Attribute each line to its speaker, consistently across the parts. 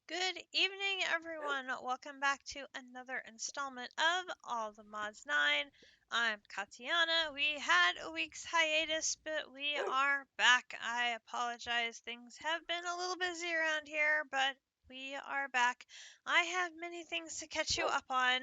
Speaker 1: Good evening, everyone. Welcome back to another installment of All the Mods 9. I'm Katiana. We had a week's hiatus, but we are back. I apologize. Things have been a little busy around here, but we are back. I have many things to catch you up on.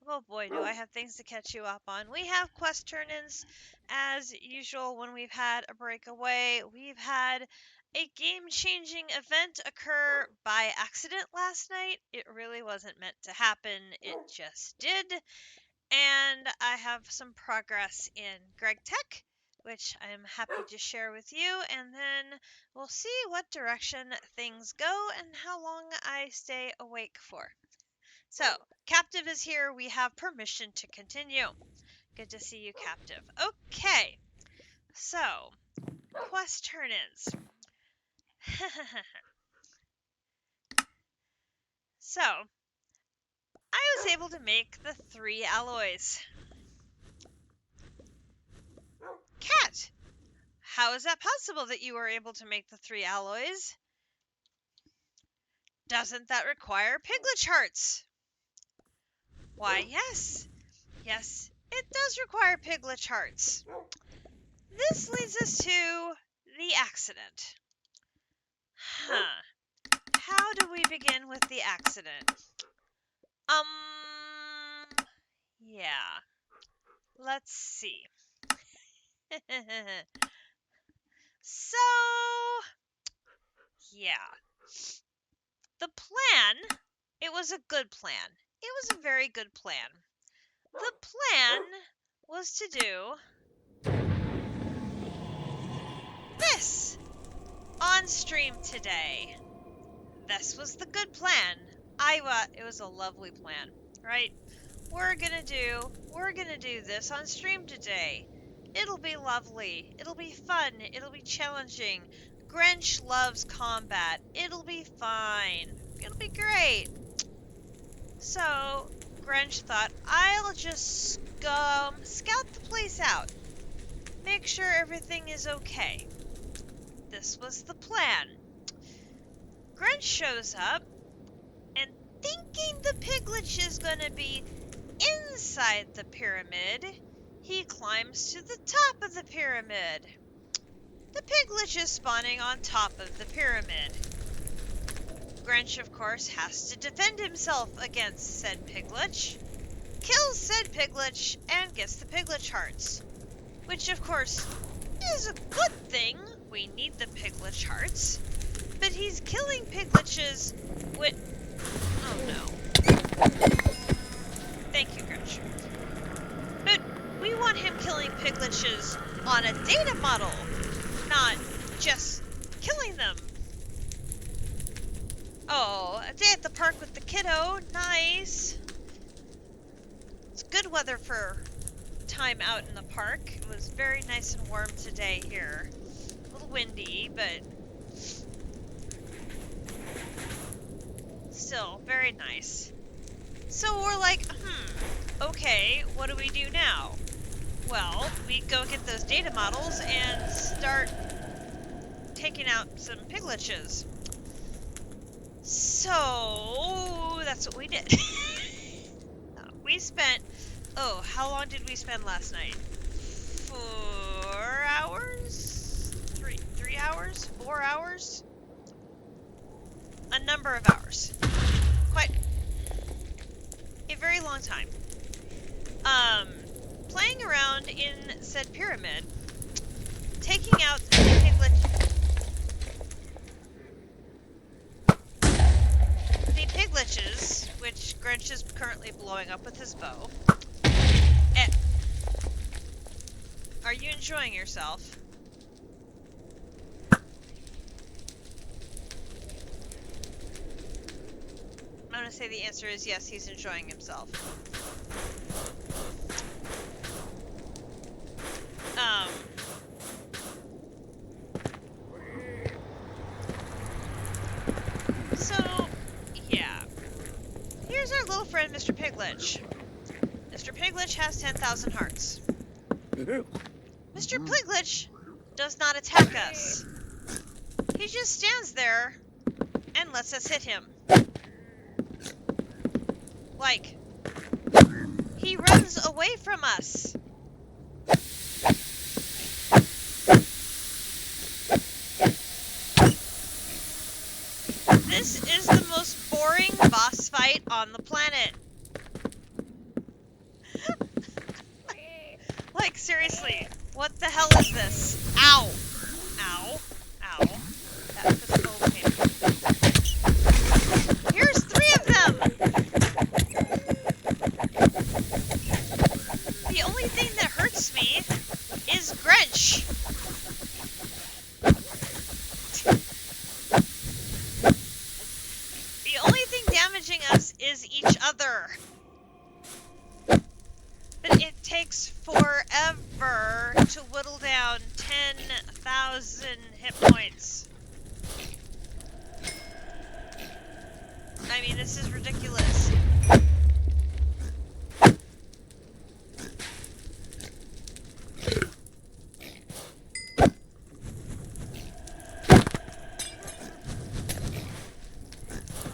Speaker 1: Oh boy, do I have things to catch you up on. We have quest turn-ins as usual when we've had a breakaway. We've had a game-changing event occur by accident last night. It really wasn't meant to happen. It just did. And I have some progress in Gregtech, which I'm happy to share with you. And then we'll see what direction things go and how long I stay awake for. So, Captive is here. We have permission to continue. Good to see you, Captive. Okay. So, quest turn-ins. So, I was able to make the 3 alloys. Cat, how is that possible that you were able to make the 3 alloys? Doesn't that require Piglich hearts? Why, yes. Yes, it does require Piglich hearts. This leads us to the accident. How do we begin with the accident? Yeah. Let's see. So, yeah. The plan, it was a good plan. It was a very good plan. The plan was to do this on stream today. This was the good plan. It was a lovely plan, right? We're gonna do this on stream today. It'll be lovely. It'll be fun. It'll be challenging. Grinch loves combat. It'll be fine. It'll be great. So, Grinch thought, I'll just scout the place out. Make sure everything is okay. This was the plan. Grinch shows up, and thinking the Piglich is gonna be inside the pyramid, he climbs to the top of the pyramid. The Piglich is spawning on top of the pyramid. Grinch, of course, has to defend himself against said Piglich, kills said Piglich, and gets the Piglich hearts. Which, of course, is a good thing. We need the Piglich hearts. But he's killing Pigliches with... Oh no. Thank you, Grinch. But we want him killing Pigliches on a data model, not just killing them. Oh, a day at the park with the kiddo. Nice. It's good weather for time out in the park. It was very nice and warm today here. A little windy, but still very nice. So we're like, okay, what do we do now? Well, we go get those data models and start taking out some Pigliches. So, that's what we did. We spent, how long did we spend last night? 4 hours? 3 hours? 4 hours? A number of hours. Quite a very long time. Playing around in said pyramid, taking out the Pigliches, which Grinch is currently blowing up with his bow. Are you enjoying yourself? I'm gonna say the answer is yes, he's enjoying himself. So, yeah. friend, Mr. Piglich. Mr. Piglich has 10,000 hearts. Mr. Piglich does not attack us. He just stands there and lets us hit him. Like, he runs away from us. This is the most boring boss fight on the planet. Like, seriously, what the hell is this? Ow! Ow. Ow. That physical pain. Here's 3 of them! The only thing that hurts me is Grinch. The only thing damaging us is each other. But it takes forever to whittle down 10,000 hit points. I mean, this is ridiculous.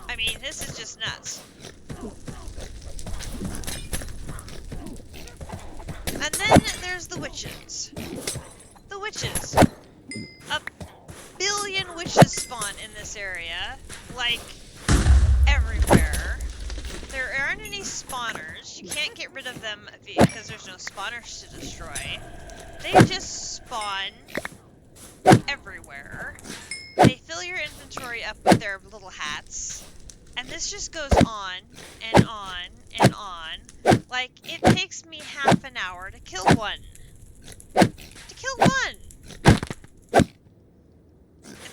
Speaker 1: I mean, this is just nuts. And then there's the witches. The witches. A billion witches spawn in this area. Like, everywhere. There aren't any spawners. You can't get rid of them because there's no spawners to destroy. They just spawn everywhere. They fill your inventory up with their little hats. And this just goes on and on and on. Like, it takes me half an hour to kill one. To kill one!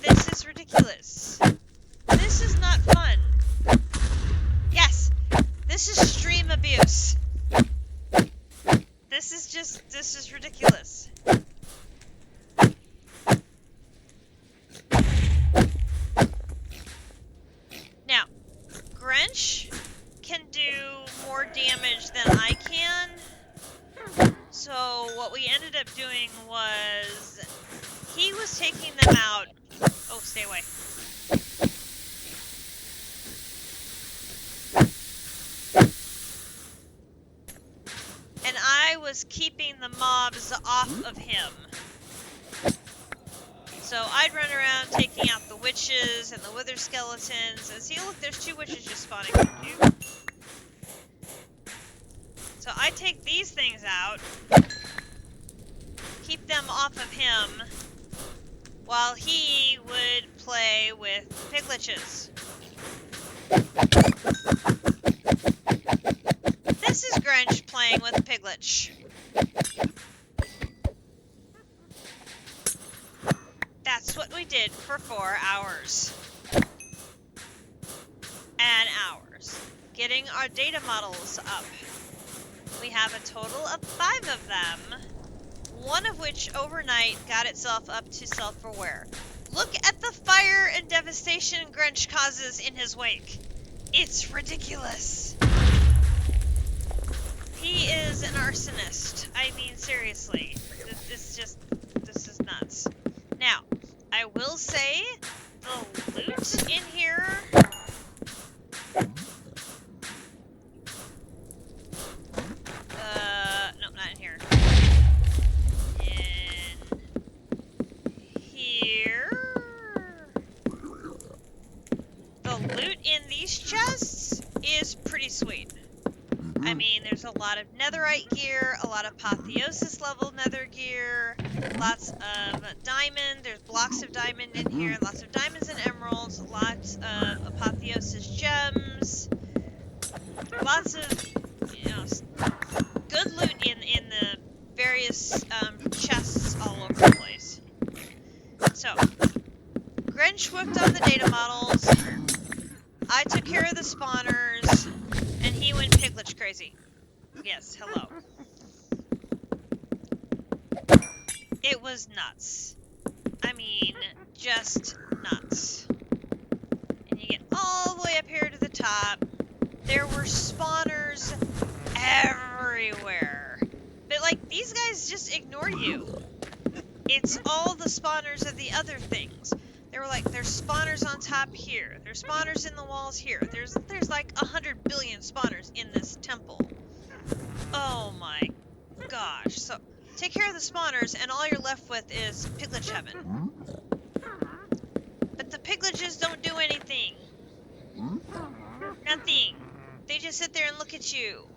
Speaker 1: This is ridiculous. This is not fun. Yes, this is stream abuse. This is ridiculous. Now, Grinch can do more damage than I can. So what we ended up doing was he was taking them out. Oh, stay away. And I was keeping the mobs off of him. So I'd run around taking out the witches and the wither skeletons. And see, look, there's 2 witches just spawning. So I take these things out, keep them off of him, while he would play with Pigliches. This is Grinch playing with Piglich. That's what we did for 4 hours. And hours. Getting our data models up. We have a total of 5 of them. One of which overnight got itself up to self-aware. Look at the fire and devastation Grinch causes in his wake. It's ridiculous. He is an arsonist. I mean, seriously. This is nuts. Now, I will say, the loot in here... no, not in here. In here... The loot in these chests is pretty sweet. I mean, there's a lot of netherite gear, a lot of apotheosis level nether gear, lots of diamond, there's blocks of diamond in here, lots of diamonds and emeralds, lots of apotheosis gems, lots of, you know, good loot in the various chests all over the place. So, Grinch worked on the data models, I took care of the spawners, and he went Piglich crazy. Yes, hello. It was nuts. I mean, just nuts. And you get all the way up here to the top, There were spawners everywhere. But, like, these guys just ignore you. It's all the spawners of the other things. They were like, there's spawners on top here. There's spawners in the walls here. There's like 100 billion spawners in this temple. Oh my gosh. So, take care of the spawners, and all you're left with is Piglich heaven. But the Pigliches don't do anything. Nothing. They just sit there and look at you.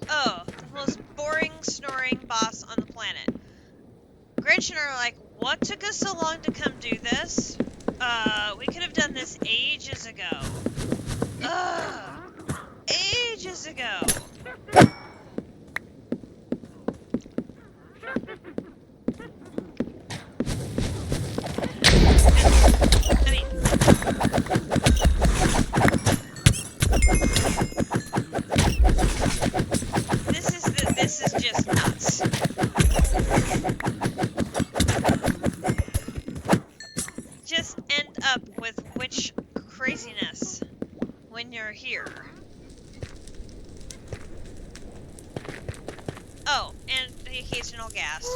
Speaker 1: Oh, the most boring, snoring boss on the planet. Gretchen are like, what took us so long to come do this? We could have done this ages ago. Ages ago. I mean, this is just nuts. Just end up with witch craziness when you're here. Oh, and the occasional ghast,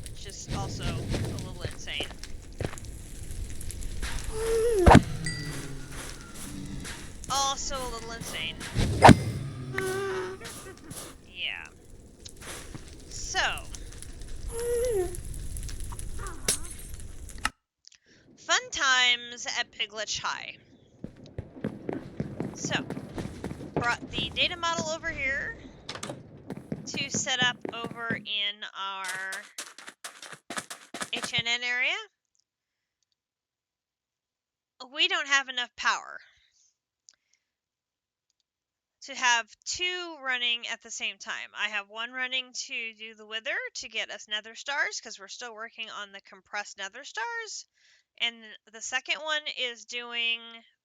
Speaker 1: which is also a little insane. Also a little insane. Yeah. So. Fun times at Piglich High. So. Brought the data model over here to set up over in our HNN area. We don't have enough power to have two running at the same time. I have one running to do the wither to get us nether stars because we're still working on the compressed nether stars. And the second one is doing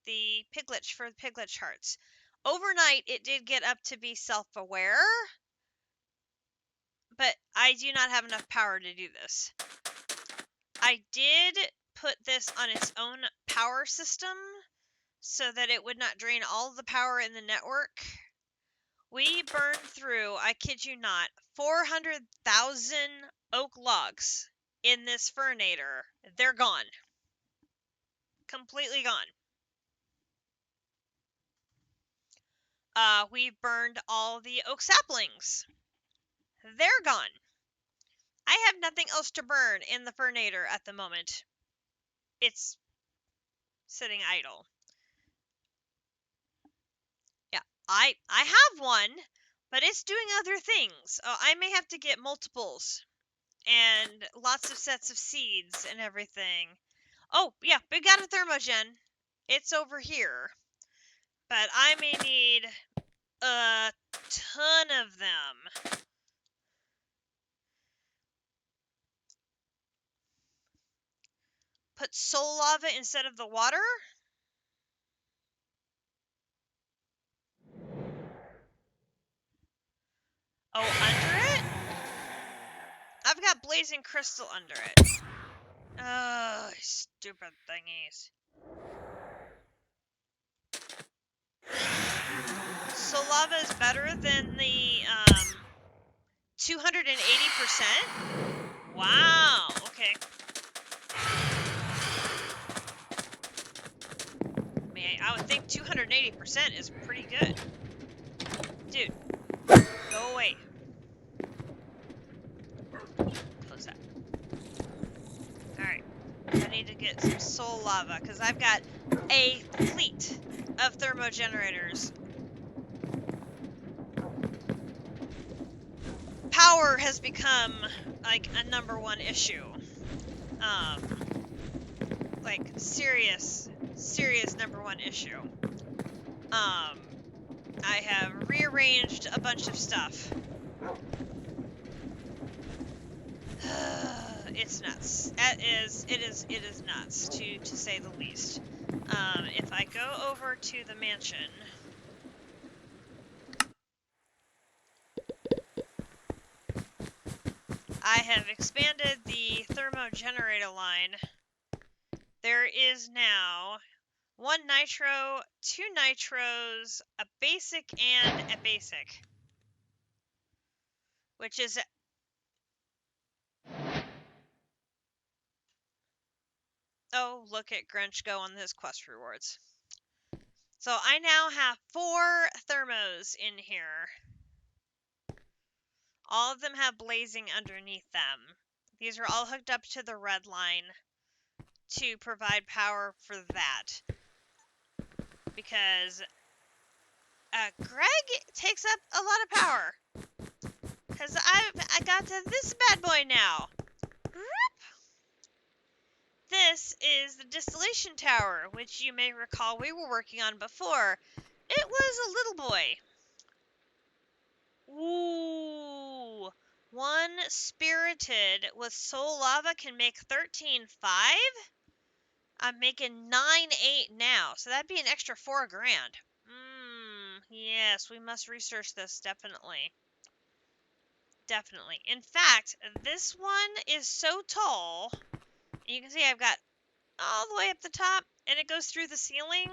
Speaker 1: the Piglich for the Piglich hearts. Overnight, it did get up to be self-aware, but I do not have enough power to do this. I did put this on its own power system so that it would not drain all the power in the network. We burned through, I kid you not, 400,000 oak logs in this furnator. They're gone. Completely gone. We burned all the oak saplings. They're gone. I have nothing else to burn in the furnator at the moment. It's sitting idle. Yeah, I have one, but it's doing other things. I may have to get multiples and lots of sets of seeds and everything. Oh, yeah, we got a thermogen. It's over here. But I may need a ton of them. Put soul lava instead of the water? Oh, under it? I've got blazing crystal under it. Oh, stupid thingies. Soul lava is better than the 280%? Wow, okay. I mean, I would think 280% is pretty good. Dude, go away. Close that. Alright, I need to get some soul lava, because I've got a fleet of thermogenerators. Power has become, like, a #1 issue. Like, serious #1 issue. I have rearranged a bunch of stuff. It's nuts. It is nuts, to say the least. If I go over to the mansion, I have expanded the thermogenerator line. There is now 1 1 nitro, 2 nitros, a basic, and a basic. Which is... Oh, look at Grinch go on his quest rewards. So I now have 4 thermos in here. All of them have blazing underneath them. These are all hooked up to the red line to provide power for that. Because Greg takes up a lot of power. Because I got to this bad boy now. This is the distillation tower, which you may recall we were working on before. It was a little boy. Ooh. 1 spirited with soul lava can make 13.5? I'm making 9.8 now, so that'd be an extra 4 grand. Yes, we must research this, definitely. Definitely. In fact, this one is so tall. You can see I've got all the way up the top, and it goes through the ceiling.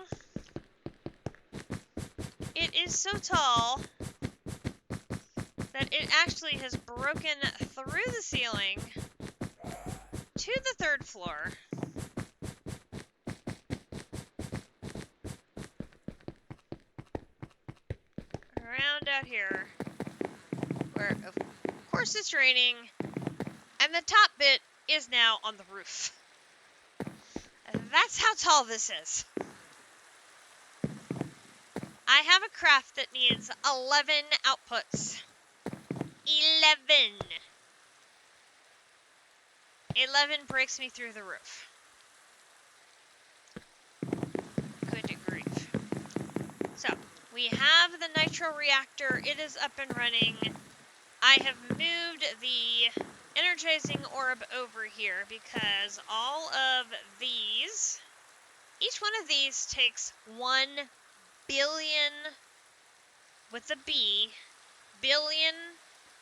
Speaker 1: It is so tall that it actually has broken through the ceiling to the 3rd floor. Around out here, where of course it's raining, and the top bit is now on the roof. That's how tall this is. I have a craft that needs 11 outputs. 11. 11 breaks me through the roof. Good grief. So, we have the nitro reactor. It is up and running. I have moved the energizing orb over here because all of these, each one of these takes 1 billion, with a B, billion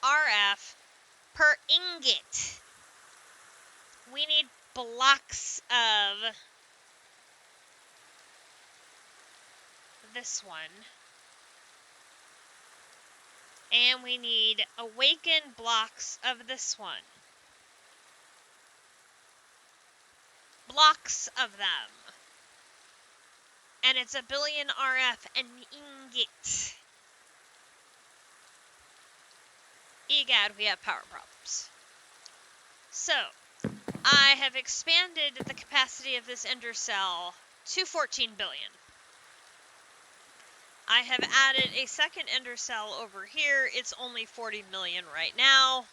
Speaker 1: RF per ingot. We need blocks of this one. And we need awakened blocks of this one. Blocks of them. And it's a billion RF an ingot. Egad, we have power problems. So, I have expanded the capacity of this ender cell to 14 billion. I have added a second ender cell over here. It's only 40 million right now.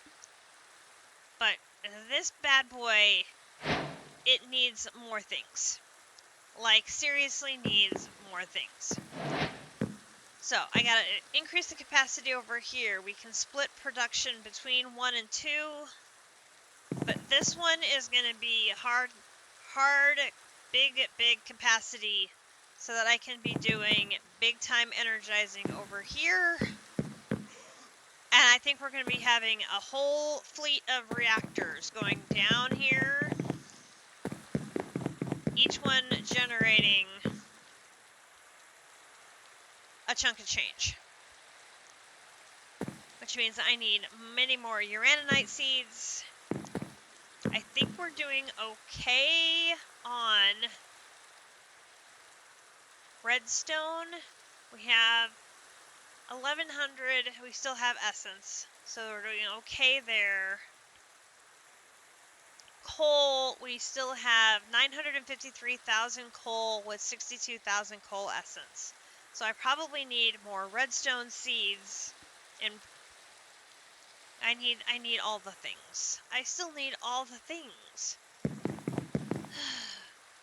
Speaker 1: But this bad boy, it needs more things. Like, seriously needs more things. So, I gotta increase the capacity over here. We can split production between 1 and 2. But this one is gonna be hard, big capacity, so that I can be doing big time energizing over here. And I think we're going to be having a whole fleet of reactors going down here. Each one generating a chunk of change. Which means I need many more uraninite seeds. I think we're doing okay on redstone. We have 1100. We still have essence, so we're doing okay there. Coal, we still have 953,000 coal with 62,000 coal essence. So I probably need more redstone seeds, and I need all the things. I still need all the things.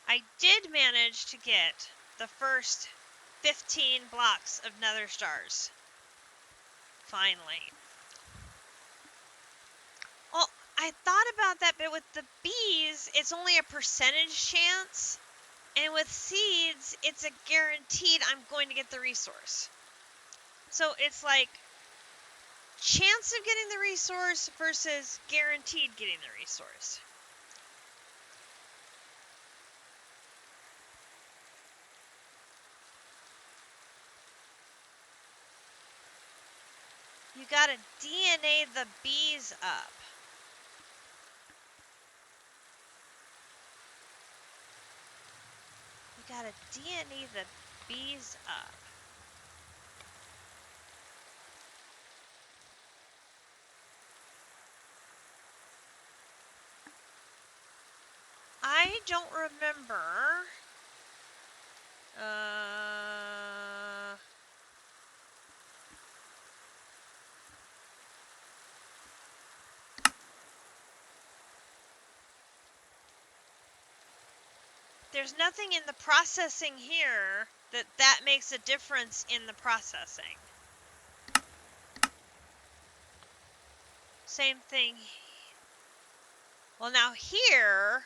Speaker 1: I did manage to get the first 15 blocks of nether stars. Finally. Well, I thought about that, but with the bees, it's only a percentage chance. And with seeds, it's a guaranteed I'm going to get the resource. So it's like chance of getting the resource versus guaranteed getting the resource. You gotta DNA the bees up. You gotta DNA the bees up. I don't remember. There's nothing in the processing here that makes a difference in the processing. Same thing. Well, now here,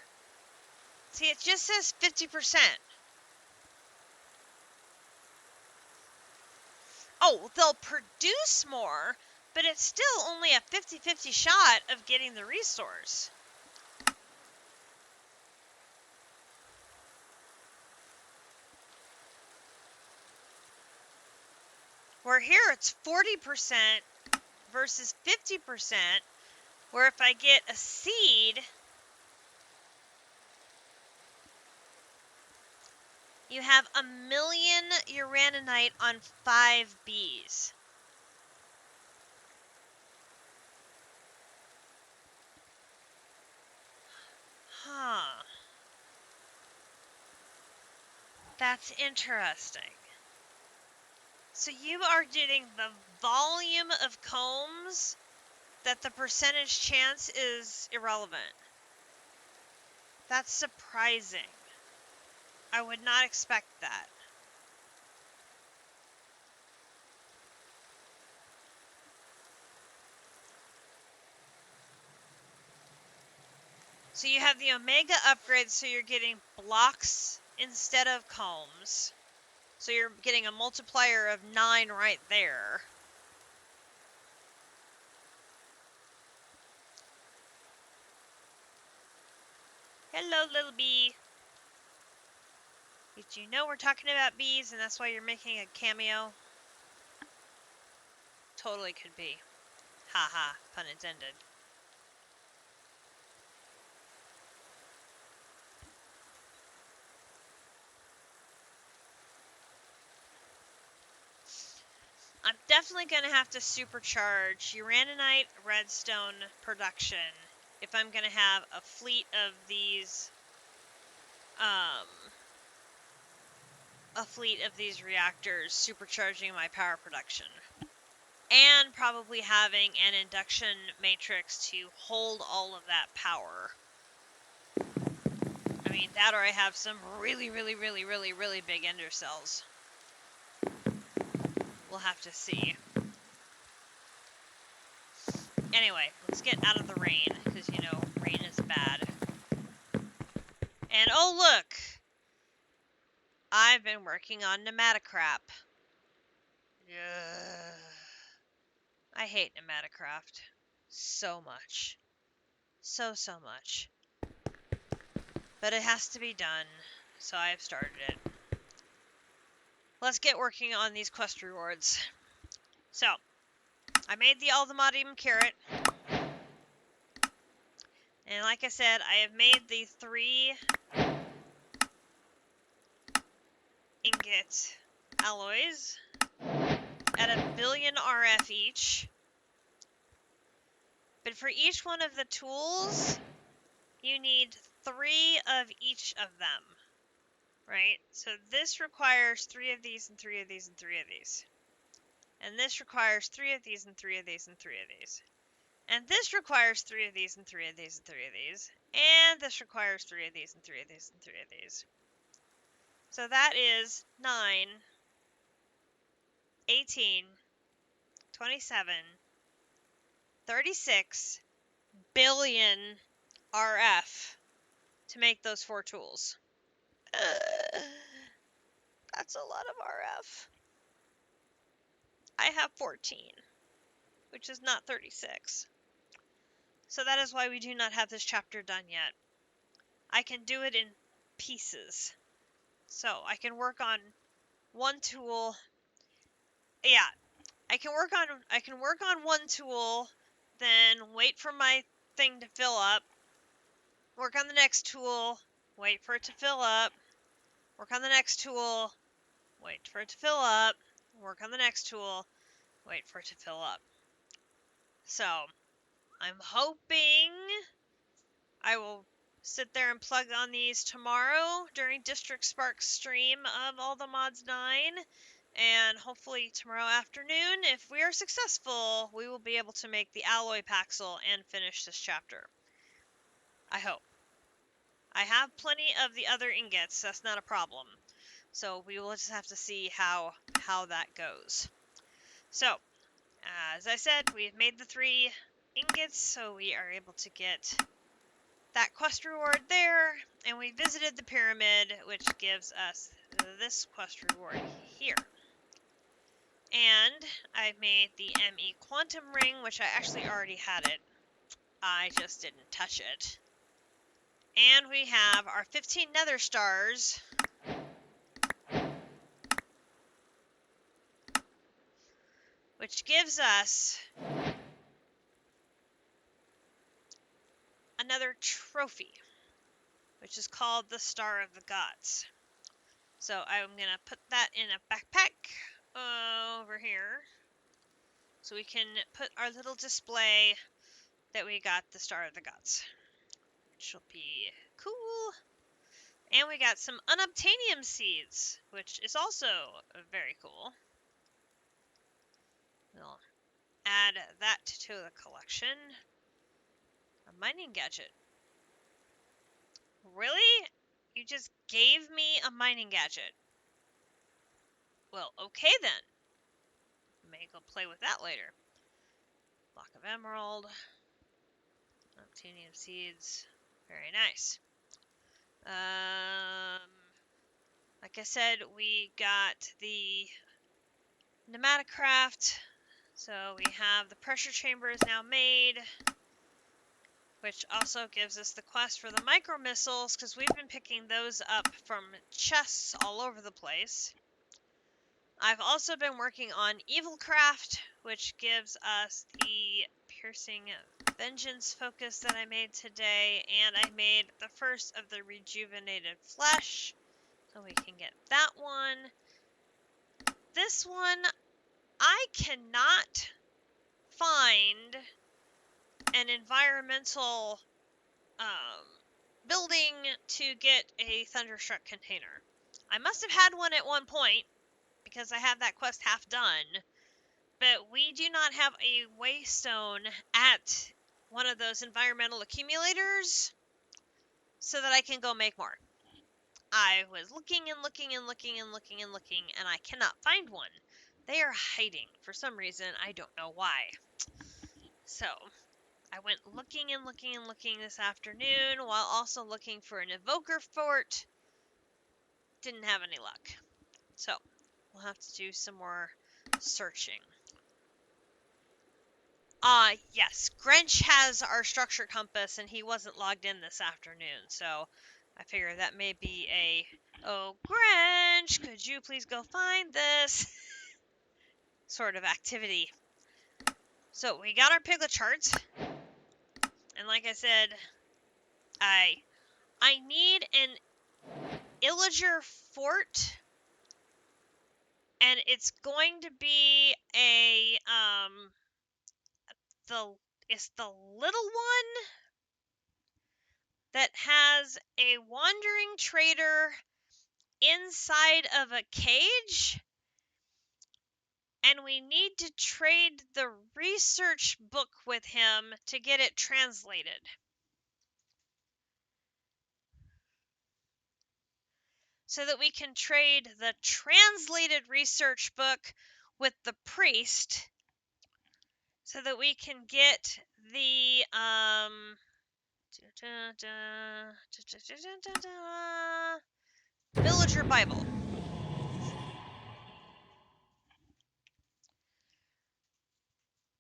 Speaker 1: see, it just says 50%. Oh, they'll produce more, but it's still only a 50-50 shot of getting the resource. Where here it's 40% versus 50%, where if I get a seed, you have 1,000,000 uraninite on 5 bees. Huh. That's interesting. So you are getting the volume of combs that the percentage chance is irrelevant. That's surprising. I would not expect that. So you have the Omega upgrade, so you're getting blocks instead of combs. So you're getting a multiplier of 9 right there. Hello, little bee. Did you know we're talking about bees and that's why you're making a cameo? Totally could be. Haha, pun intended. I'm definitely going to have to supercharge uraninite redstone production if I'm going to have a fleet of these reactors supercharging my power production. And probably having an induction matrix to hold all of that power. I mean, that or I have some really, really, really, really, really big ender cells. We'll have to see. Anyway, let's get out of the rain, because, you know, rain is bad. And, oh, look! I've been working on Nematocrap. Ugh. I hate Nematocraft so much. So much. But it has to be done, so I've started it. Let's get working on these quest rewards. So, I made the Aldemodium carrot. And like I said, I have made the 3 ingot alloys at 1,000,000,000 RF each. But for each one of the tools, you need 3 of each of them. Right? So this requires 3 of these and 3 of these and 3 of these. And this requires 3 of these and 3 of these and 3 of these. And this requires 3 of these and 3 of these and 3 of these. And this requires 3 of these and 3 of these and 3 of these. So that is 9, 18, 27, 36 billion RF to make those 4 tools. That's a lot of RF. I have 14, which is not 36. So that is why we do not have this chapter done yet. I can do it in pieces. So I can work on one tool. Yeah, I can work on one tool, then wait for my thing to fill up, work on the next tool, wait for it to fill up, work on the next tool, wait for it to fill up, work on the next tool, wait for it to fill up. So, I'm hoping I will sit there and plug on these tomorrow during District Spark's stream of All the Mods 9. And hopefully tomorrow afternoon, if we are successful, we will be able to make the alloy paxel and finish this chapter. I hope. I have plenty of the other ingots, that's not a problem. So we will just have to see how that goes. So, as I said, we've made the 3 ingots, so we are able to get that quest reward there, and we visited the pyramid, which gives us this quest reward here. And I made the ME quantum ring, which I actually already had it. I just didn't touch it. And we have our 15 nether stars, which gives us another trophy, which is called the Star of the Gods. So I'm going to put that in a backpack over here, so we can put our little display that we got the Star of the Gods, which will be cool. And we got some unobtainium seeds, which is also very cool. We'll add that to the collection. A mining gadget. Really? You just gave me a mining gadget. Well, okay then. May go play with that later. Block of emerald. Unobtainium seeds. Very nice. Like I said, we got the pneumaticraft. So we have the pressure chamber is now made, which also gives us the quest for the micro missiles, because we've been picking those up from chests all over the place. I've also been working on Evilcraft, which gives us the piercing vengeance focus that I made today, and I made the first of the rejuvenated flesh, so we can get that one. This one, I cannot find an environmental building to get a Thunderstruck container. I must have had one at one point, because I have that quest half done, but we do not have a waystone at one of those environmental accumulators so that I can go make more. I was looking and looking and looking and looking and looking, and I cannot find one. They are hiding for some reason. I don't know why. So I went looking and looking and looking this afternoon while also looking for an evoker fort. Didn't have any luck. So we'll have to do some more searching. Yes, Grench has our structure compass, and he wasn't logged in this afternoon, so I figure that may be a, oh, Grench, could you please go find this sort of activity. So we got our Piglich charts, and like I said, I need an Illager fort, and it's going to be a, it's the little one that has a wandering trader inside of a cage, and we need to trade the research book with him to get it translated. So that we can trade the translated research book with the priest, so that we can get the villager Bible.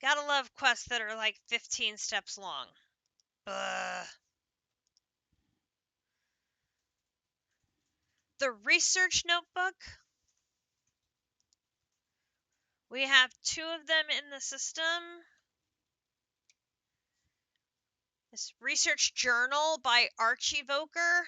Speaker 1: Gotta love quests that are like 15 steps long. Ugh. The research notebook We have 2 of them in the system. This research journal by Archievoker.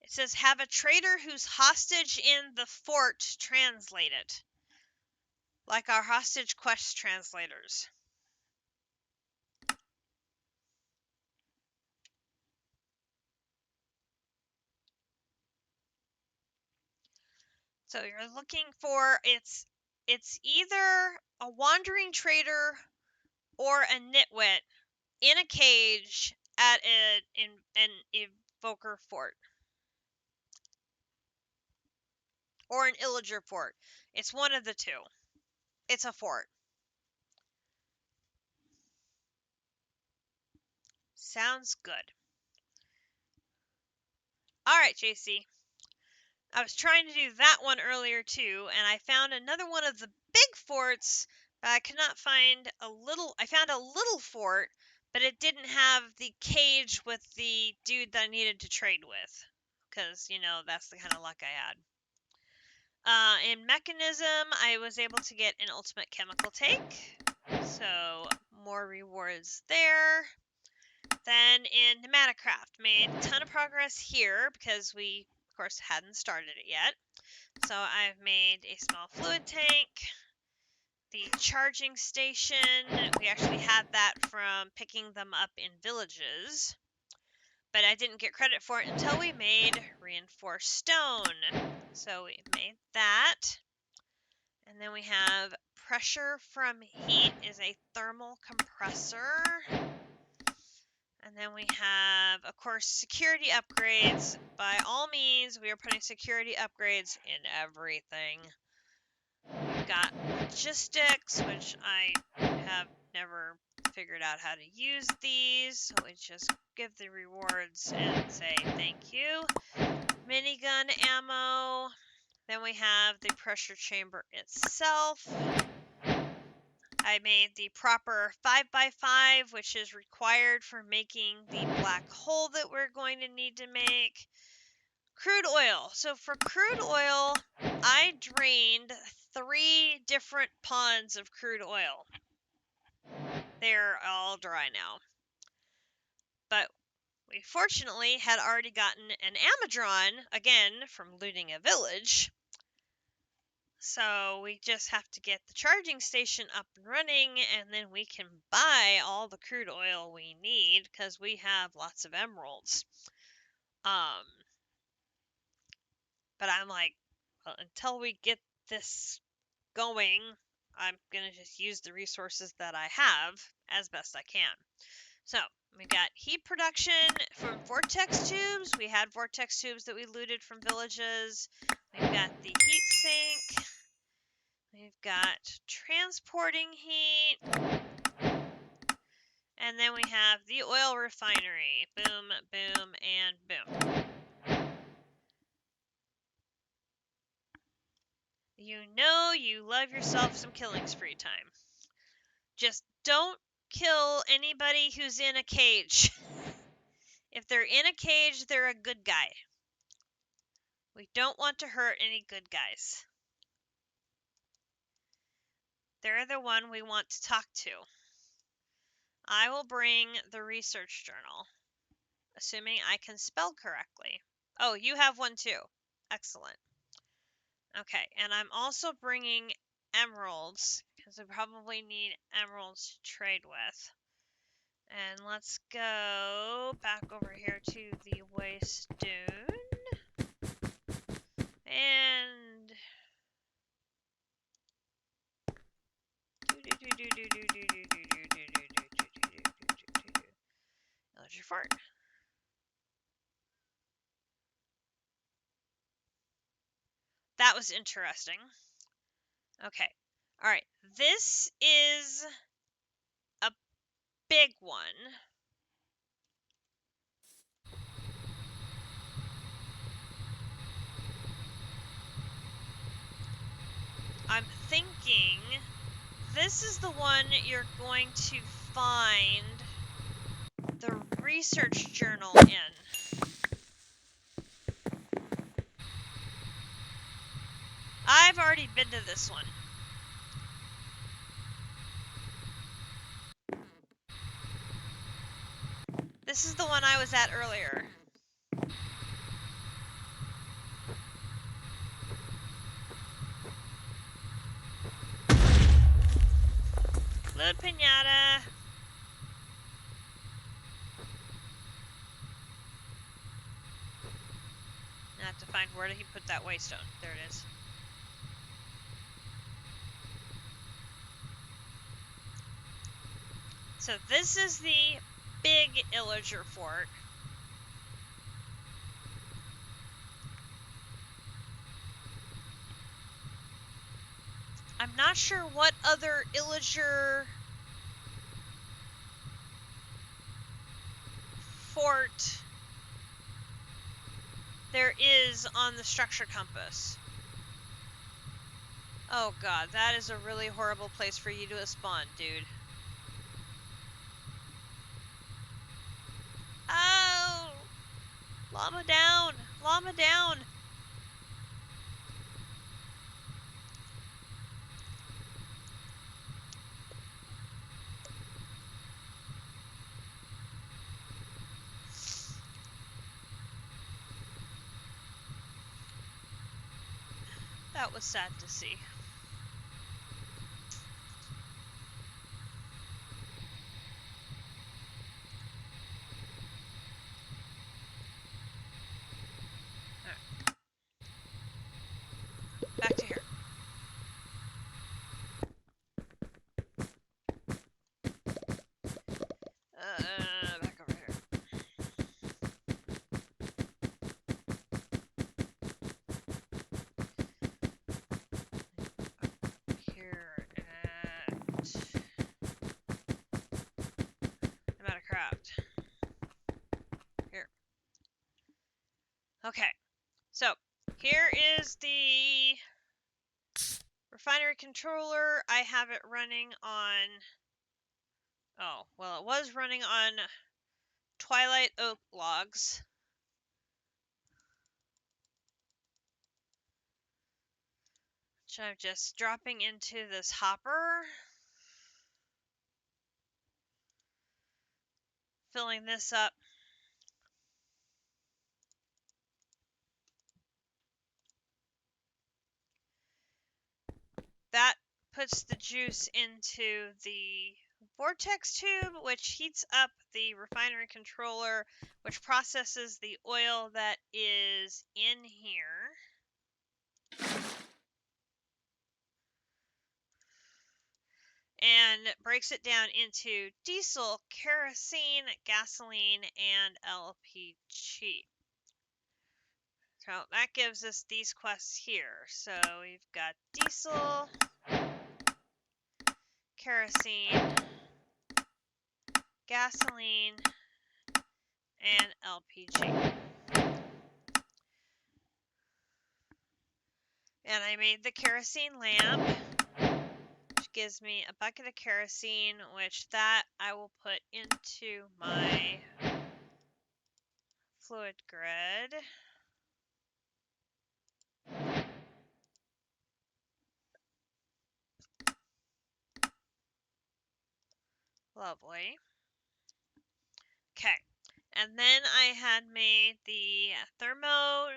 Speaker 1: It says, have a trader who's hostage in the fort translate it. Like our hostage quest translators. So you're looking for, it's either a wandering trader or a nitwit in a cage at an evoker fort. Or an illager fort. It's one of the 2. It's a fort. Sounds good. Alright, JC. I was trying to do that one earlier too, and I found another one of the big forts, but I could not find a little. I found a little fort, but it didn't have the cage with the dude that I needed to trade with, because, you know, that's the kind of luck I had. In mechanism, I was able to get an ultimate chemical take, so more rewards there. Then in Pneumaticraft, made a ton of progress here because we, of course, hadn't started it yet. So I've made a small fluid tank, the charging station. We actually had that from picking them up in villages, but I didn't get credit for it until we made reinforced stone. So we made that. And then we have pressure from heat is a thermal compressor. And then we have, of course, security upgrades. By all means, we are putting security upgrades in everything. We've got logistics, which I have never figured out how to use these. So we just give the rewards and say thank you. Minigun ammo. Then we have the pressure chamber itself. I made the proper 5x5, which is required for making the black hole that we're going to need to make. Crude oil. So for crude oil, I drained 3 different ponds of crude oil. They're all dry now. But we fortunately had already gotten an Amadron, again, from looting a village. So we just have to get the charging station up and running, and then we can buy all the crude oil we need because we have lots of emeralds. But I'm like, well, until we get this going, I'm going to just use the resources that I have as best I can. So we got heat production from vortex tubes. We had vortex tubes that we looted from villages. We've got the heat sink. We've got transporting heat. And then we have the oil refinery. Boom, boom, and boom. You know you love yourself some killing spree time. Just don't kill anybody who's in a cage. If they're in a cage, they're a good guy. We don't want to hurt any good guys. They're the one we want to talk to. I will bring the research journal, assuming I can spell correctly. Oh, you have one too. Excellent. Okay, and I'm also bringing emeralds, because I probably need emeralds to trade with. And let's go back over here to the waste dune. And villager fort. That was interesting. Okay. All right. This is a big one. I'm thinking this is the one you're going to find the research journal in. I've already been to this one. This is the one I was at earlier. Load pinata. I have to find where did he put that waystone. There it is. So this is the big Illager fort. I'm not sure what other Illager fort there is on the structure compass. Oh god, that is a really horrible place for you to spawn, dude. Oh! Llama down! Llama down! That was sad to see. Alright. Back to here. Back over here. Here at... I'm out of craft. Here. Okay. So, here is the refinery controller. I have it running on... Oh, well, it was running on Twilight Oak logs. So I'm just dropping into this hopper. Filling this up. That puts the juice into the vortex tube, which heats up the refinery controller, which processes the oil that is in here. And breaks it down into diesel, kerosene, gasoline, and LPG. So that gives us these quests here. So we've got diesel, kerosene, gasoline, and LPG. And I made the kerosene lamp, which gives me a bucket of kerosene, which that I will put into my fluid grid. Lovely. Okay. And then I had made the thermo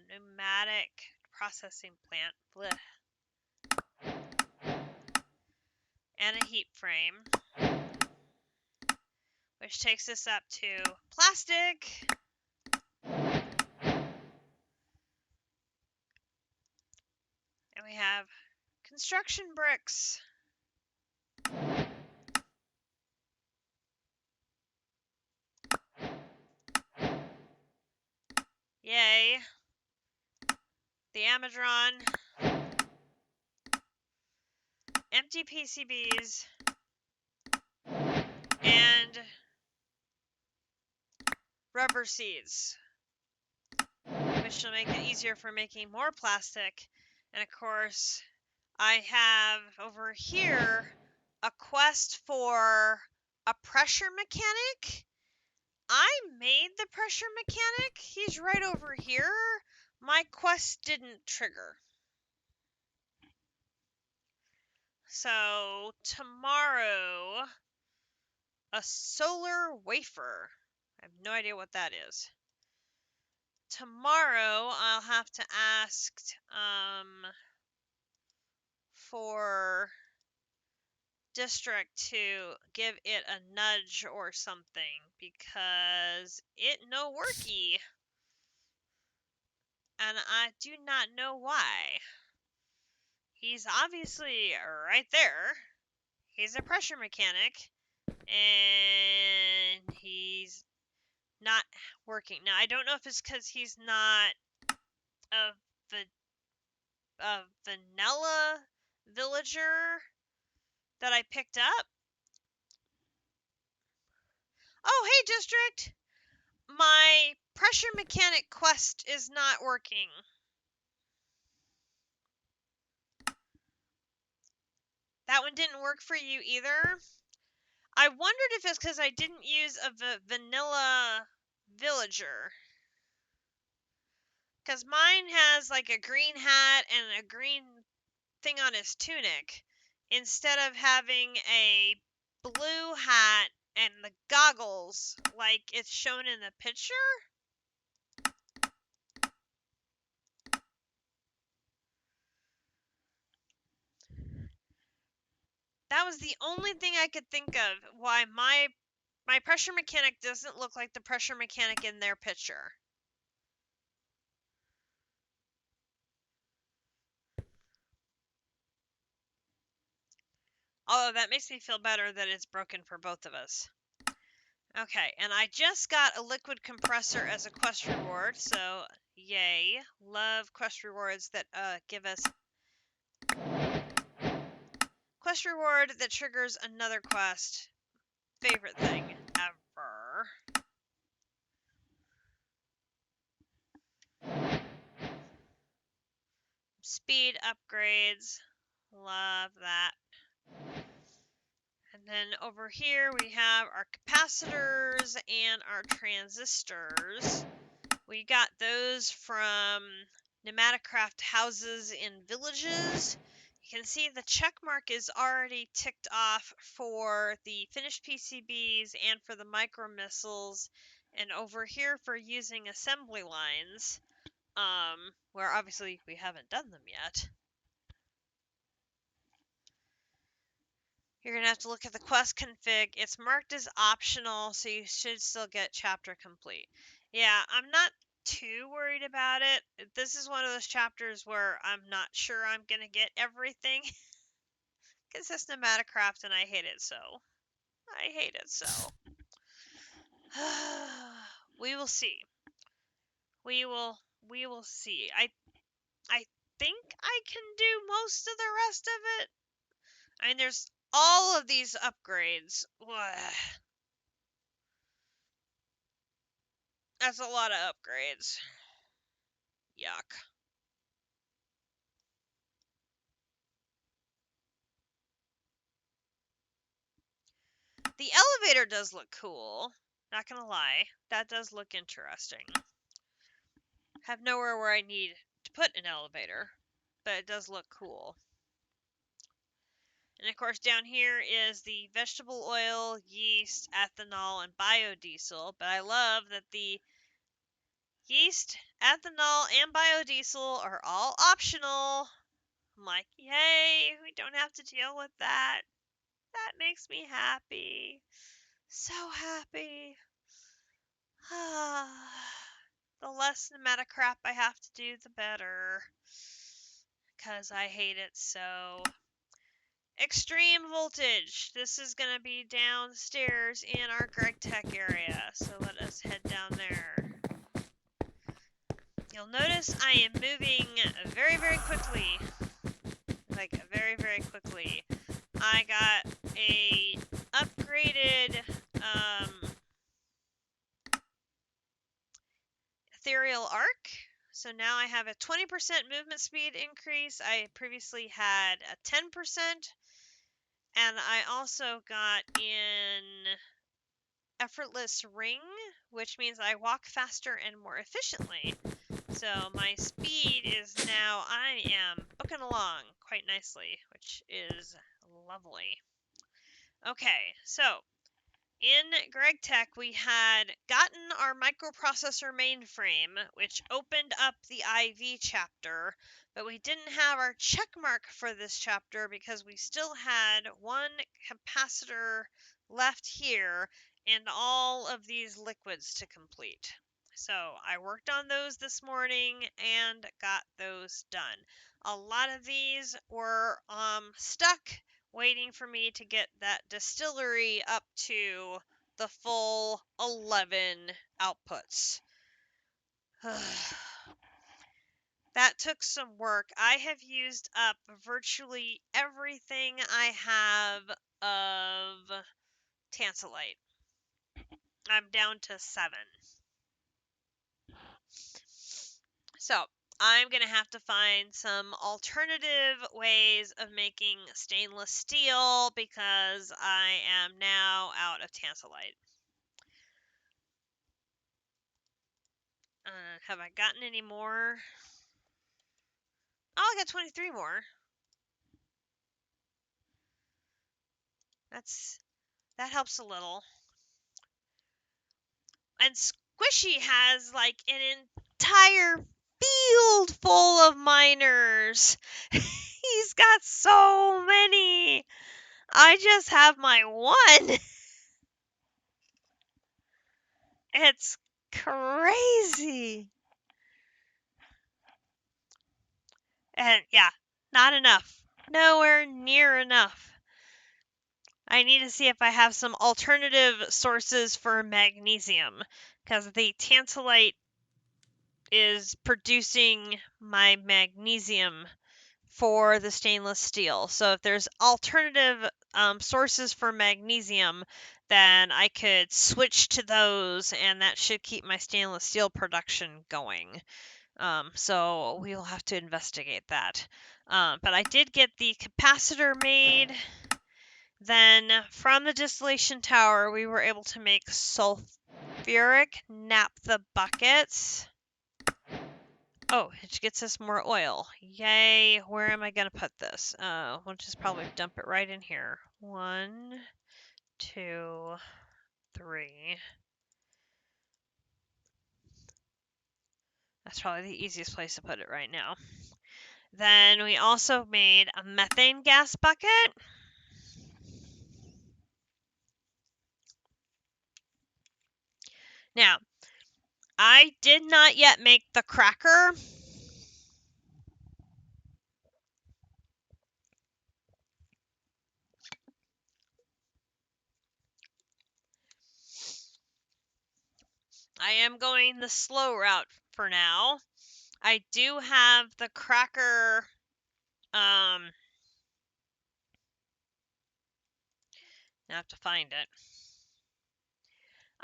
Speaker 1: pneumatic processing plant. Blech. And a heat frame, which takes us up to plastic. And we have construction bricks. Yay. The Amadron. Empty PCBs. And rubber seeds, which will make it easier for making more plastic. And of course, I have over here a quest for a pressure mechanic. I made the pressure mechanic. He's right over here. My quest didn't trigger. So tomorrow, a solar wafer. I have no idea what that is. Tomorrow, I'll have to ask for district to give it a nudge or something because it no worky. And I do not know why. He's obviously right there. He's a pressure mechanic, and he's not working. Now, I don't know if it's because he's not a vanilla villager that I picked up. Oh, hey, district! My pressure mechanic quest is not working. That one didn't work for you either? I wondered if it's because I didn't use a vanilla villager. Because mine has like a green hat and a green thing on his tunic instead of having a blue hat and the goggles like it's shown in the picture. That was the only thing I could think of why my pressure mechanic doesn't look like the pressure mechanic in their picture. Although that makes me feel better that it's broken for both of us. Okay, and I just got a liquid compressor as a quest reward, so yay. Love quest rewards that give us quest reward that triggers another quest. Favorite thing ever. Speed upgrades. Love that. And then over here we have our capacitors and our transistors. We got those from Pneumaticraft houses in villages. You can see the check mark is already ticked off for the finished PCBs and for the micro missiles, and over here for using assembly lines, where obviously we haven't done them yet. You're going to have to look at the quest config. It's marked as optional, so you should still get chapter complete. Yeah, I'm not too worried about it. This is one of those chapters where I'm not sure I'm going to get everything. Because it's Pneumaticraft and I hate it so. I hate it so. We will see. We will see. I think I can do most of the rest of it. I mean, there's all of these upgrades. That's a lot of upgrades. Yuck. The elevator does look cool. Not gonna lie. That does look interesting. Have nowhere where I need to put an elevator, but it does look cool. And of course down here is the vegetable oil, yeast, ethanol, and biodiesel. But I love that the yeast, ethanol, and biodiesel are all optional. I'm like, yay, we don't have to deal with that. That makes me happy. So happy. The less Pneumaticraft I have to do, the better. Because I hate it so. Extreme voltage. This is going to be downstairs in our Gregtech area. So let us head down there. You'll notice I am moving very, very quickly. Like, very, very quickly. I got a upgraded ethereal arc. So now I have a 20% movement speed increase. I previously had a 10%. And I also got in effortless ring, which means I walk faster and more efficiently. So my speed is now, I am booking along quite nicely, which is lovely. Okay, so in Gregtech, we had gotten our microprocessor mainframe, which opened up the IV chapter, but we didn't have our check mark for this chapter because we still had one capacitor left here and all of these liquids to complete. So I worked on those this morning and got those done. A lot of these were stuck waiting for me to get that distillery up to the full 11 outputs. That took some work. I have used up virtually everything I have of tantalite. I'm down to 7. So I'm going to have to find some alternative ways of making stainless steel because I am now out of tantalite. Have I gotten any more? Oh, I got 23 more. That helps a little. And Squishy has like an entire field full of miners. He's got so many. I just have my one. It's crazy. And yeah, not enough. Nowhere near enough. I need to see if I have some alternative sources for magnesium, because the tantalite is producing my magnesium for the stainless steel. So if there's alternative sources for magnesium, then I could switch to those, and that should keep my stainless steel production going. So we'll have to investigate that. But I did get the capacitor made. Then from the distillation tower, we were able to make sulfuric naphtha buckets. Oh, it gets us more oil. Yay. Where am I going to put this? We'll just probably dump it right in here. 1, 2, 3. That's probably the easiest place to put it right now. Then we also made a methane gas bucket. Now, I did not yet make the cracker. I am going the slow route for now. I do have the cracker, I have to find it.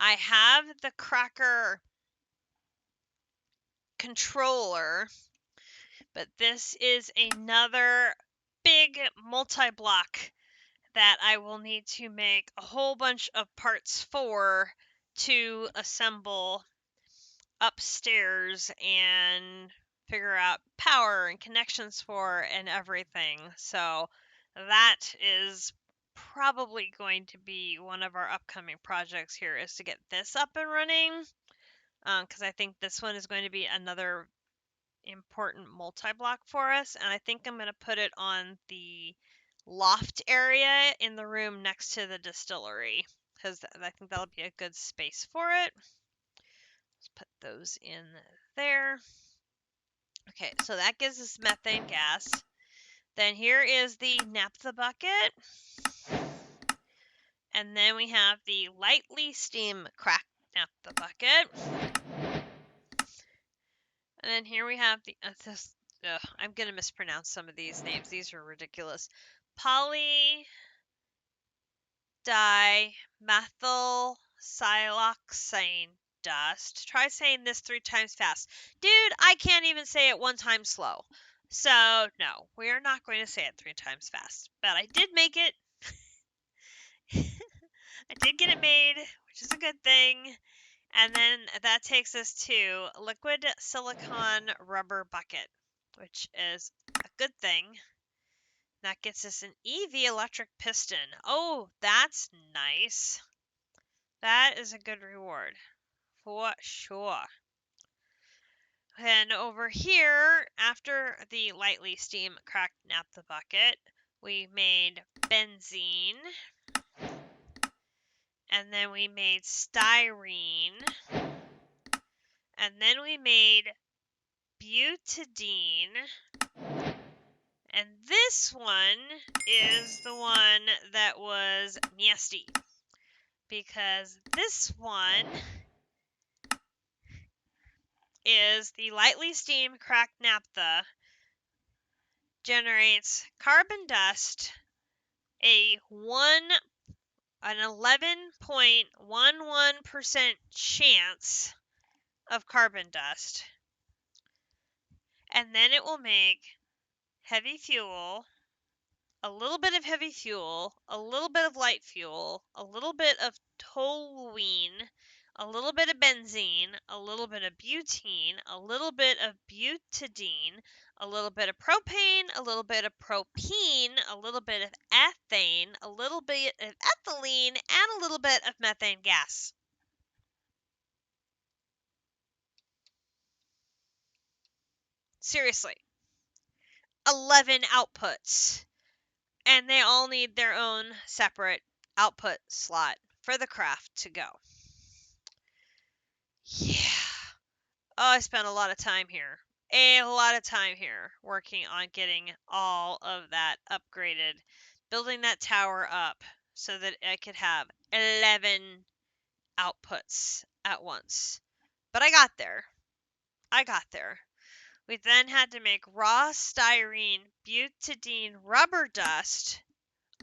Speaker 1: I have the cracker controller, but this is another big multi-block that I will need to make a whole bunch of parts for to assemble upstairs and figure out power and connections for and everything. So that is probably going to be one of our upcoming projects here, is to get this up and running, because I think this one is going to be another important multi-block for us, and I think I'm going to put it on the loft area in the room next to the distillery, because I think that'll be a good space for it. Let's put those in there. Okay, so that gives us methane gas. Then here is the naphtha bucket. And then we have the lightly steam cracked naphtha bucket. And then here we have the, I'm going to mispronounce some of these names. These are ridiculous. Polydimethyl siloxane dust. Try saying this 3 times fast. Dude, I can't even say it 1 time slow. So, no, we are not going to say it 3 times fast. But I did make it. I did get it made, which is a good thing. And then that takes us to liquid silicone rubber bucket, which is a good thing. That gets us an EV electric piston. Oh, that's nice. That is a good reward, for sure. And over here, after the lightly steam cracked naphtha bucket, we made benzene. And then we made styrene. And then we made butadiene. And this one is the one that was nasty. Because this one is the lightly steam cracked naphtha generates carbon dust, an 11.11% chance of carbon dust. And then it will make heavy fuel, a little bit of heavy fuel, a little bit of light fuel, a little bit of toluene, a little bit of benzene, a little bit of butene, a little bit of butadiene, a little bit of propane, a little bit of propene, a little bit of ethane, a little bit of ethylene, and a little bit of methane gas. Seriously. 11 outputs. And they all need their own separate output slot for the craft to go. Yeah. Oh, I spent a lot of time here. A lot of time here working on getting all of that upgraded, building that tower up so that I could have 11 outputs at once. But I got there. We then had to make raw styrene butadiene rubber dust.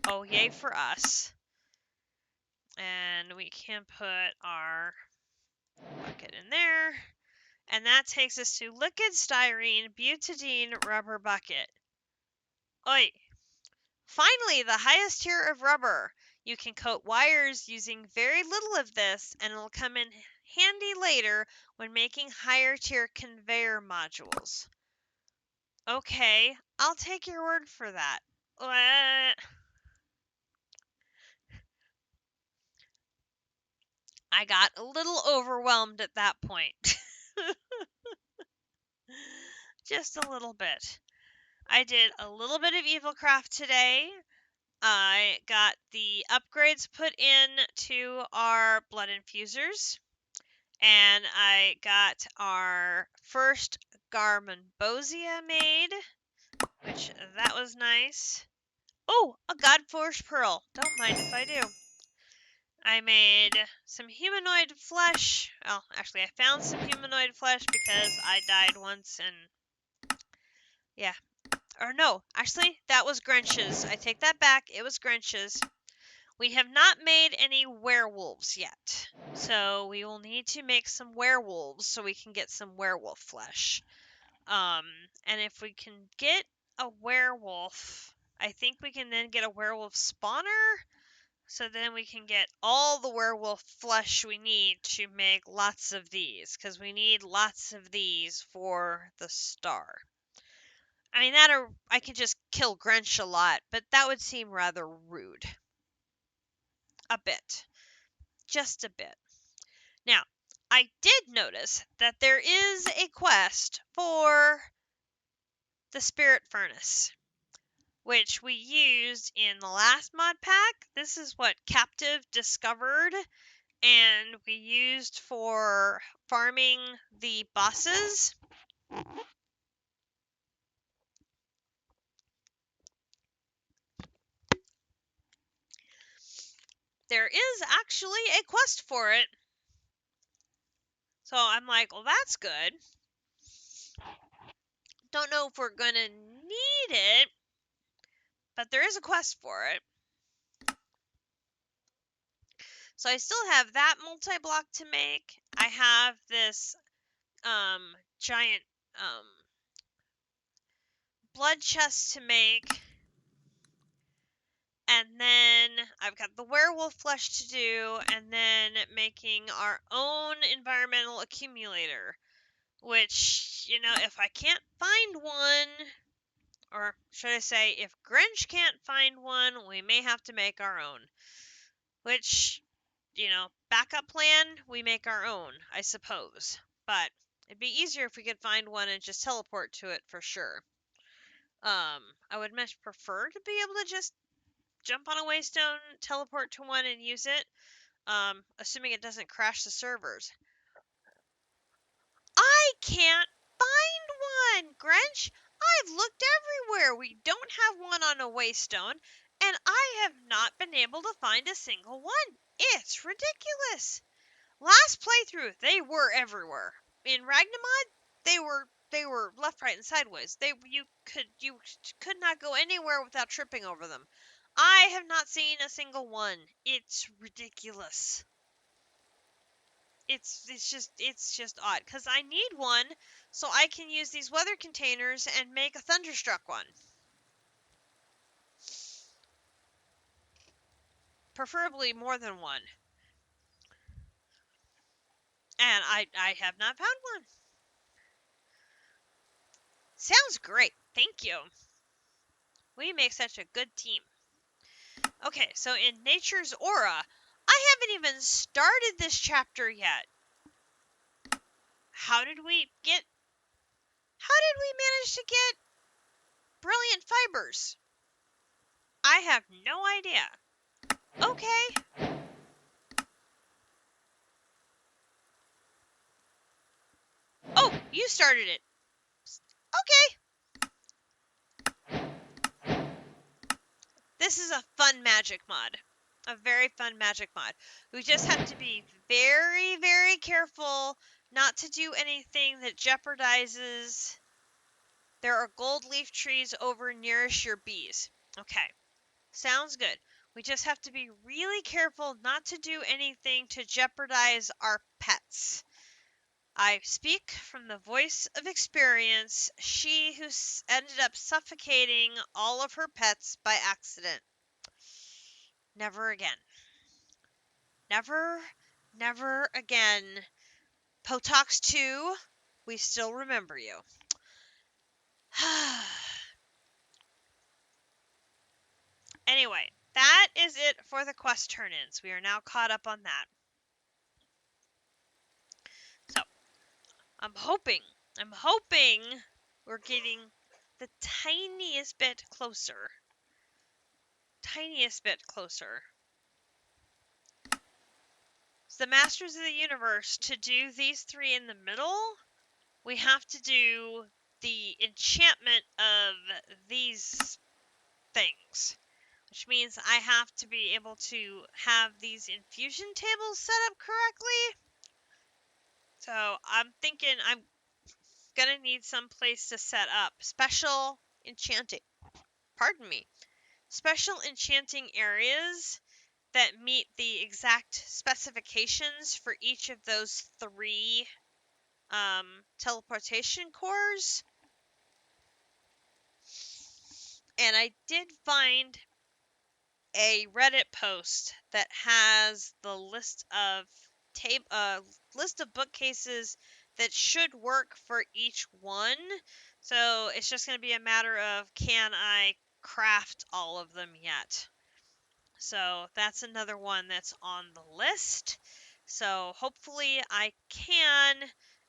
Speaker 1: Oh, yay for us. And we can put our bucket in there. And that takes us to liquid styrene butadiene rubber bucket. Oi! Finally, the highest tier of rubber. You can coat wires using very little of this, and it'll come in handy later when making higher tier conveyor modules. Okay, I'll take your word for that. I got a little overwhelmed at that point. Just a little bit. I did a little bit of EvilCraft today. I got the upgrades put in to our blood infusers. And I got our first Garmonbosia made, which that was nice. Oh, a Godforged Pearl. Don't mind if I do. I made some humanoid flesh. Well, actually, I found some humanoid flesh because I died once and yeah. Or no, actually, that was Grinch's. I take that back. It was Grinch's. We have not made any werewolves yet. So we will need to make some werewolves so we can get some werewolf flesh. And if we can get a werewolf, I think we can then get a werewolf spawner. So then we can get all the werewolf flesh we need to make lots of these. Because we need lots of these for the star. I mean, I could just kill Grinch a lot, but that would seem rather rude. A bit. Just a bit. Now, I did notice that there is a quest for the Spirit Furnace, which we used in the last mod pack. This is what Captive discovered, and we used for farming the bosses. There is actually a quest for it. So I'm like, well, that's good. Don't know if we're going to need it, but there is a quest for it. So I still have that multi-block to make. I have this giant blood chest to make. And then I've got the werewolf flesh to do, and then making our own environmental accumulator. Which, if I can't find one, or should I say, if Grinch can't find one, we may have to make our own. Which, backup plan, we make our own, I suppose. But it'd be easier if we could find one and just teleport to it for sure. I would much prefer to be able to just jump on a waystone, teleport to one, and use it. Assuming it doesn't crash the servers. I can't find one, Grinch. I've looked everywhere. We don't have one on a waystone, and I have not been able to find a single one. It's ridiculous. Last playthrough, they were everywhere. In Ragnamod, they were left, right, and sideways. You could not go anywhere without tripping over them. I have not seen a single one. It's ridiculous. It's just odd because I need one so I can use these weather containers and make a thunderstruck one. Preferably more than one. And I have not found one. Sounds great. Thank you. We make such a good team. Okay, so in Nature's Aura, I haven't even started this chapter yet. How did we manage to get brilliant fibers? I have no idea. Okay. Oh, you started it. Okay. This is a fun magic mod. A very fun magic mod. We just have to be very, very careful not to do anything that jeopardizes. There are gold leaf trees over nearest your bees. Okay. Sounds good. We just have to be really careful not to do anything to jeopardize our pets. I speak from the voice of experience, she who ended up suffocating all of her pets by accident. Never again. Never, never again. Potox 2, we still remember you. Anyway, that is it for the quest turn-ins. We are now caught up on that. So, I'm hoping we're getting the tiniest bit closer. Tiniest bit closer. So the Masters of the Universe, to do these three in the middle, we have to do the enchantment of these things. Which means I have to be able to have these infusion tables set up correctly. So I'm thinking I'm gonna need some place to set up special enchanting. Pardon me. Special enchanting areas that meet the exact specifications for each of those three teleportation cores. And I did find a Reddit post that has the list of bookcases that should work for each one. So it's just going to be a matter of, can I craft all of them yet? So that's another one that's on the list. So hopefully I can,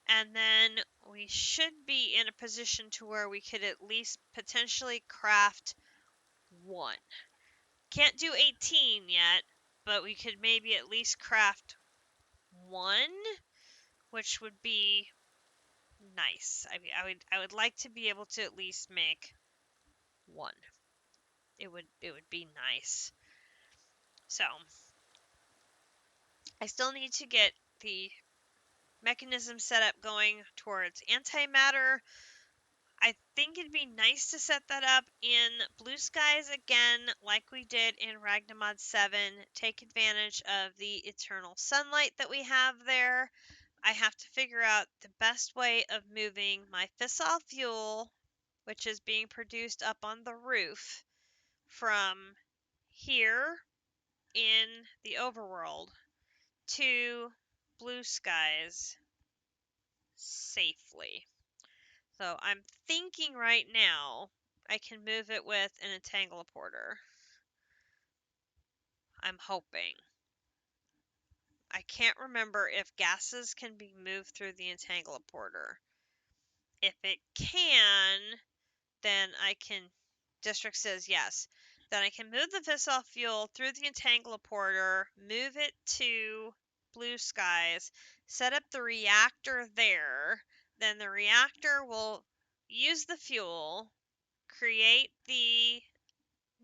Speaker 1: and then we should be in a position to where we could at least potentially craft one. Can't do 18 yet, but we could maybe at least craft one, which would be nice. I would like to be able to at least make one. It would be nice. So I still need to get the mechanism set up going towards antimatter. I think it'd be nice to set that up in Blue Skies again, like we did in Ragnamod 7. Take advantage of the eternal sunlight that we have there. I have to figure out the best way of moving my fissile fuel, which is being produced up on the roof, from here in the overworld to Blue Skies safely. So I'm thinking right now I can move it with an entangleporter. I'm hoping. I can't remember if gases can be moved through the entangleporter. If it can, then I can. District says yes. Then I can move the fissile fuel through the entangleporter, move it to Blue Skies, set up the reactor there. Then the reactor will use the fuel, create the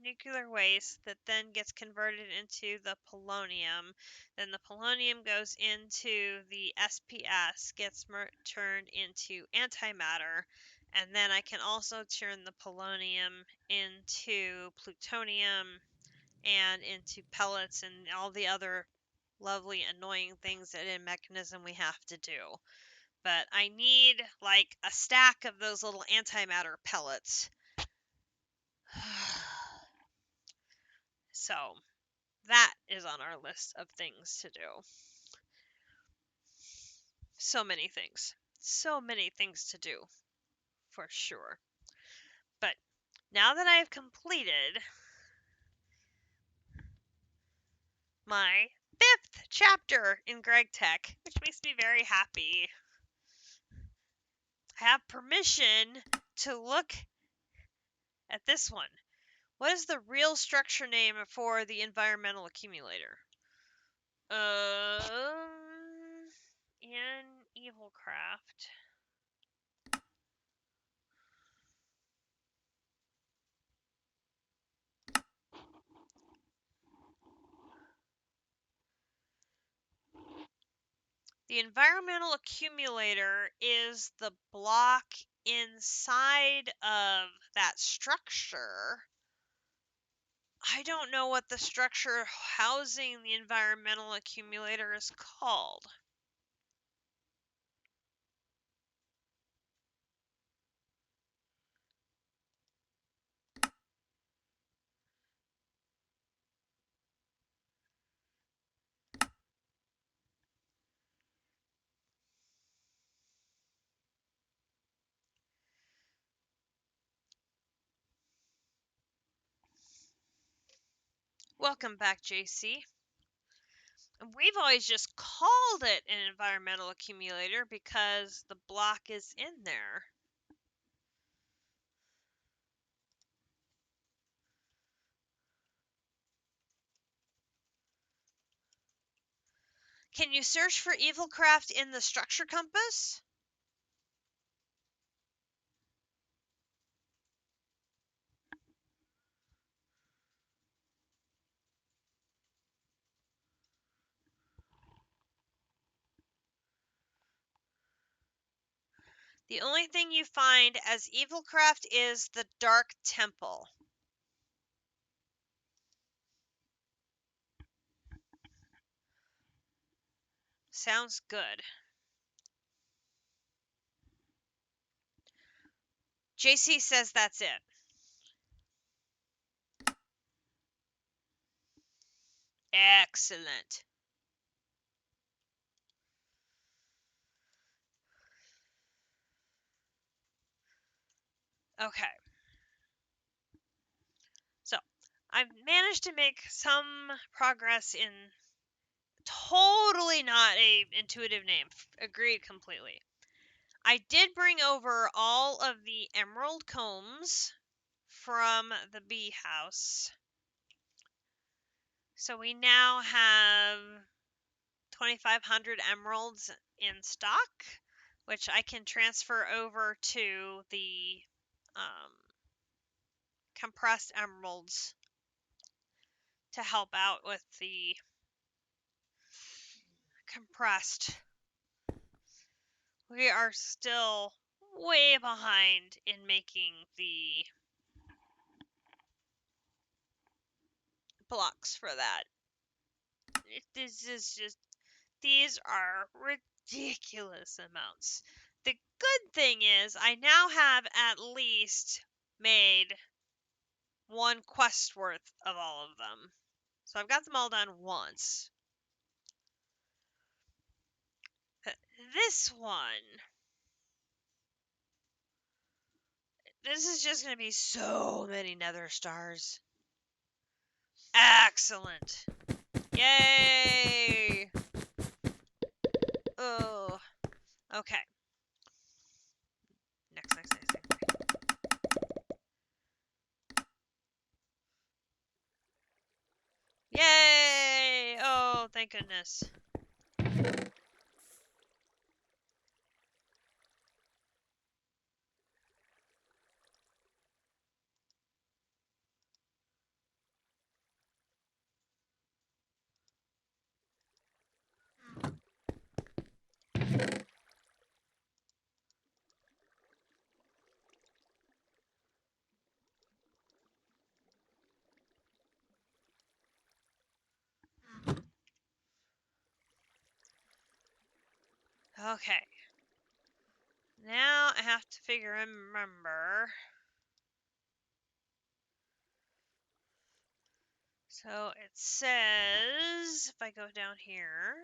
Speaker 1: nuclear waste that then gets converted into the polonium. Then the polonium goes into the SPS, gets turned into antimatter, and then I can also turn the polonium into plutonium and into pellets and all the other lovely annoying things that in mechanism we have to do. But I need like a stack of those little antimatter pellets. So that is on our list of things to do. So many things. So many things to do, for sure. But now that I have completed my 5th chapter in Gregtech, which makes me very happy, I have permission to look at this one. What is the real structure name for the environmental accumulator? In Evilcraft. The environmental accumulator is the block inside of that structure. I don't know what the structure housing the environmental accumulator is called. Welcome back, JC. We've always just called it an environmental accumulator because the block is in there. Can you search for Evilcraft in the structure compass? The only thing you find as Evilcraft is the Dark Temple. Sounds good. JC says that's it. Excellent. Okay. So, I've managed to make some progress in totally not a intuitive name. Agreed completely. I did bring over all of the emerald combs from the bee house. So we now have 2,500 emeralds in stock, which I can transfer over to the compressed emeralds to help out with the compressed. We are still way behind in making the blocks for that. This is just, these are ridiculous amounts. The good thing is I now have at least made one quest worth of all of them. So I've got them all done once. This one, this is just going to be so many nether stars. Excellent. Yay! Oh, okay. Next. Yay! Oh, thank goodness. Okay. Now I have to remember. So it says, if I go down here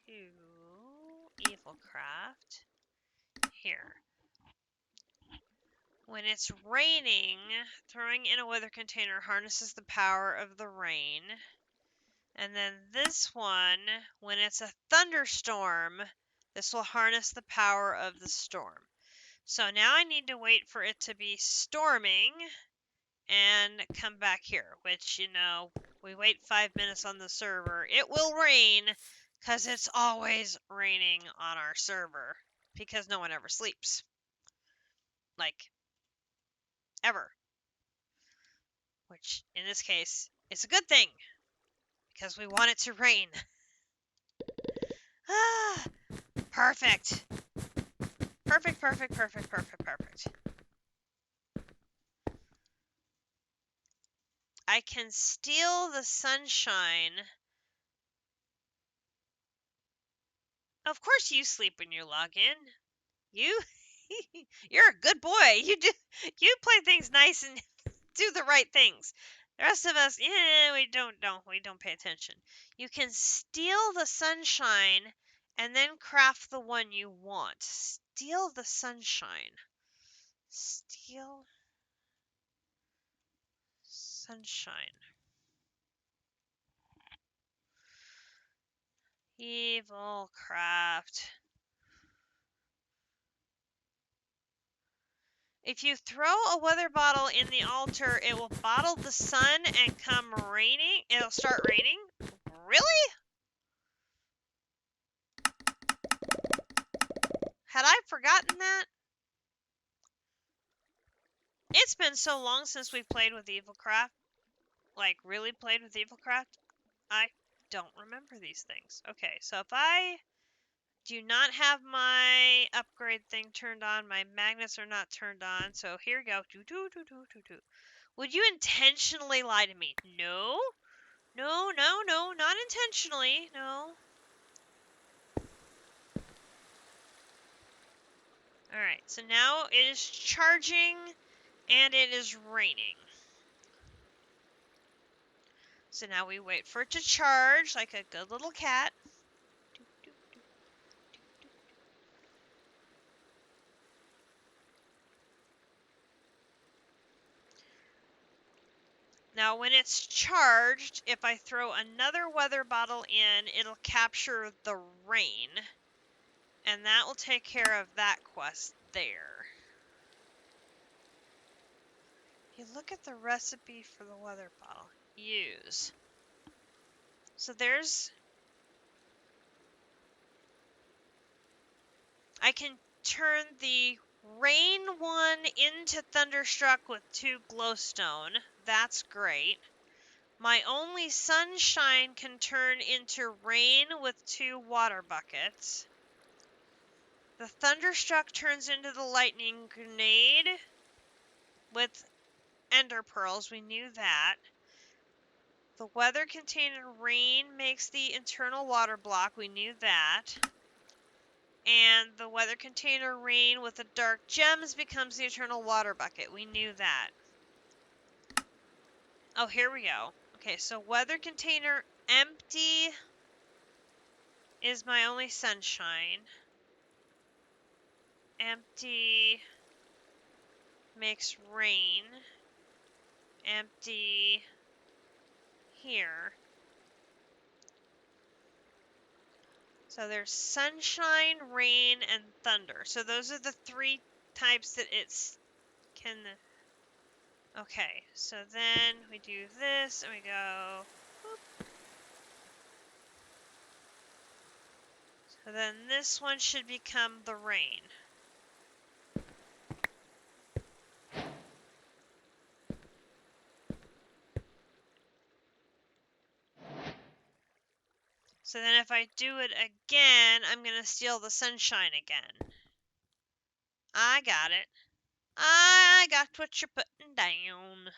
Speaker 1: to Evil Craft, here. When it's raining, throwing in a weather container harnesses the power of the rain. And then this one, when it's a thunderstorm, this will harness the power of the storm. So now I need to wait for it to be storming and come back here, which, you know, we wait 5 minutes on the server. It will rain because it's always raining on our server because no one ever sleeps. Like, ever. Which, in this case, is a good thing because we want it to rain. Ah, perfect. Perfect. I can steal the sunshine. Of course you sleep when you log in. You're a good boy. You play things nice and do the right things. The rest of us, we don't pay attention. You can steal the sunshine and then craft the one you want. Steal the sunshine. Steal sunshine. Evil craft. If you throw a weather bottle in the altar, it will bottle the sun and come raining. It'll start raining? Really? Had I forgotten that? It's been so long since we've played with Evilcraft. Like, really played with Evilcraft. I don't remember these things. Okay, so if I do not have my upgrade thing turned on, my magnets are not turned on, so here we go. Would you intentionally lie to me? No. No, not intentionally. No. Alright, so now it is charging and it is raining. So now we wait for it to charge like a good little cat. Now when it's charged, if I throw another weather bottle in, it'll capture the rain. And that will take care of that quest there. You look at the recipe for the weather bottle. Use. So there's... I can turn the rain one into Thunderstruck with 2 glowstone. That's great. My only sunshine can turn into rain with 2 water buckets. The Thunderstruck turns into the Lightning Grenade with Ender Pearls. We knew that. The Weather Container Rain makes the internal water block. We knew that. And the Weather Container Rain with the Dark Gems becomes the Eternal Water Bucket. We knew that. Oh, here we go. Okay, so Weather Container Empty is my only sunshine. Empty makes rain. Empty here. So there's sunshine, rain, and thunder. So those are the three types that it's can. Okay, so then we do this and we go. Whoop. So then this one should become the rain. So then if I do it again, I'm going to steal the sunshine again. I got it. I got what you're putting down.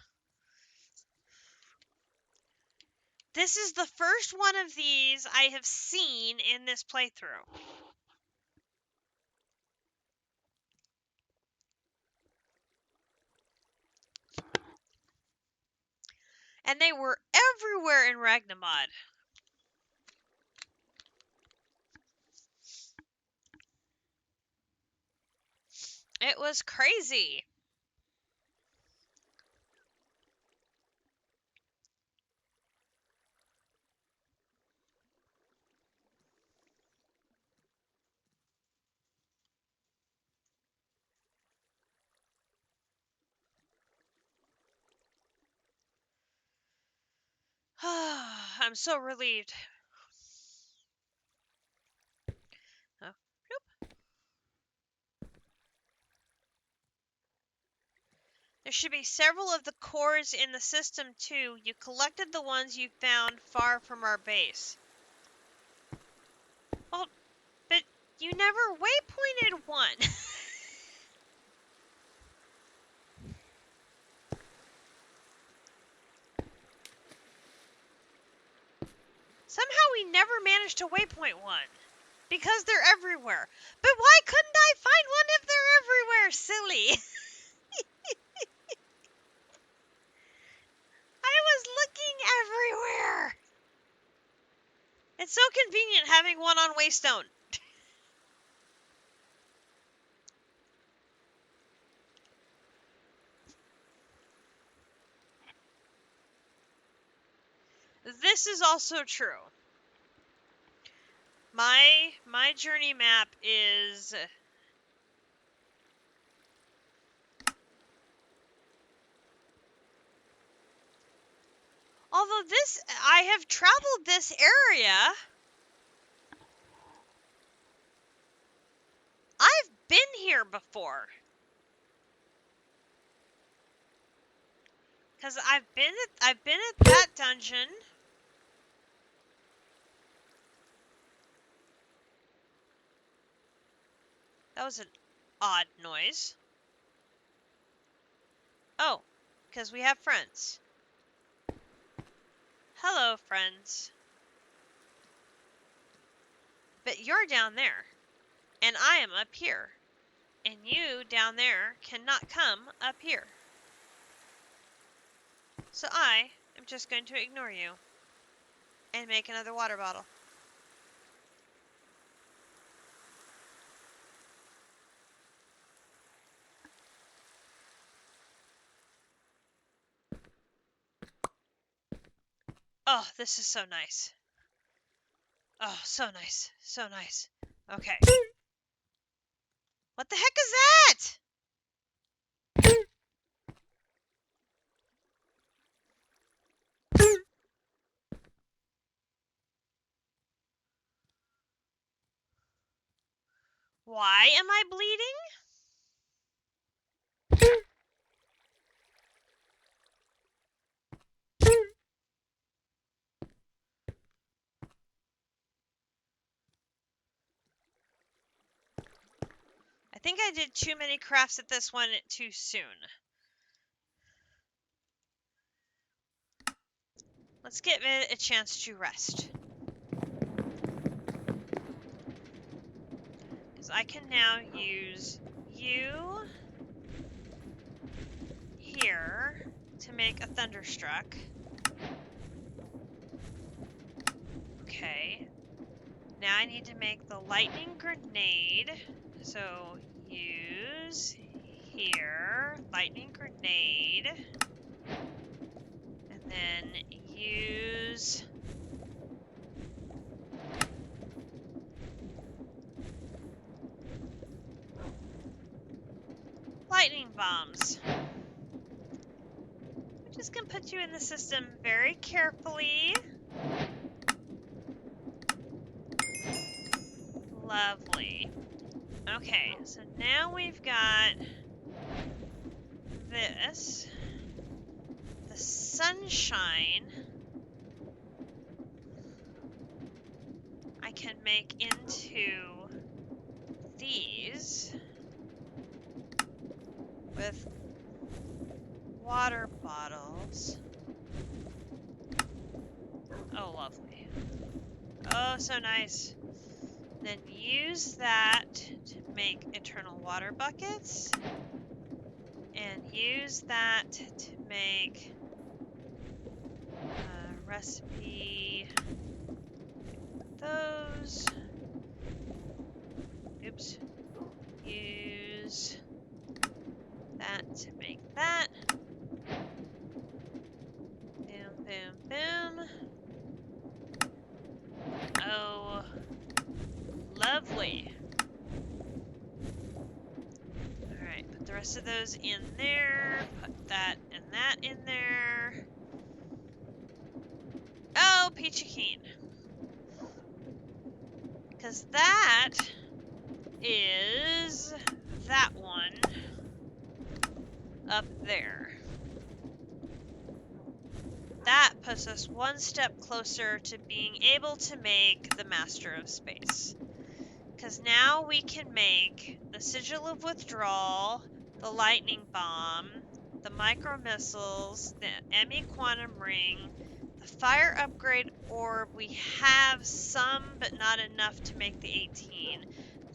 Speaker 1: This is the first one of these I have seen in this playthrough. And they were everywhere in Ragnamod. It was crazy. I'm so relieved. Oh, nope. There should be several of the cores in the system too. You collected the ones you found far from our base. Well, but you never waypointed one. Somehow we never managed to waypoint one. Because they're everywhere. But why couldn't I find one if they're everywhere, silly? I was looking everywhere. It's so convenient having one on Waystone. This is also true. My journey map is although I have traveled this area. I've been here before. Cuz I've been at that dungeon. That was an odd noise. Oh, because we have friends. Hello, friends. But you're down there, and I am up here. And you down there cannot come up here. So I am just going to ignore you and make another water bottle. Oh, this is so nice. Oh, so nice. So nice. Okay. What the heck is that? Why am I bleeding? I think I did too many crafts at this one too soon. Let's give it a chance to rest. Because I can now use you here to make a thunderstruck. Okay. Now I need to make the lightning grenade. So use here, lightning grenade. And then use lightning bombs. I'm just gonna put you in the system very carefully. Lovely. Okay, so now we've got this. The sunshine I can make into these with water bottles. Oh, lovely. Oh, so nice. Then use that to make eternal water buckets. And use that to make a recipe. Those. Oops. Use that to make that. Boom, boom, boom. Oh, lovely. Alright, put the rest of those in there. Put that and that in there. Oh, peachy keen. Because that is that one up there. That puts us one step closer to being able to make the Master of Space. Because now we can make the Sigil of Withdrawal, the Lightning Bomb, the Micro Missiles, the Emmy Quantum Ring, the Fire Upgrade Orb. We have some, but not enough to make the 18.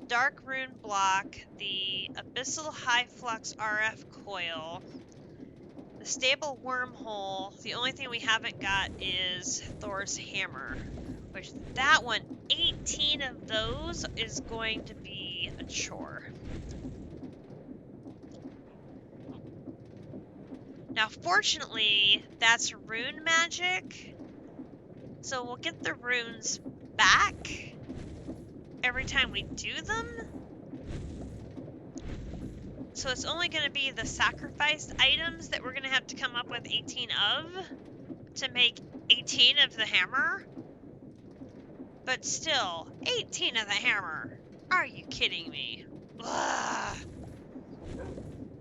Speaker 1: Dark Rune Block, the Abyssal High Flux RF Coil, the Stable Wormhole. The only thing we haven't got is Thor's Hammer, which that one, 18 of those is going to be a chore. Now, fortunately, that's rune magic, so we'll get the runes back every time we do them. So it's only going to be the sacrificed items that we're going to have to come up with 18 of to make 18 of the hammer. But still, 18 of the hammer. Are you kidding me? Ugh.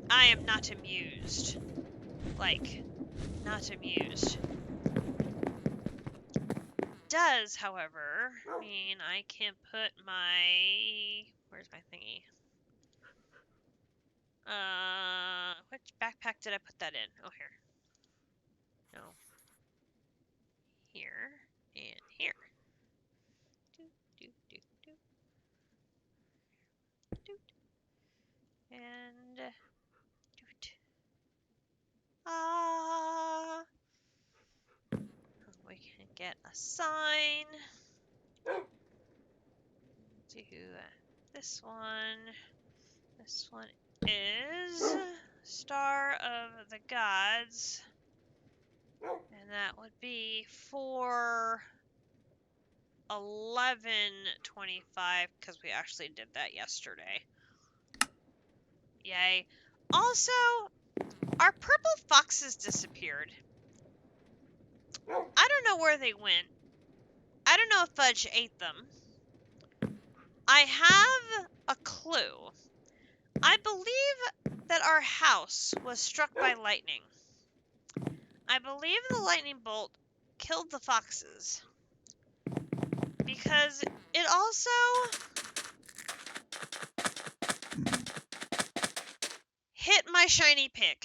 Speaker 1: I am not amused. Like, not amused. Does, however, mean I can put my... Where's my thingy? Which backpack did I put that in? Oh, here. No. Here. And here. Doot, doot, doot, doot. Doot. And... Doot. Ah! We can get a sign. Do this one. This one is Star of the Gods. And that would be for 11:25 because we actually did that yesterday. Yay. Also, our purple foxes disappeared. I don't know where they went. I don't know if Fudge ate them. I have a clue. I believe that our house was struck by lightning. I believe the lightning bolt killed the foxes. Because it also hit my shiny pig.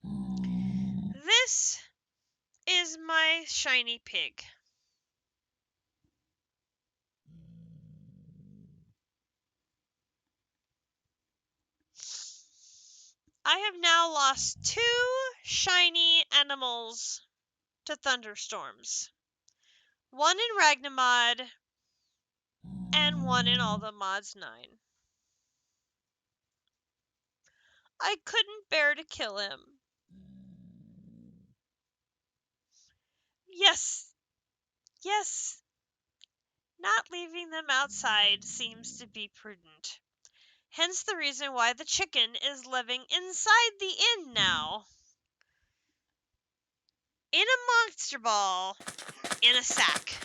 Speaker 1: This is my shiny pig. I have now lost 2 shiny animals to thunderstorms. One in Ragnamod and one in all the mods 9. I couldn't bear to kill him. Yes, yes, not leaving them outside seems to be prudent. Hence the reason why the chicken is living inside the inn now. In a monster ball, in a sack.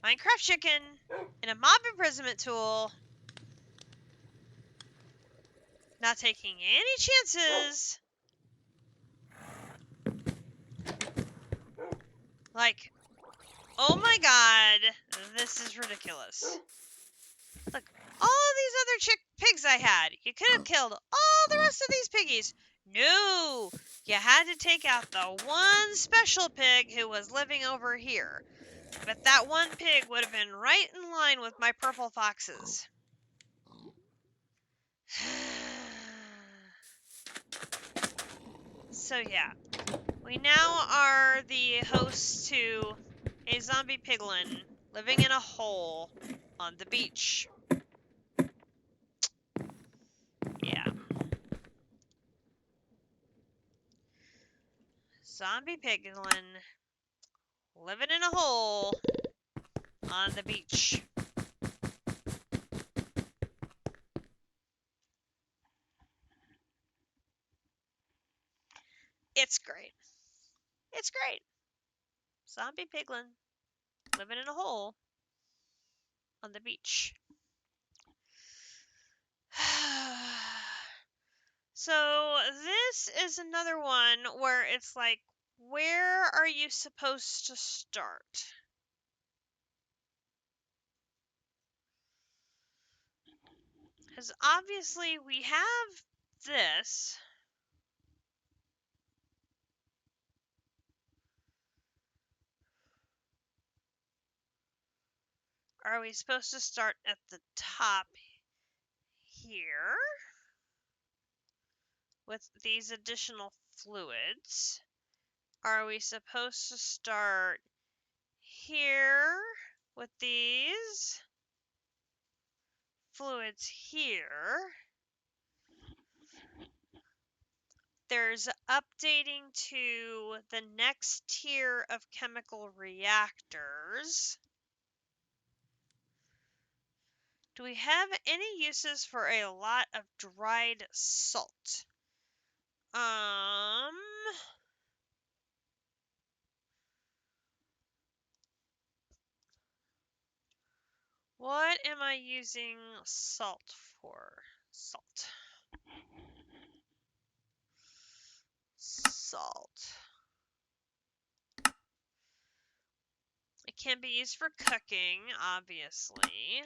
Speaker 1: Minecraft chicken in a mob imprisonment tool. Not taking any chances. Like, oh my god, this is ridiculous. Look, all of these other pigs I had, you could have killed all the rest of these piggies. No, you had to take out the one special pig who was living over here. But that one pig would have been right in line with my purple foxes. So yeah, we now are the hosts to a zombie piglin living in a hole on the beach. Yeah. Zombie piglin living in a hole on the beach. It's great. It's great. Zombie piglin living in a hole on the beach. So this is another one where it's like, where are you supposed to start? Because obviously we have this. Are we supposed to start at the top here with these additional fluids? Are we supposed to start here with these fluids here? There's updating to the next tier of chemical reactors. Do we have any uses for a lot of dried salt? What am I using salt for? Salt. It can be used for cooking, obviously.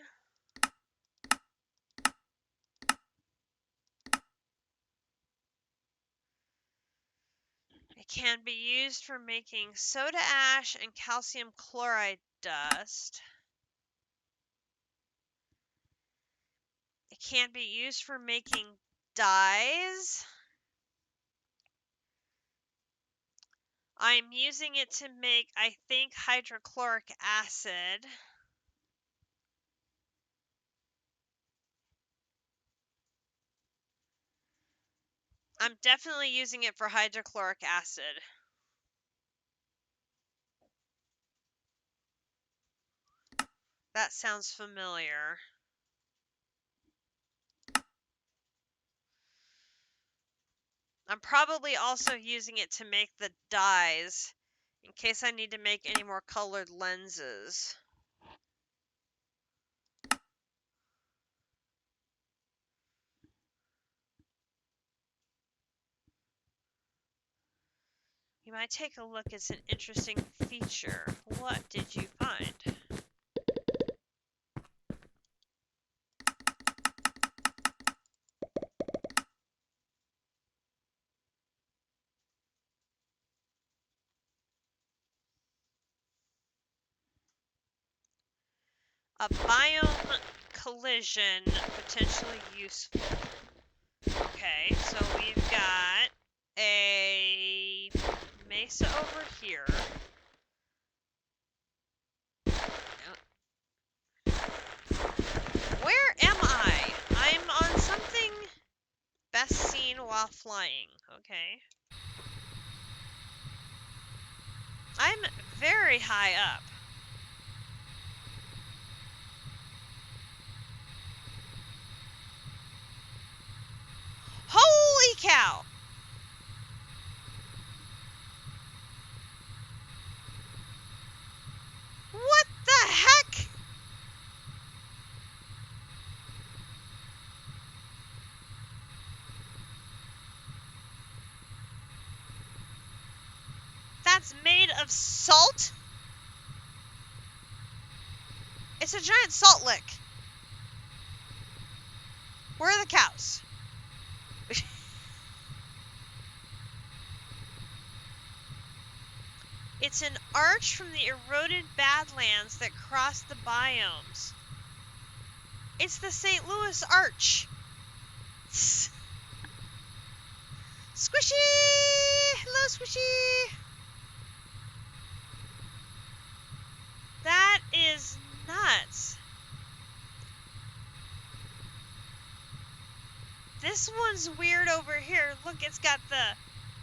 Speaker 1: It can be used for making soda ash and calcium chloride dust. It can be used for making dyes. I'm using it to make, I think, hydrochloric acid. I'm definitely using it for hydrochloric acid. That sounds familiar. I'm probably also using it to make the dyes in case I need to make any more colored lenses. You might take a look. It's an interesting feature. What did you find? A biome collision, potentially useful. Okay, so we've got a mesa over here. Where am I? I'm on something best seen while flying, okay? I'm very high up. Holy cow! What the heck? That's made of salt? It's a giant salt lick. Where are the cows? It's an arch from the eroded badlands that cross the biomes. It's the St. Louis Arch. Squishy! Hello, Squishy! That is nuts. This one's weird over here. Look, it's got the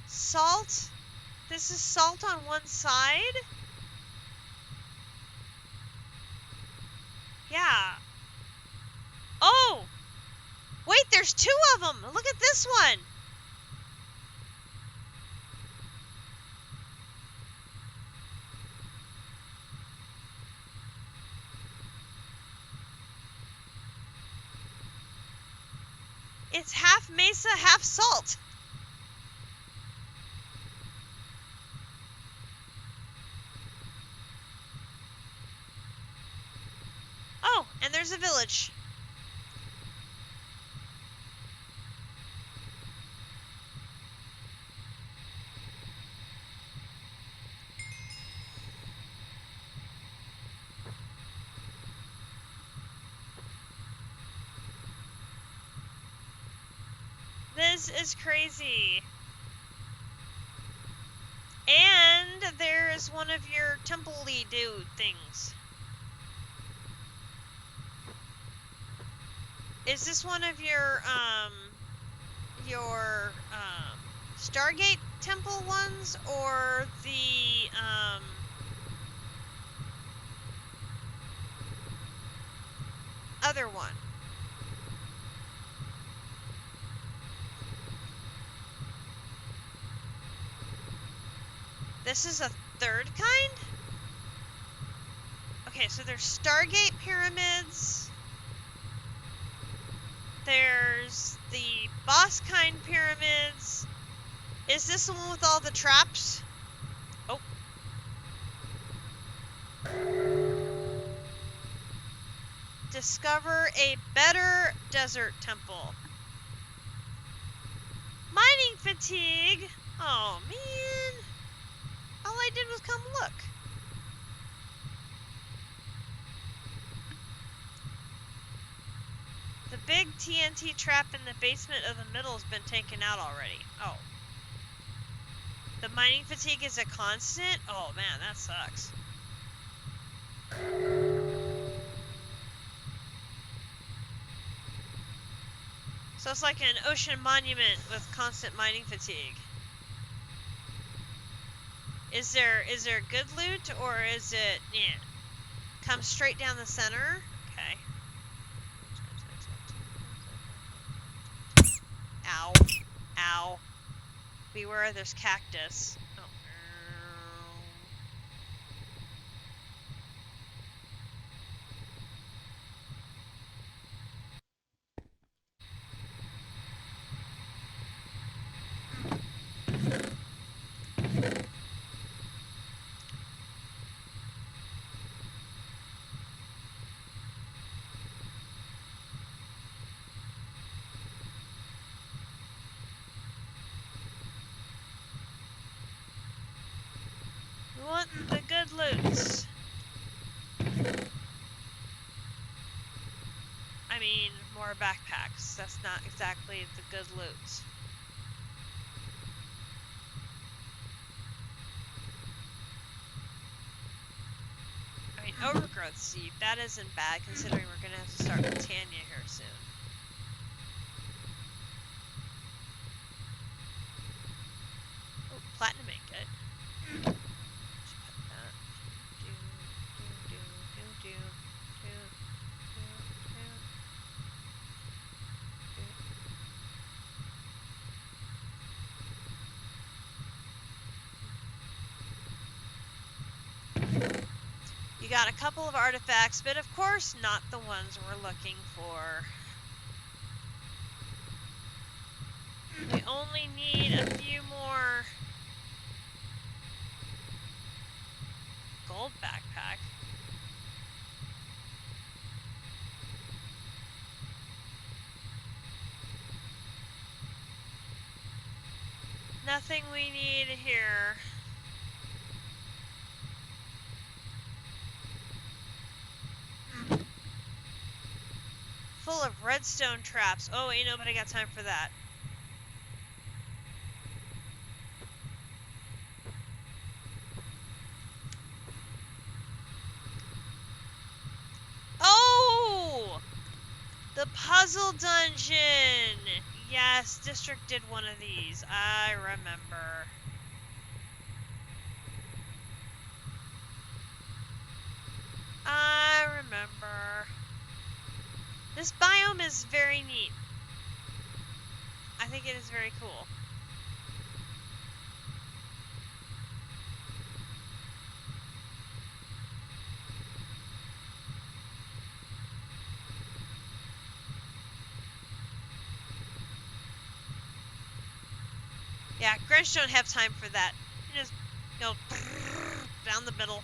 Speaker 1: salt. This is salt on one side. Yeah. Oh! Wait, there's two of them! Look at this one! It's half mesa, half salt. Oh, and there's a village. This is crazy. And there's one of your temple-y dude things. Is this one of your Stargate temple ones, or the, other one? This is a third kind? Okay, so there's Stargate pyramids. There's the boss kind pyramids. Is this the one with all the traps? Oh. Discover a better desert temple. Mining fatigue. Oh, man. All I did was come look. The big TNT trap in the basement of the middle has been taken out already. Oh. The mining fatigue is a constant? Oh, man, that sucks. So it's like an ocean monument with constant mining fatigue. Is there good loot, or is it, yeah, come straight down the center? Okay. Ow. Ow. Beware, there's cactus. Oh. loot. I mean, more backpacks. That's not exactly the good loot. I mean, overgrowth seed, that isn't bad considering we're gonna have to start with Tanya here soon. Oh, platinum ingot. Let's put that. Do, do, do, do, do, do, do, do, do. You got a couple of artifacts, but of course not the ones we're looking for. We only need a few more gold backpack. Nothing we need here. Full of redstone traps. Oh, ain't nobody got time for that. Oh! The puzzle dungeon! Yes, District did one of these. I remember. I remember. This biome is very neat. I think it is very cool. Yeah, Grinch don't have time for that. You just go down the middle.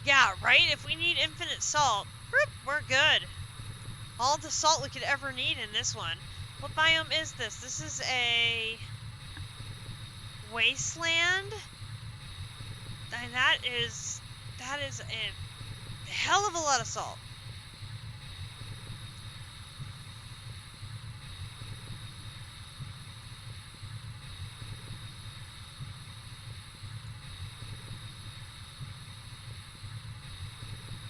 Speaker 1: Yeah, right? If we need infinite salt, we're good. All the salt we could ever need in this one. What biome is this? This is a wasteland? And that is a hell of a lot of salt.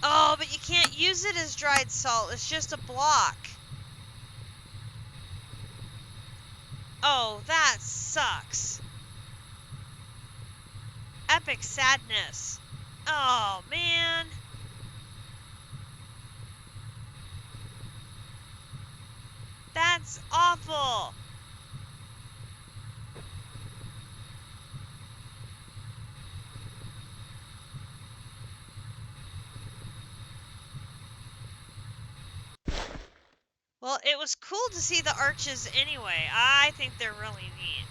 Speaker 1: Oh, but you can't use it as dried salt. It's just a block. Oh, that sucks. Epic sadness. Oh, man. That's awful. Well, it was cool to see the arches anyway. I think they're really neat.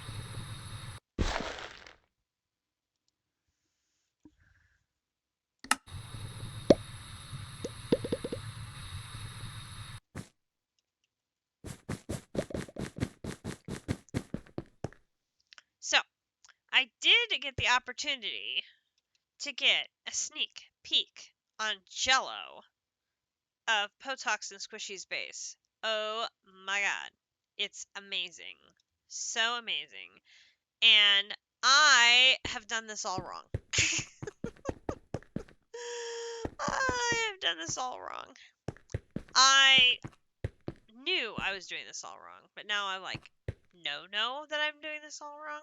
Speaker 1: So, I did get the opportunity to get a sneak peek on Jello of Potox and Squishy's base. Oh my god. It's amazing. So amazing. And I have done this all wrong. I have done this all wrong. I knew I was doing this all wrong, but now I know that I'm doing this all wrong.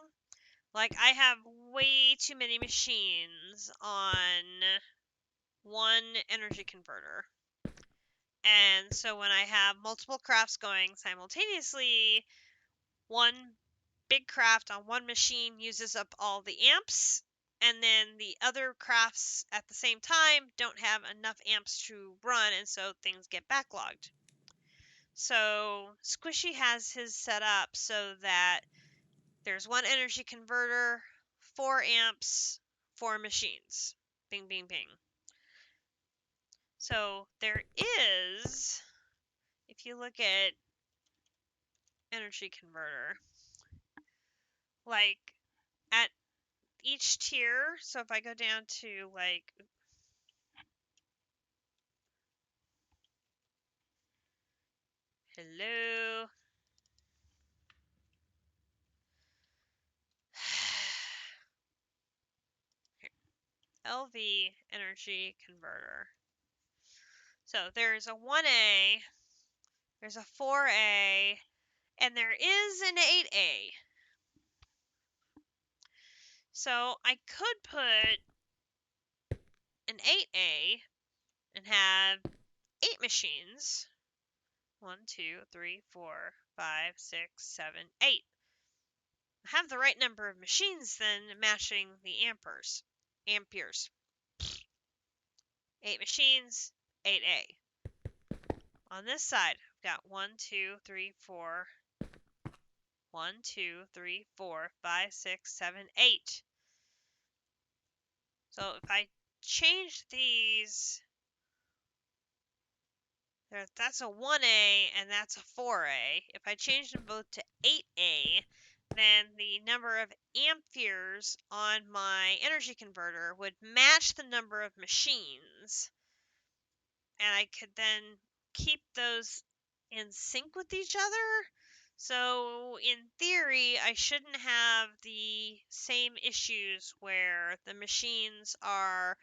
Speaker 1: Like, I have way too many machines on one energy converter. And so when I have multiple crafts going simultaneously, one big craft on one machine uses up all the amps, and then the other crafts at the same time don't have enough amps to run, and so things get backlogged. So Squishy has his set up so that there's one energy converter, 4 amps, 4 machines. Bing, bing, bing. So there is, if you look at energy converter, like at each tier, so if I go down to like, hello, LV energy converter. So there's a 1A, there's a 4A, and there is an 8A. So I could put an 8A and have 8 machines. 1, 2, 3, 4, 5, 6, 7, 8. I have the right number of machines then matching the amperes. 8 machines, 8A. On this side, I've got 1, 2, 3, 4. 1, 2, 3, 4, 5, 6, 7, 8. So if I change these, that's a 1A and that's a 4A. If I change them both to 8A, then the number of amperes on my energy converter would match the number of machines. And I could then keep those in sync with each other. So in theory, I shouldn't have the same issues where the machines are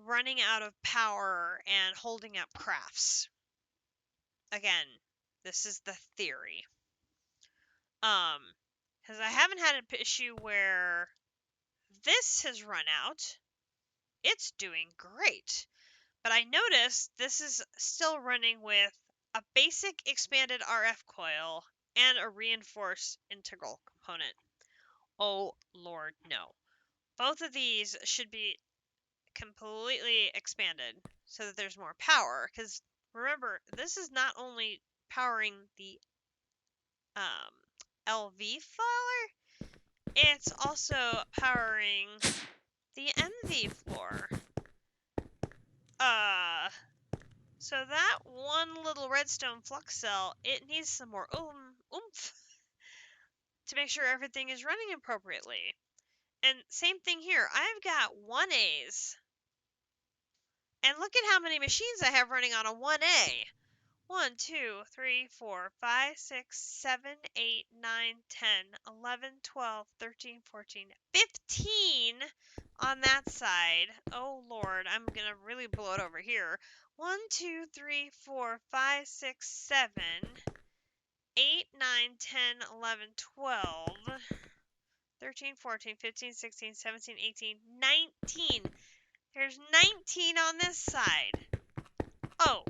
Speaker 1: running out of power and holding up crafts. Again, this is the theory. Because I haven't had an issue where this has run out. It's doing great. But I noticed this is still running with a basic expanded RF coil and a reinforced integral component. Oh, Lord, no. Both of these should be completely expanded so that there's more power. Because remember, this is not only powering the LV floor, it's also powering the MV floor. So that one little redstone flux cell, it needs some more oomph to make sure everything is running appropriately. And same thing here. I've got 1As. And look at how many machines I have running on a 1A. 1, 2, 3, 4, 5, 6, 7, 8, 9, 10, 11, 12, 13, 14, 15 on that side. Oh, Lord, I'm going to really blow it over here. 1, 2, 3, 4, 5, 6, 7, 8, 9, 10, 11, 12, 13, 14, 15, 16, 17, 18, 19. There's 19 on this side. Oh.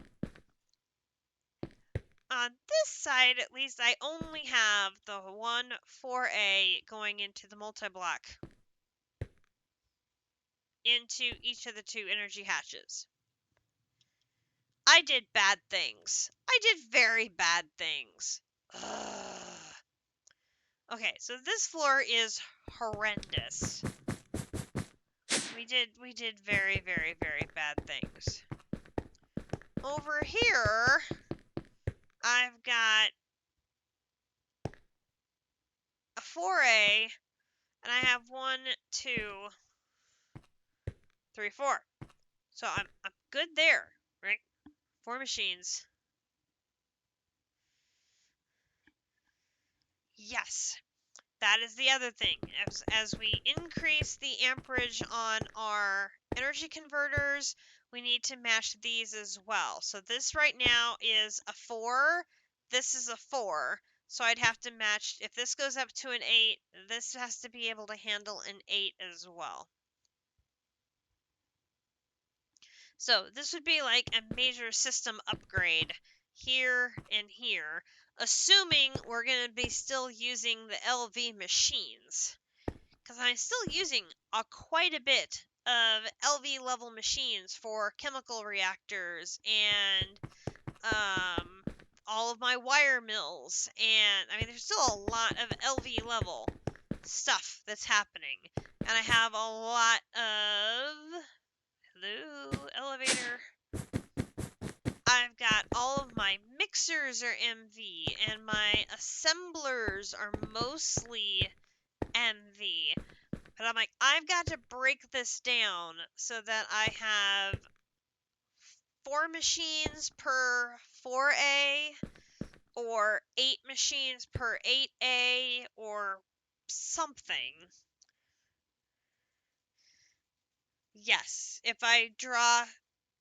Speaker 1: On this side, at least, I only have the one 4A going into the multi-block into each of the 2 energy hatches. I did bad things. I did very bad things. Ugh. Okay, so this floor is horrendous. We did very, very, very bad things. Over here, I've got a 4A, and I have 1, 2, 3, 4. So I'm good there, right? 4 machines. Yes, that is the other thing. As we increase the amperage on our energy converters, we need to match these as well. So this right now is a 4. This is a 4. So I'd have to match, if this goes up to an 8, this has to be able to handle an 8 as well. So this would be like a major system upgrade here and here, assuming we're going to be still using the LV machines. Because I'm still using quite a bit of LV level machines for chemical reactors and all of my wire mills. And I mean, there's still a lot of LV level stuff that's happening. And I have a lot of Hello, elevator. I've got all of my mixers are MV, and my assemblers are mostly MV. But I'm like, I've got to break this down so that I have 4 machines per 4A, or 8 machines per 8A, or something. Yes, if I draw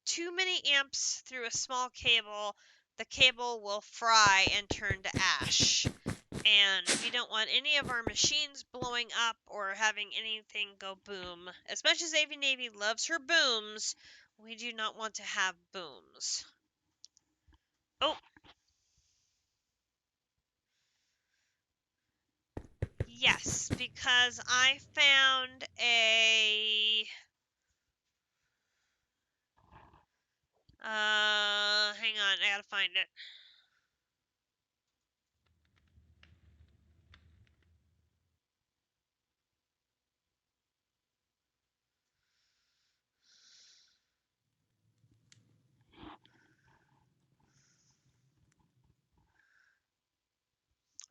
Speaker 1: too many amps through a small cable, the cable will fry and turn to ash. And we don't want any of our machines blowing up or having anything go boom. As much as AV Navy loves her booms, we do not want to have booms. Oh! Yes, because I found a... hang on, I gotta find it.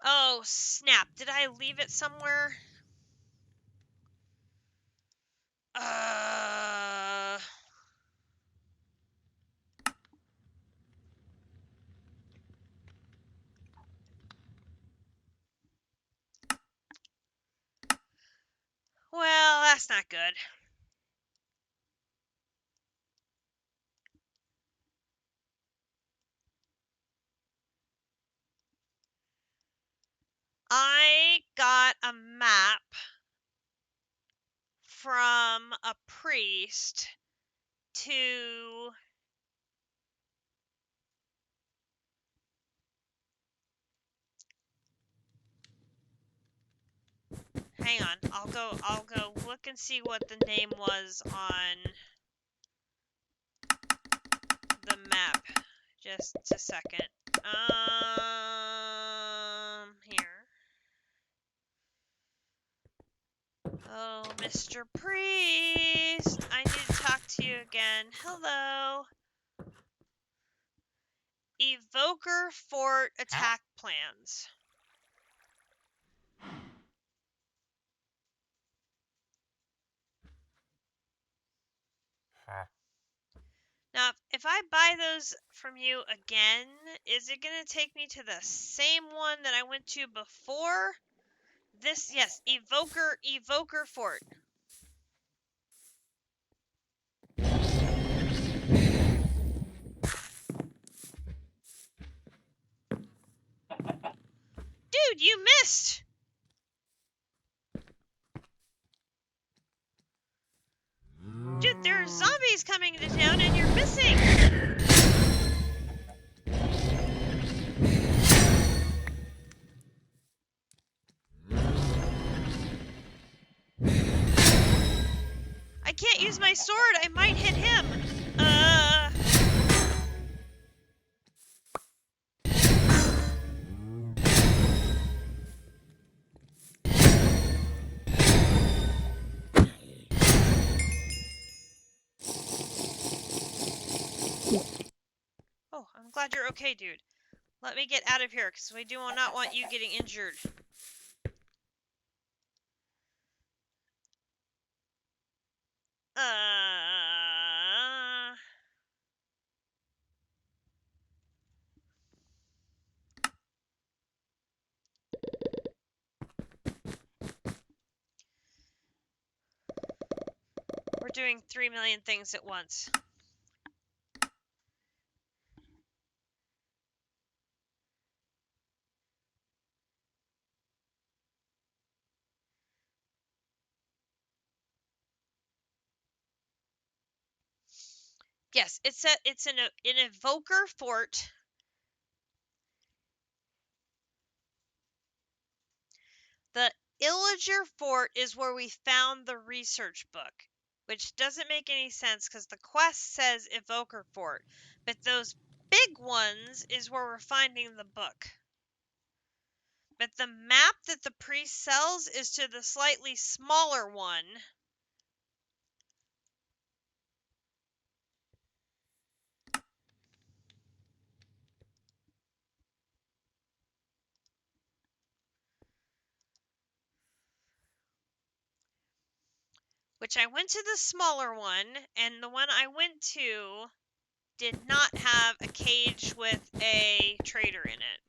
Speaker 1: Oh, snap. Did I leave it somewhere? Well, that's not good. I got a map from a priest to... Hang on, I'll go look and see what the name was on the map. Just a second. Here. Oh, Mr. Priest, I need to talk to you again. Hello. Evoker Fort attack plans. Now, if I buy those from you again, is it going to take me to the same one that I went to before? This, yes, Evoker Fort. Dude, you missed! Dude, there are zombies coming to town and you're missing! I can't use my sword, I might hit him! Oh, I'm glad you're okay, dude. Let me get out of here, because we do not want you getting injured. We're doing 3 million things at once. Yes, it's an evoker fort. The Illager fort is where we found the research book, which doesn't make any sense because the quest says evoker fort, but those big ones is where we're finding the book. But the map that the priest sells is to the slightly smaller one. which I went to the smaller one, and the one I went to did not have a cage with a trader in it.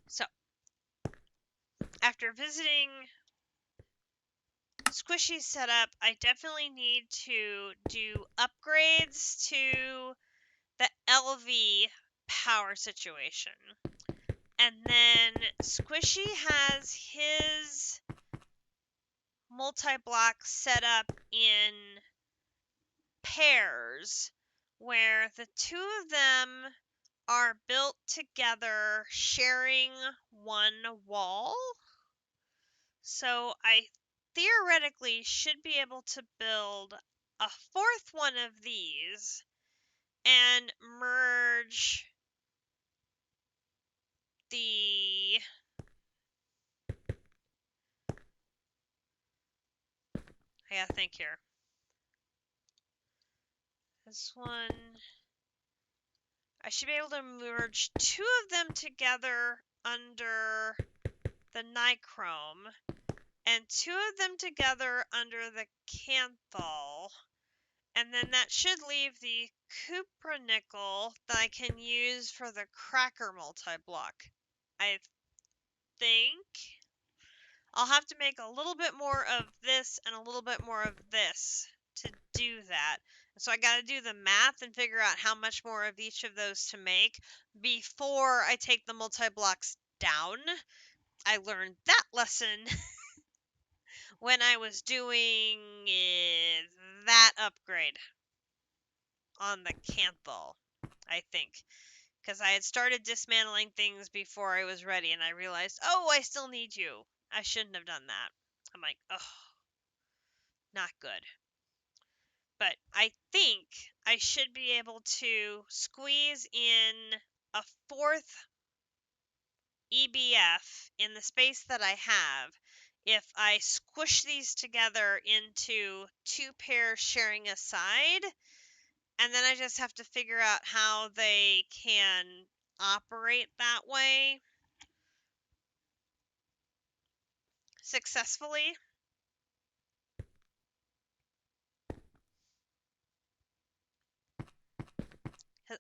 Speaker 1: So, after visiting Squishy's setup, I definitely need to do upgrades to the LV power situation. And then Squishy has his multi-block set up in pairs where the two of them are built together sharing one wall. So I theoretically should be able to build a fourth one of these and merge the I gotta think here. This one, I should be able to merge two of them together under the nichrome and two of them together under the canthal. And then that should leave the cupronickel that I can use for the cracker multi-block. I think I'll have to make a little bit more of this and a little bit more of this to do that. So I got to do the math and figure out how much more of each of those to make before I take the multi-blocks down. I learned that lesson when I was doing that upgrade on the canthal, I think. Because I had started dismantling things before I was ready, and I realized, oh, I still need you. I shouldn't have done that. I'm like, ugh, not good. But I think I should be able to squeeze in a fourth EBF in the space that I have if I squish these together into two pairs sharing a side, and then I just have to figure out how they can operate that way successfully.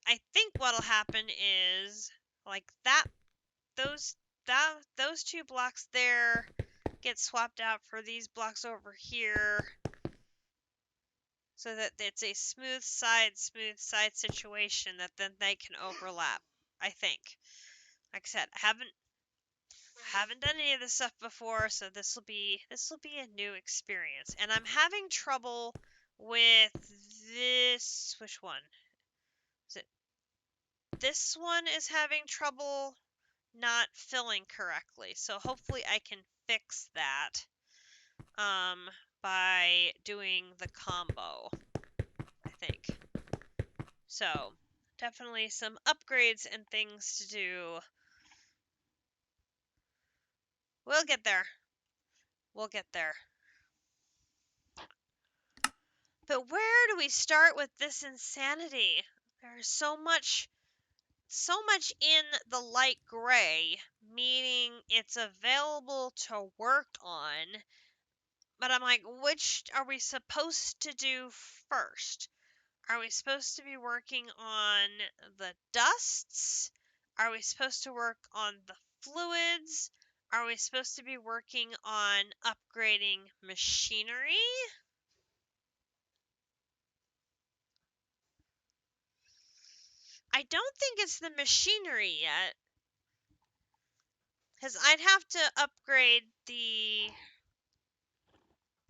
Speaker 1: I think what'll happen is like those two blocks there get swapped out for these blocks over here so that it's a smooth side situation that then they can overlap. I think. Like I said, I haven't done any of this stuff before, so this will be a new experience. And I'm having trouble with this. Which one? Is it this one is having trouble not filling correctly. So hopefully I can fix that by doing the combo, I think. So definitely some upgrades and things to do. We'll get there. We'll get there. But where do we start with this insanity? There's so much in the light gray, meaning it's available to work on. But I'm like, which are we supposed to do first? Are we supposed to be working on the dusts? Are we supposed to work on the fluids? Are we supposed to be working on upgrading machinery? I don't think it's the machinery yet, because I'd have to upgrade the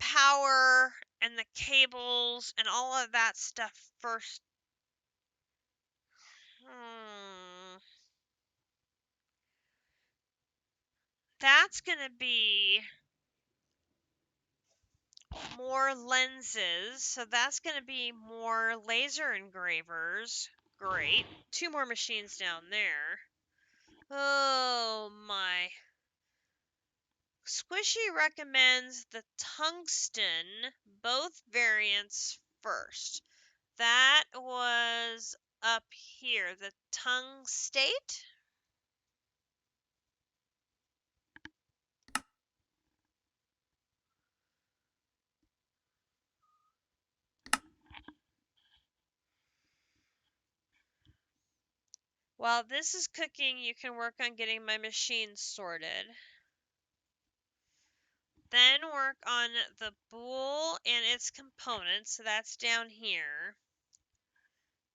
Speaker 1: power and the cables and all of that stuff first. That's going to be more lenses, so that's going to be more laser engravers. Great. Two more machines down there. Oh my. Squishy recommends the tungsten, both variants first. That was up here? The tungstate? While this is cooking, you can work on getting my machine sorted. Then work on the bool and its components, so that's down here.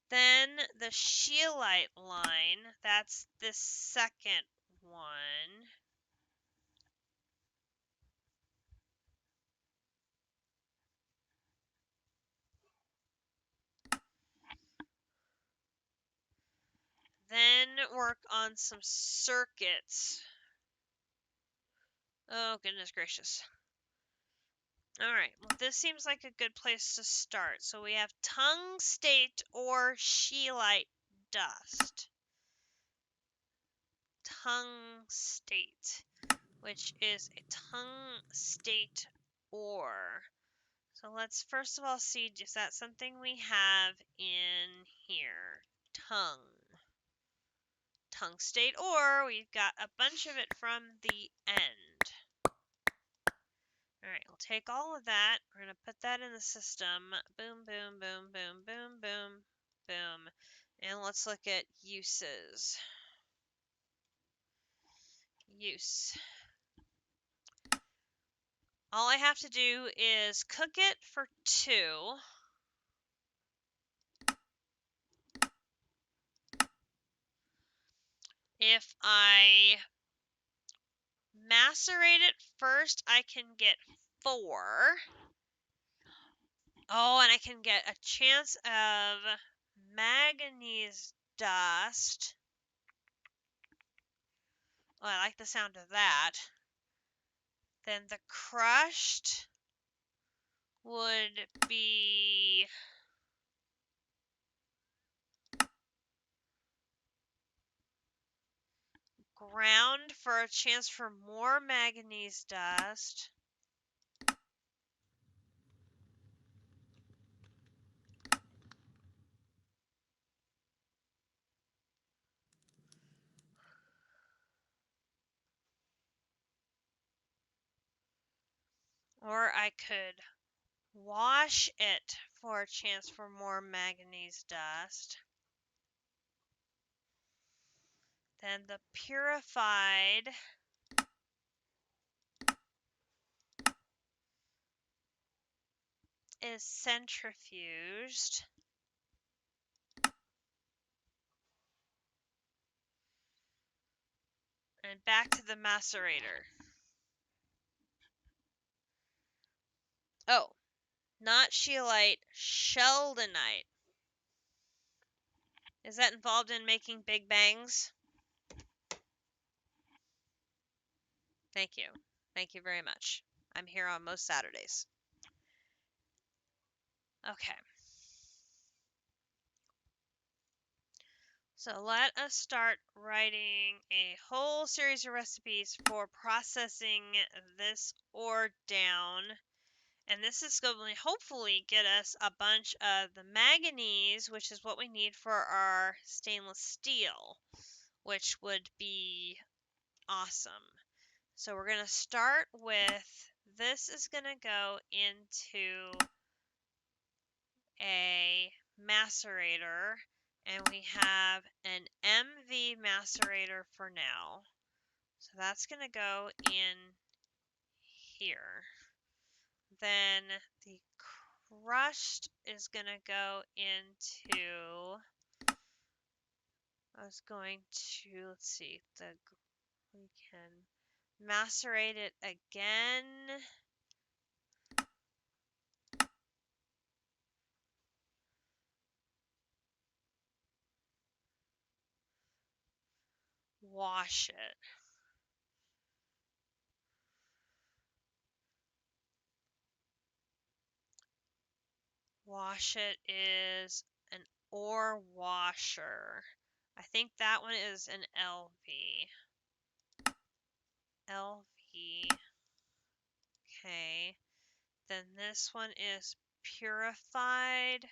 Speaker 1: Then the scheelite line, that's the second one. Then work on some circuits. Oh, goodness gracious. Alright, well this seems like a good place to start. So we have tungstate or scheelite dust. Tungstate, which is a tungstate ore. So let's first of all see, is that something we have in here? Tungstate ore, we've got a bunch of it from the end. Alright, we'll take all of that. We're going to put that in the system. Boom, boom, boom, boom, boom, boom, boom. And let's look at uses. Use. All I have to do is cook it for 2. If I macerate it first, I can get 4. Oh, and I can get a chance of manganese dust. Oh, I like the sound of that. Then the crushed would be ground for a chance for more manganese dust. Or I could wash it for a chance for more manganese dust. Then the purified is centrifuged. And back to the macerator. Oh, not scheelite, sheldonite. Is that involved in making big bangs? Thank you. Thank you very much. I'm here on most Saturdays. Okay. So let us start writing a whole series of recipes for processing this ore down. And this is going to hopefully get us a bunch of the manganese, which is what we need for our stainless steel, which would be awesome. So we're going to start with, this is going to go into a macerator, and we have an MV macerator for now. So that's going to go in here. Then the crushed is going to go into, I was going to, let's see, we can macerate it again. Wash it. Wash it is an ore washer. I think that one is an LV. LV. Okay. Then this one is purified.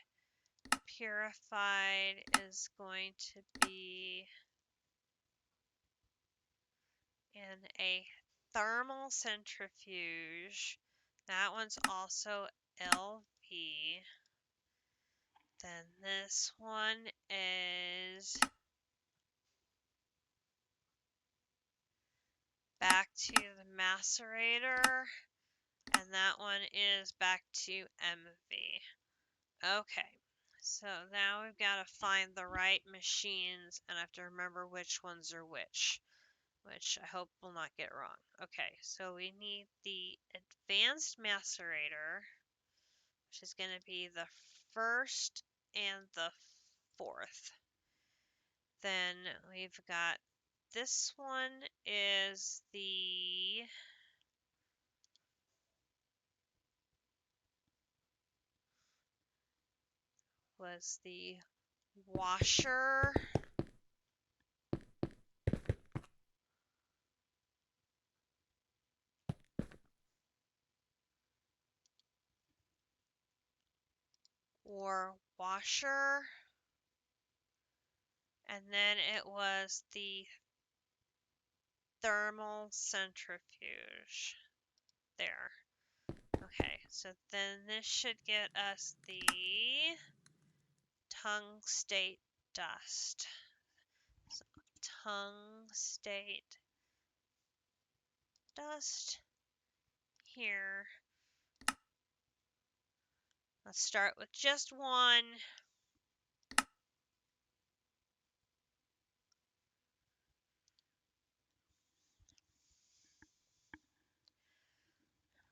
Speaker 1: Purified is going to be in a thermal centrifuge. That one's also LV. Then this one is back to the macerator, and that one is back to MV. Okay, so now we've got to find the right machines, and I have to remember which ones are which I hope will not get wrong. Okay, so we need the advanced macerator, which is going to be the first and the fourth. Then we've got this one is the washer. Or washer. And then it was the thermal centrifuge. There. Okay, so then this should get us the tungstate dust. So tungstate dust here. Let's start with just one.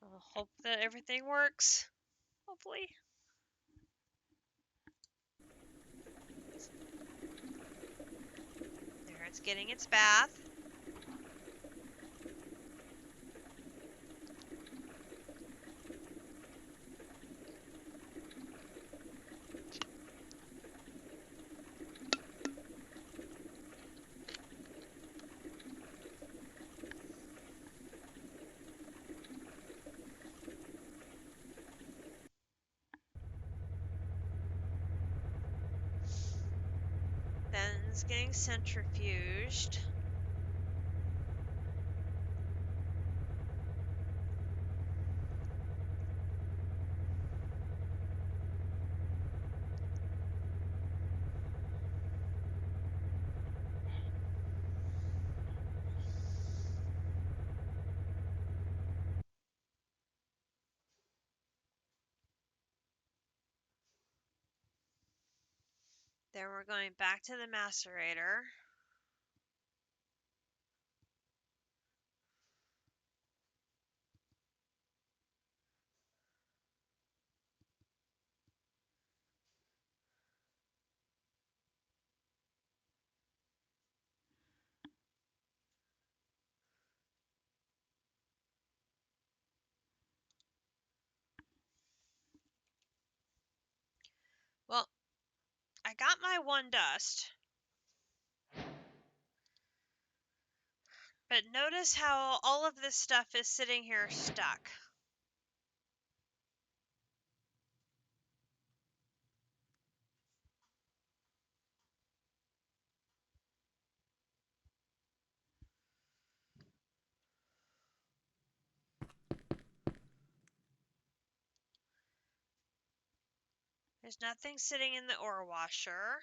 Speaker 1: I'll hope that everything works. Hopefully. There, it's getting its bath. Then it's getting centrifuged. Then we're going back to the macerator. Well, I got my one dust. But notice how all of this stuff is sitting here stuck. There's nothing sitting in the ore washer.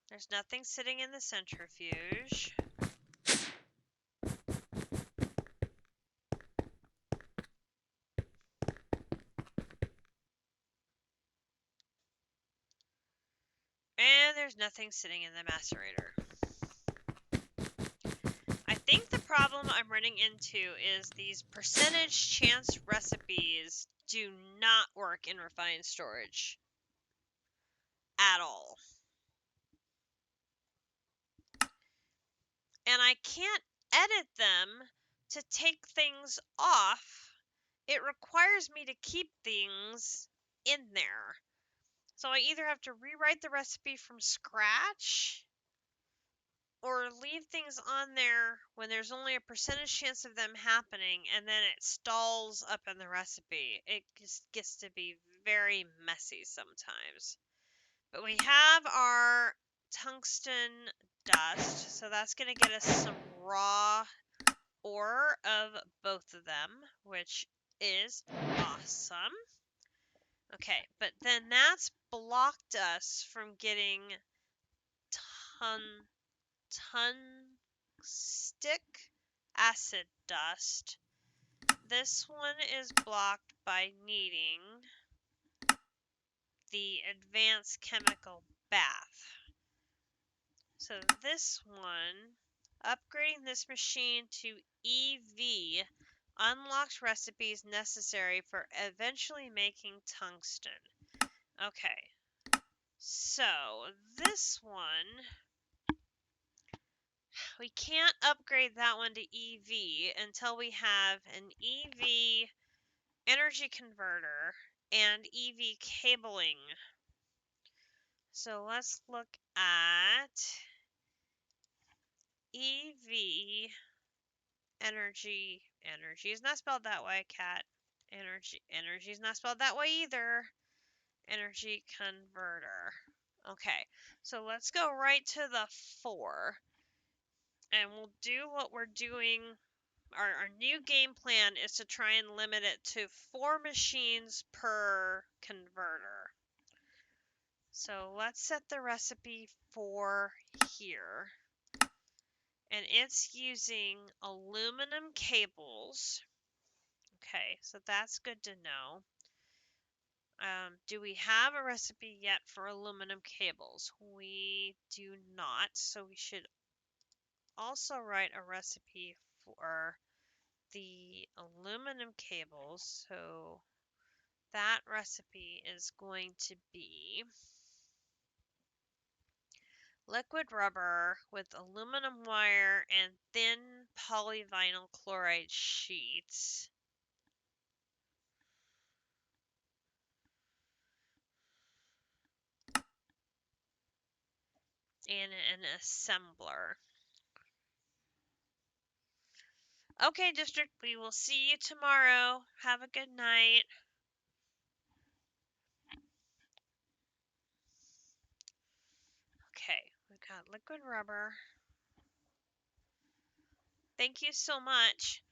Speaker 1: There's nothing sitting in the centrifuge. And there's nothing sitting in the macerator. I think the problem I'm running into is these percentage chance recipes do not work in refined storage at all. And I can't edit them to take things off. It requires me to keep things in there. So I either have to rewrite the recipe from scratch or leave things on there when there's only a percentage chance of them happening, and then it stalls up in the recipe. It just gets to be very messy sometimes. But we have our tungsten dust, so that's going to get us some raw ore of both of them, which is awesome. Okay, but then that's blocked us from getting tungstic acid dust. This one is blocked by needing the advanced chemical bath. So this one, upgrading this machine to EV unlocks recipes necessary for eventually making tungsten. Okay, so this one, we can't upgrade that one to EV until we have an EV energy converter and EV cabling. So let's look at EV energy. Energy is not spelled that way, cat. Energy is not spelled that way either. Energy converter. Okay, so let's go right to the 4. And we'll do what we're doing. Our new game plan is to try and limit it to 4 machines per converter. So let's set the recipe for here. And it's using aluminum cables. Okay, so that's good to know. Do we have a recipe yet for aluminum cables? We do not, so we should also write a recipe for the aluminum cables. So that recipe is going to be liquid rubber with aluminum wire and thin polyvinyl chloride sheets. And an assembler. Okay, District, we will see you tomorrow. Have a good night. Okay, we've got liquid rubber. Thank you so much.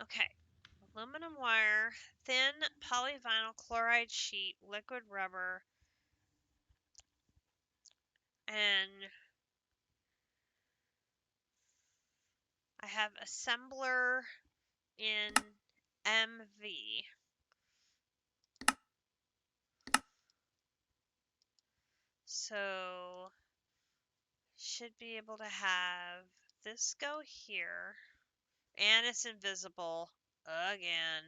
Speaker 1: Okay, aluminum wire, thin polyvinyl chloride sheet, liquid rubber, and I have assembler in MV. So should be able to have this go here, and it's invisible again.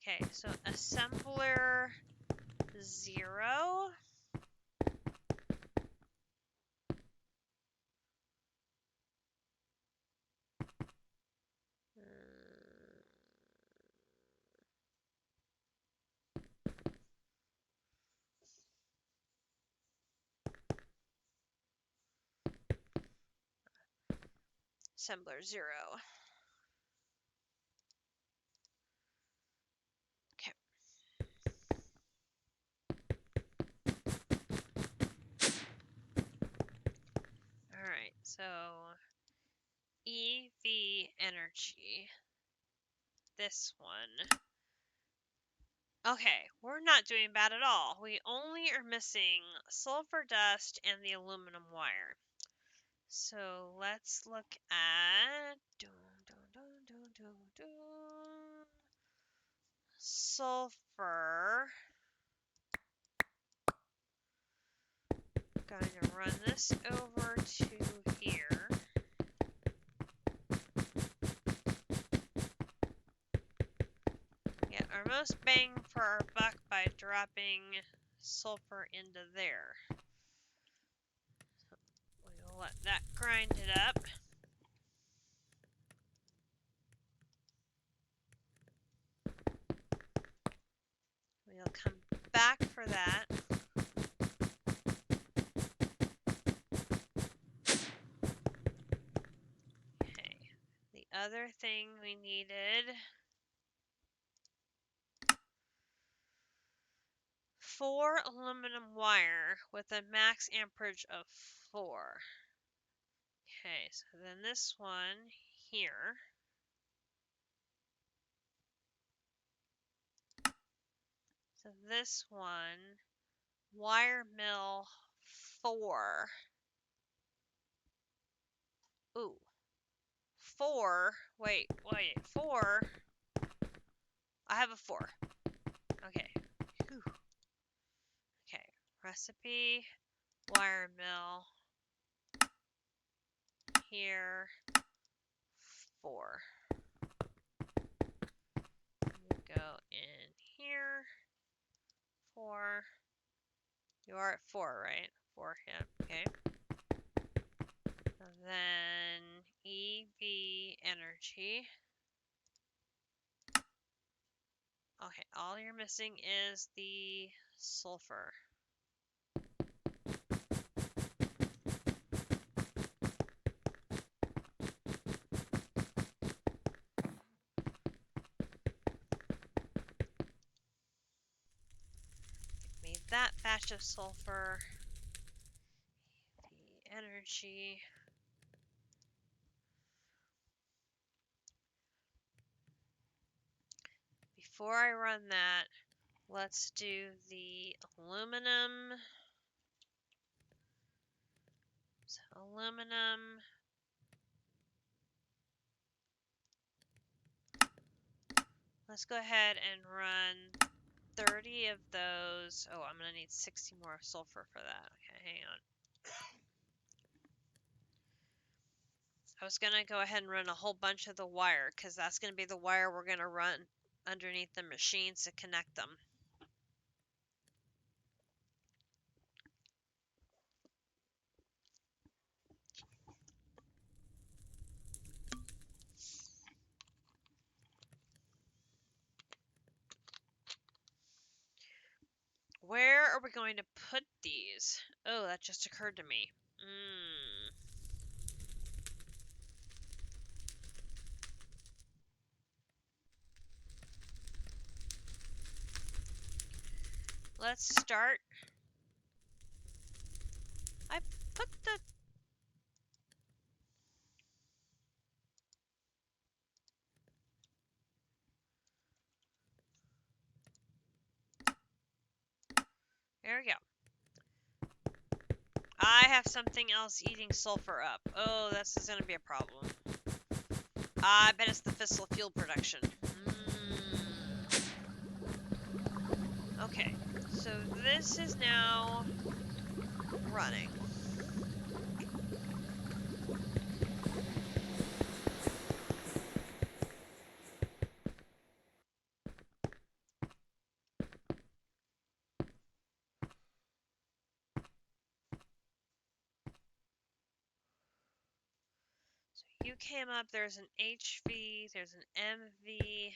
Speaker 1: Okay, so assembler 0. Assembler 0. Okay. Alright, so EV energy. This one. Okay, we're not doing bad at all. We only are missing sulfur dust and the aluminum wire. So let's look at sulfur. Going to run this over to here. Get our most bang for our buck by dropping sulfur into there. We'll let that grind it up. We'll come back for that. Okay, the other thing we needed 4 aluminum wire with a max amperage of 4. Okay, so then this one here. So this one, wire mill 4. Ooh. 4. Wait. 4. I have a 4. Okay. Whew. Okay. Recipe, wire mill here 4. Go in here 4. You are at 4, right? 4, yeah. Okay. And then EV energy. Okay, all you're missing is the sulfur. Made that batch of sulfur. The energy. Before I run that, let's do the aluminum. So aluminum. Let's go ahead and run 30 of those. Oh, I'm going to need 60 more sulfur for that. Okay, hang on. I was going to go ahead and run a whole bunch of the wire because that's going to be the wire we're going to run underneath the machines to connect them. Where are we going to put these? Oh, that just occurred to me. Let's start. I put the... There we go. I have something else eating sulfur up. Oh, this is going to be a problem. I bet it's the fissile fuel production. Okay, so this is now running. So you came up, there's an HV, there's an MV.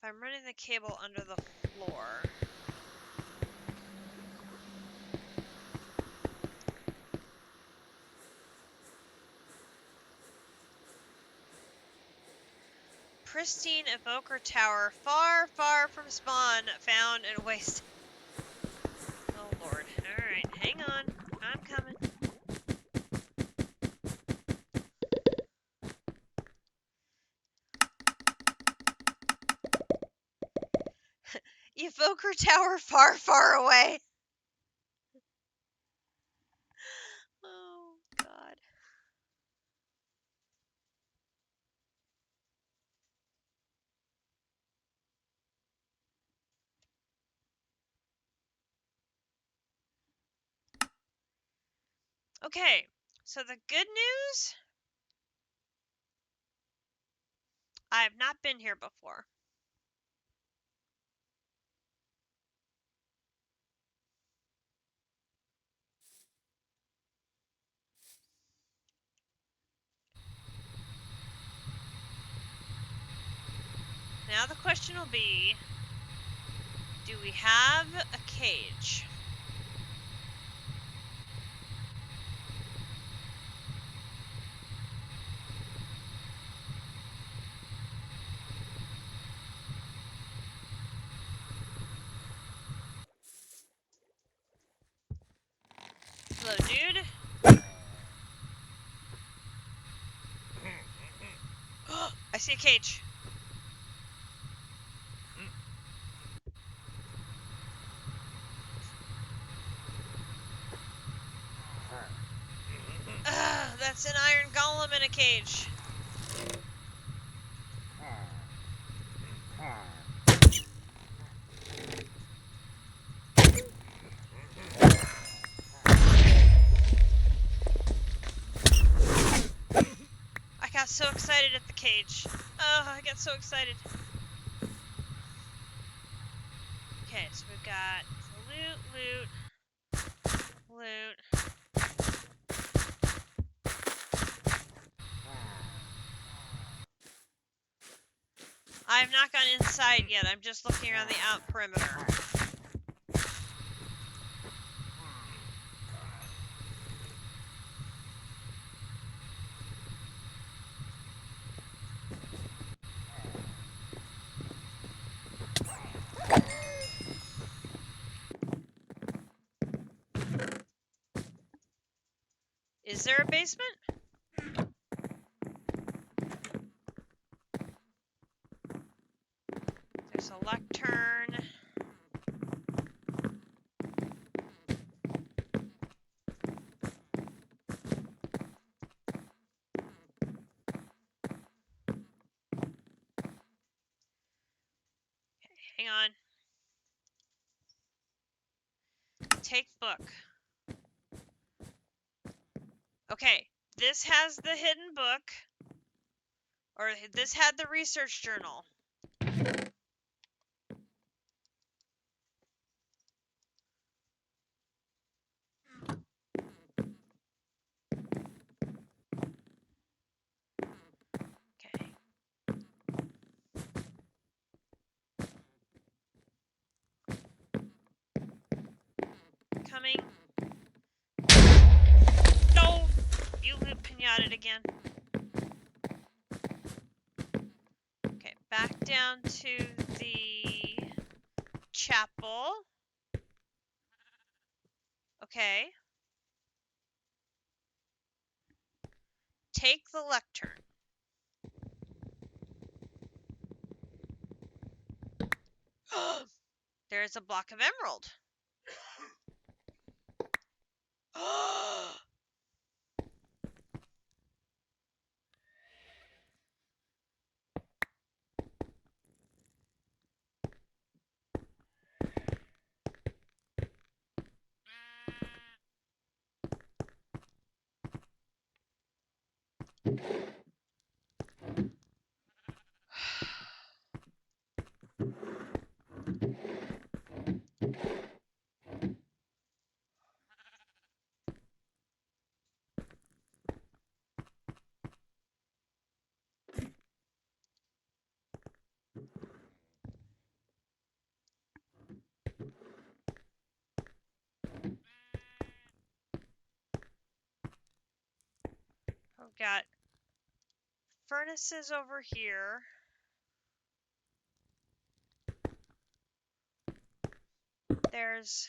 Speaker 1: I'm running the cable under the floor. Pristine evoker tower, far, far from spawn, found and wasted. Oh lord. Alright, hang on. I'm coming. Evoker tower, far, far away. Oh god. Okay, so the good news, I've not been here before. Now the question will be, do we have a cage? Hello, dude. I see a cage. That's an iron golem in a cage. I got so excited at the cage. Oh, I got so excited. Okay, so we've got loot. I have not gone inside yet. I'm just looking around the out perimeter. Is there a basement? There's a lectern. Okay, hang on. Take book. Okay, this has the hidden book. Or this had the research journal. Okay. Coming. No! You pinataed again. Okay, back down to the chapel. Okay. Take the lectern. There's a block of emerald. We've got furnaces over here. There's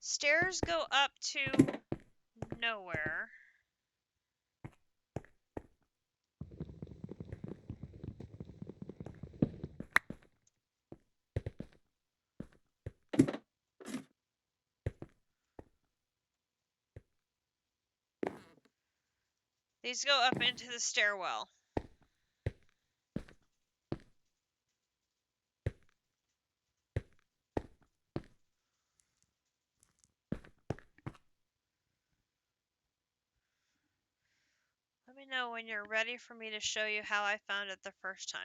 Speaker 1: stairs go up to nowhere. These go up into the stairwell. Let me know when you're ready for me to show you how I found it the first time.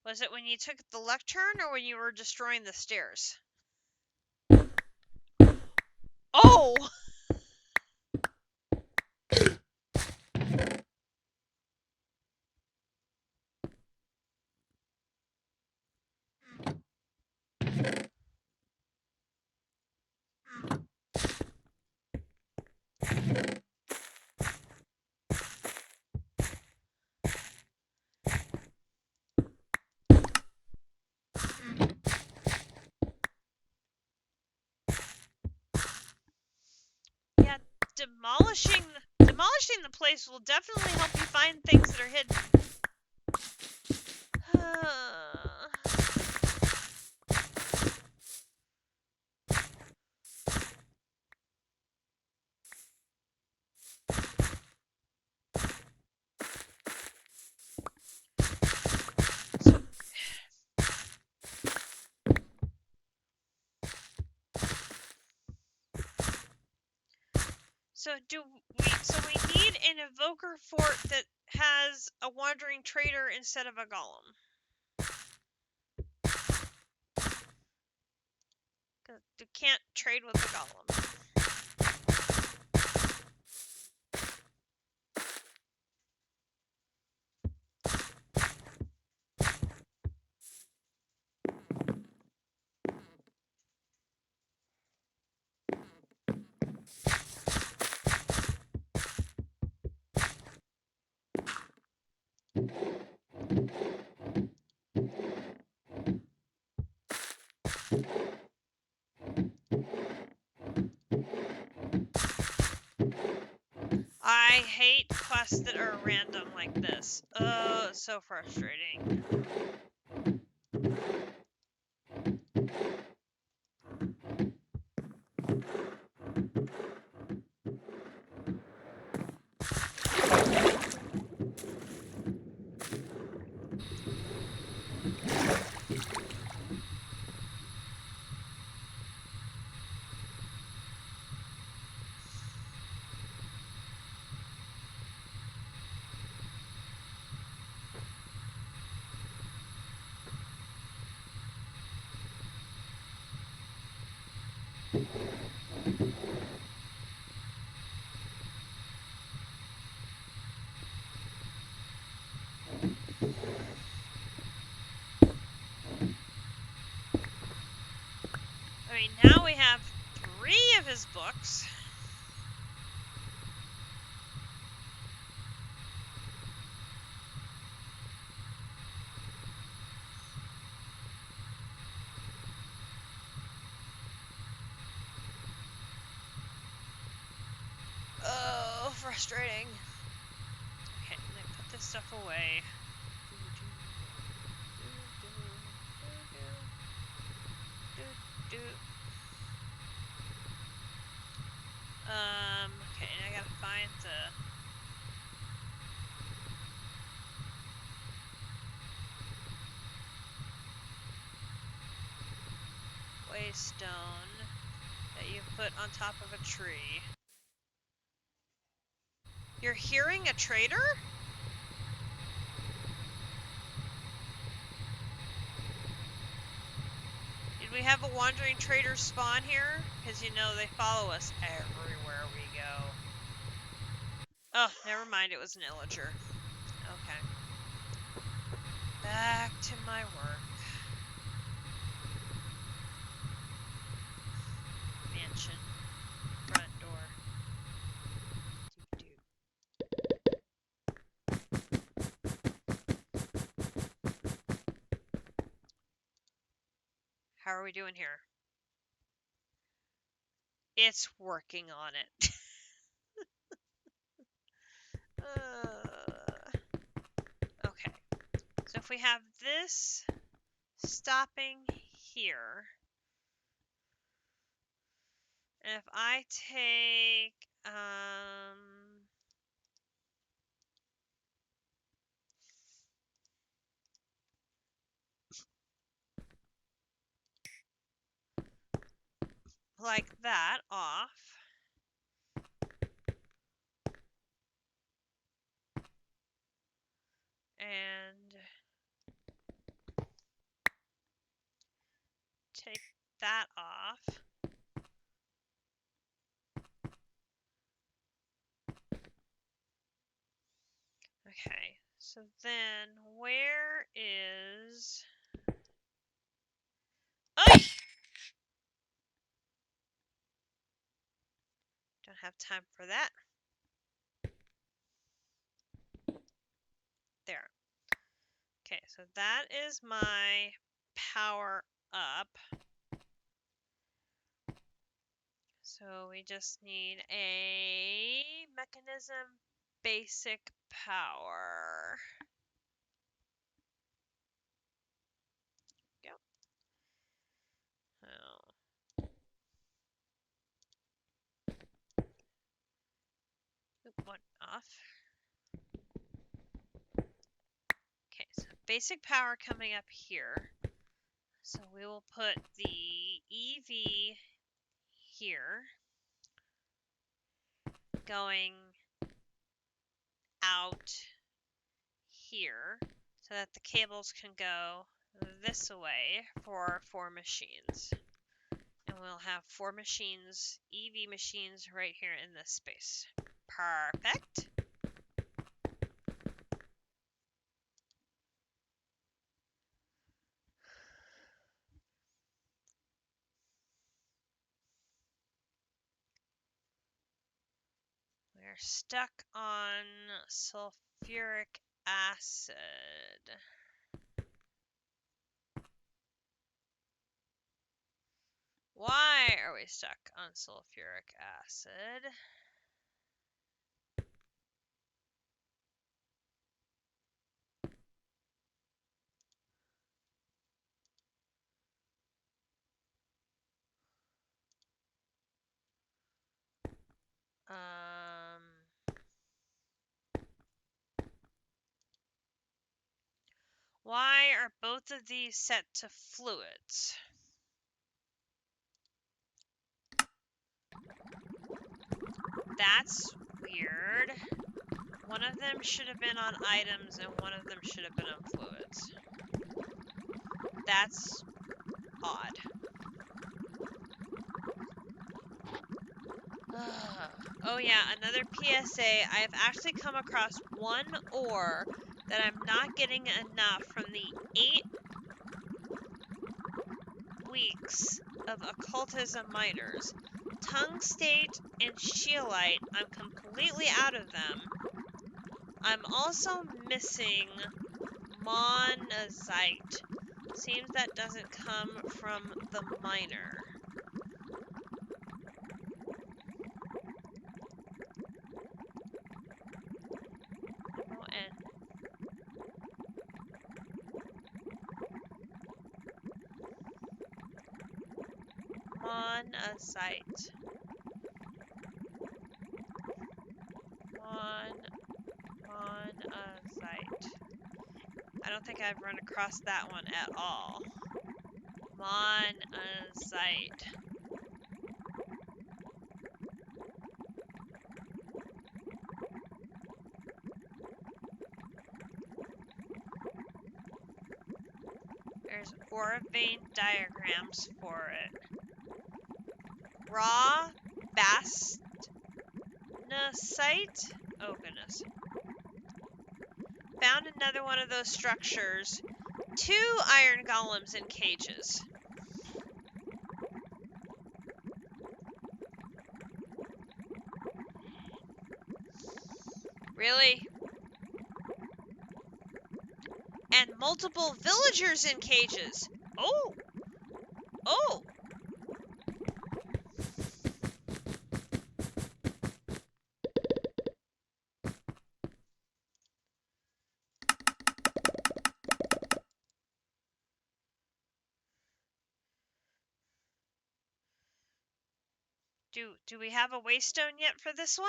Speaker 1: Was it when you took the lectern or when you were destroying the stairs? Oh! Yeah, demolishing the place will definitely help you find things that are hidden. So we need an evoker fort that has a wandering trader instead of a golem. You can't trade with the golem. I hate quests that are random like this. Oh, it's so frustrating. I mean, now we have 3 of his books. Oh, frustrating. Okay, let me put this stuff away. Okay, I gotta find the... waystone that you put on top of a tree. You're hearing a trader? Did we have a wandering trader spawn here? Because you know they follow us everywhere we go. Oh, never mind, it was an illager. Okay. Back to my work. Mansion. Front door. How are we doing here? It's working on it. Okay. So if we have this stopping here, and if I take, like that off, and take that off, then where is... Oh! Don't have time for that. There. Okay, so that is my power up. So we just need a mechanism basic power. Go. Oh. Oop, one off. Okay, so basic power coming up here. So we will put the EV here, going out here, so that the cables can go this way for 4 machines. And we'll have 4 machines, EV machines, right here in this space. Perfect. We're stuck on sulfuric acid. Why are we stuck on sulfuric acid? Why are both of these set to fluids? That's weird. One of them should have been on items and one of them should have been on fluids. That's odd. Oh yeah, another PSA. I have actually come across one ore that I'm not getting enough from the 8 weeks of occultism miners. Tungstate and scheelite, I'm completely out of them. I'm also missing monazite. Seems that doesn't come from the miner. And monazite. Monazite. I don't think I've run across that one at all. Monazite. There's ore vein diagrams for it. Raw bastnasite? Oh goodness. Found another one of those structures. 2 iron golems in cages. Really? And multiple villagers in cages. Oh! Oh! Do we have a waystone yet for this one?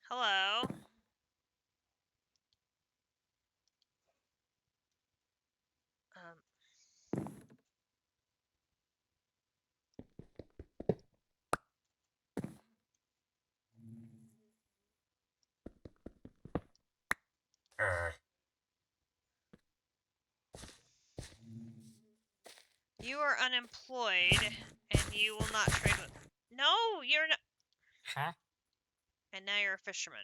Speaker 1: Hello. You are unemployed, and you will not trade with... No, you're not...
Speaker 2: Huh?
Speaker 1: And now you're a fisherman.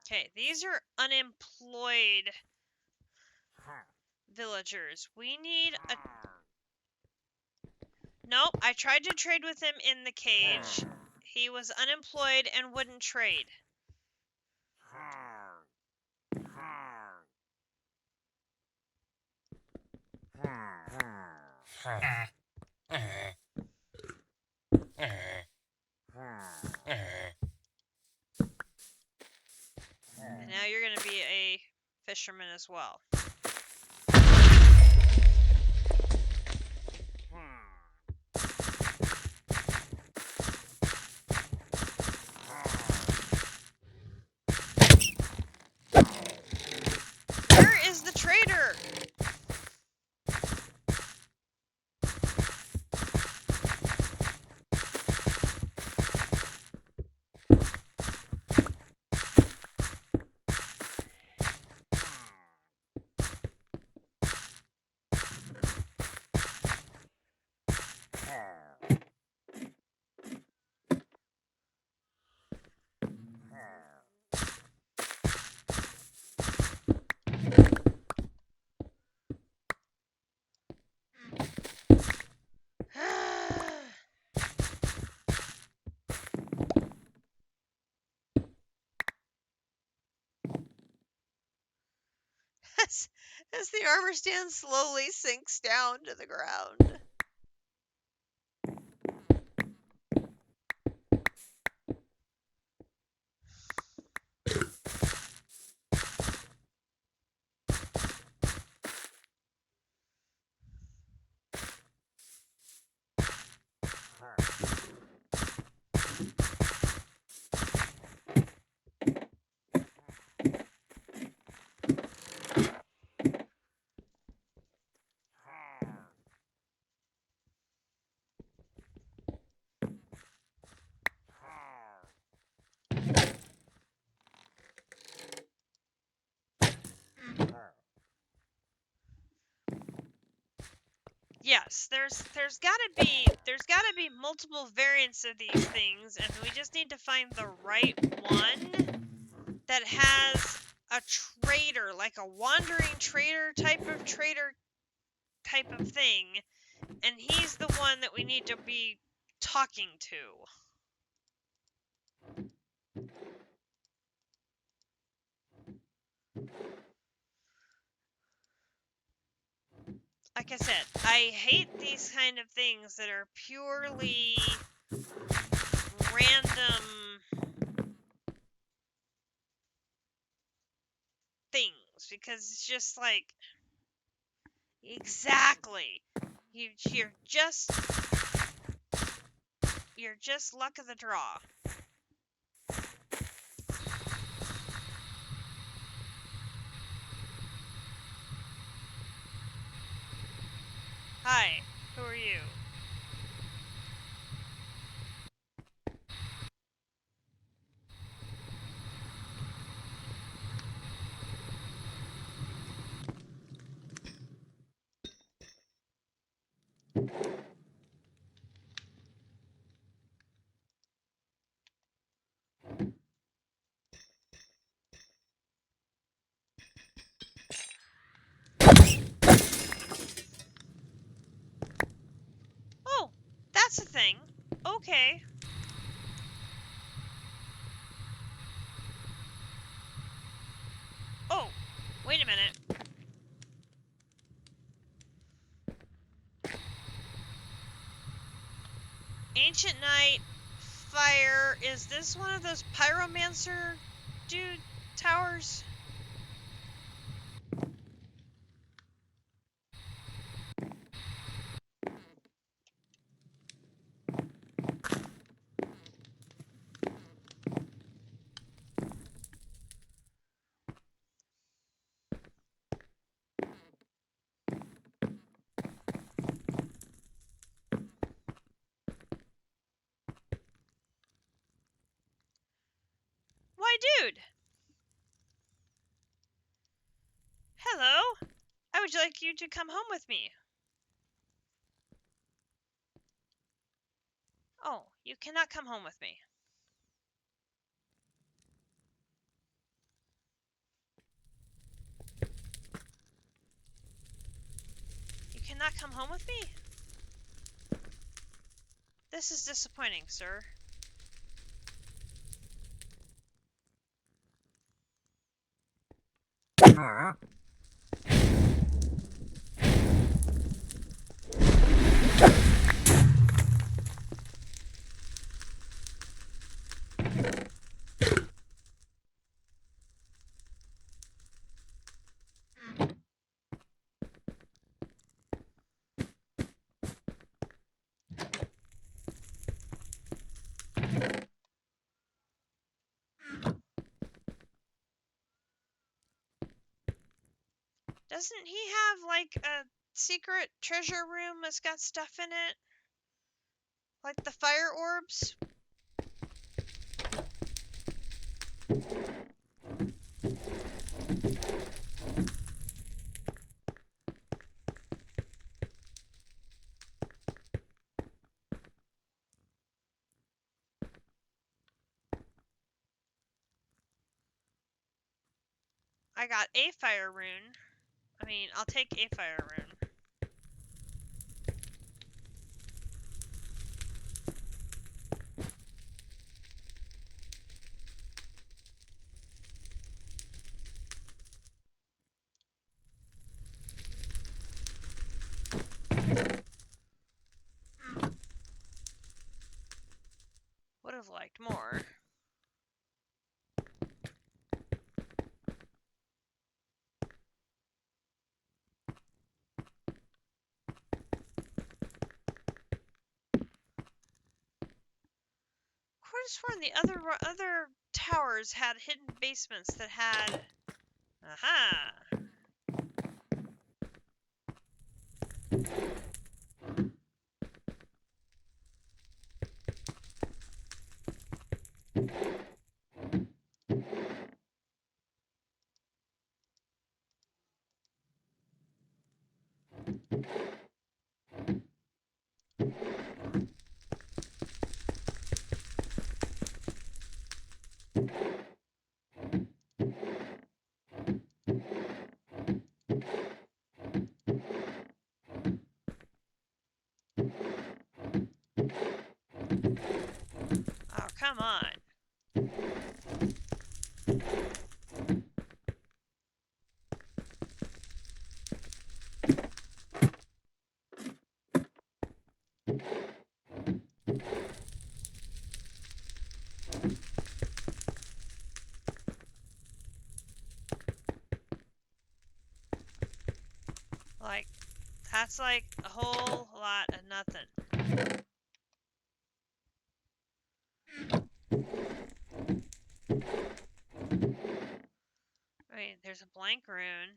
Speaker 1: Okay, these are unemployed villagers. We need a... Nope, I tried to trade with him in the cage. He was unemployed and wouldn't trade. And now you're gonna be a fisherman as well. Where is the trader? As the armor stand slowly sinks down to the ground. Yes, there's gotta be multiple variants of these things, and we just need to find the right one that has a trader, like a wandering trader type of thing, and he's the one that we need to be talking to. Like I said, I hate these kind of things that are purely random things, because it's just like, exactly, you're just luck of the draw. Hi, who are you? Oh, that's a thing. Okay. Oh, wait a minute. Ancient Knight, Fire, is this one of those Pyromancer dude towers? would you like you to come home with me? Oh, you cannot come home with me. You cannot come home with me? This is disappointing, sir. Doesn't he have, like, a secret treasure room that's got stuff in it? Like the fire orbs? I got a fire rune. I mean, I'll take a fire rune. Would have liked more. Could have sworn the other towers had hidden basements that had... Aha! Oh, come on. Like, that's like a whole lot of nothing. I mean, there's a blank rune.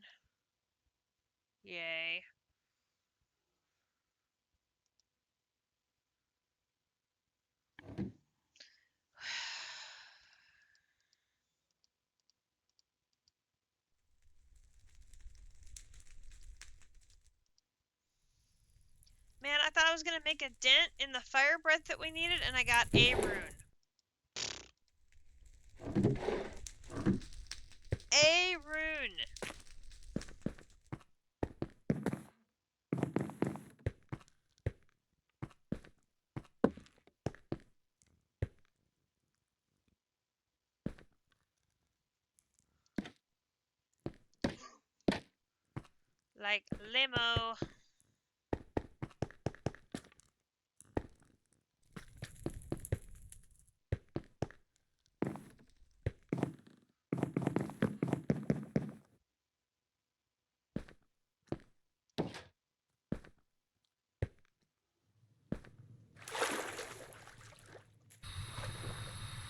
Speaker 1: Yay. Man, I thought I was going to make a dent in the fire breath that we needed, and I got a rune. A rune! Like limo.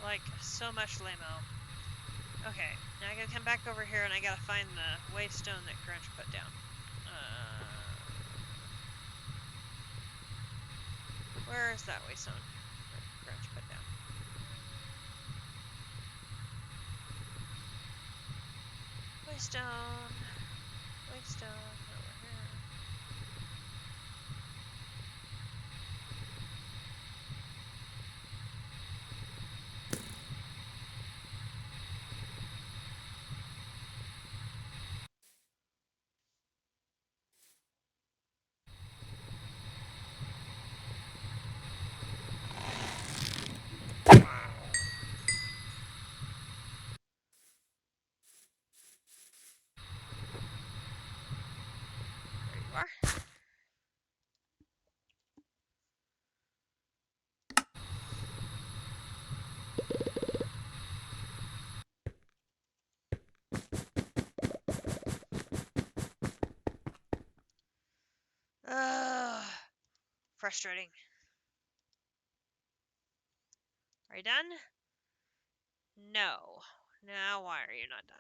Speaker 1: Like, so much limo. Okay, now I gotta come back over here and I gotta find the waystone that Grunch put down. Where is that waystone that Grunch put down? Waystone. Waystone. are. Ugh. Frustrating. Are you done? No. Now why are you not done?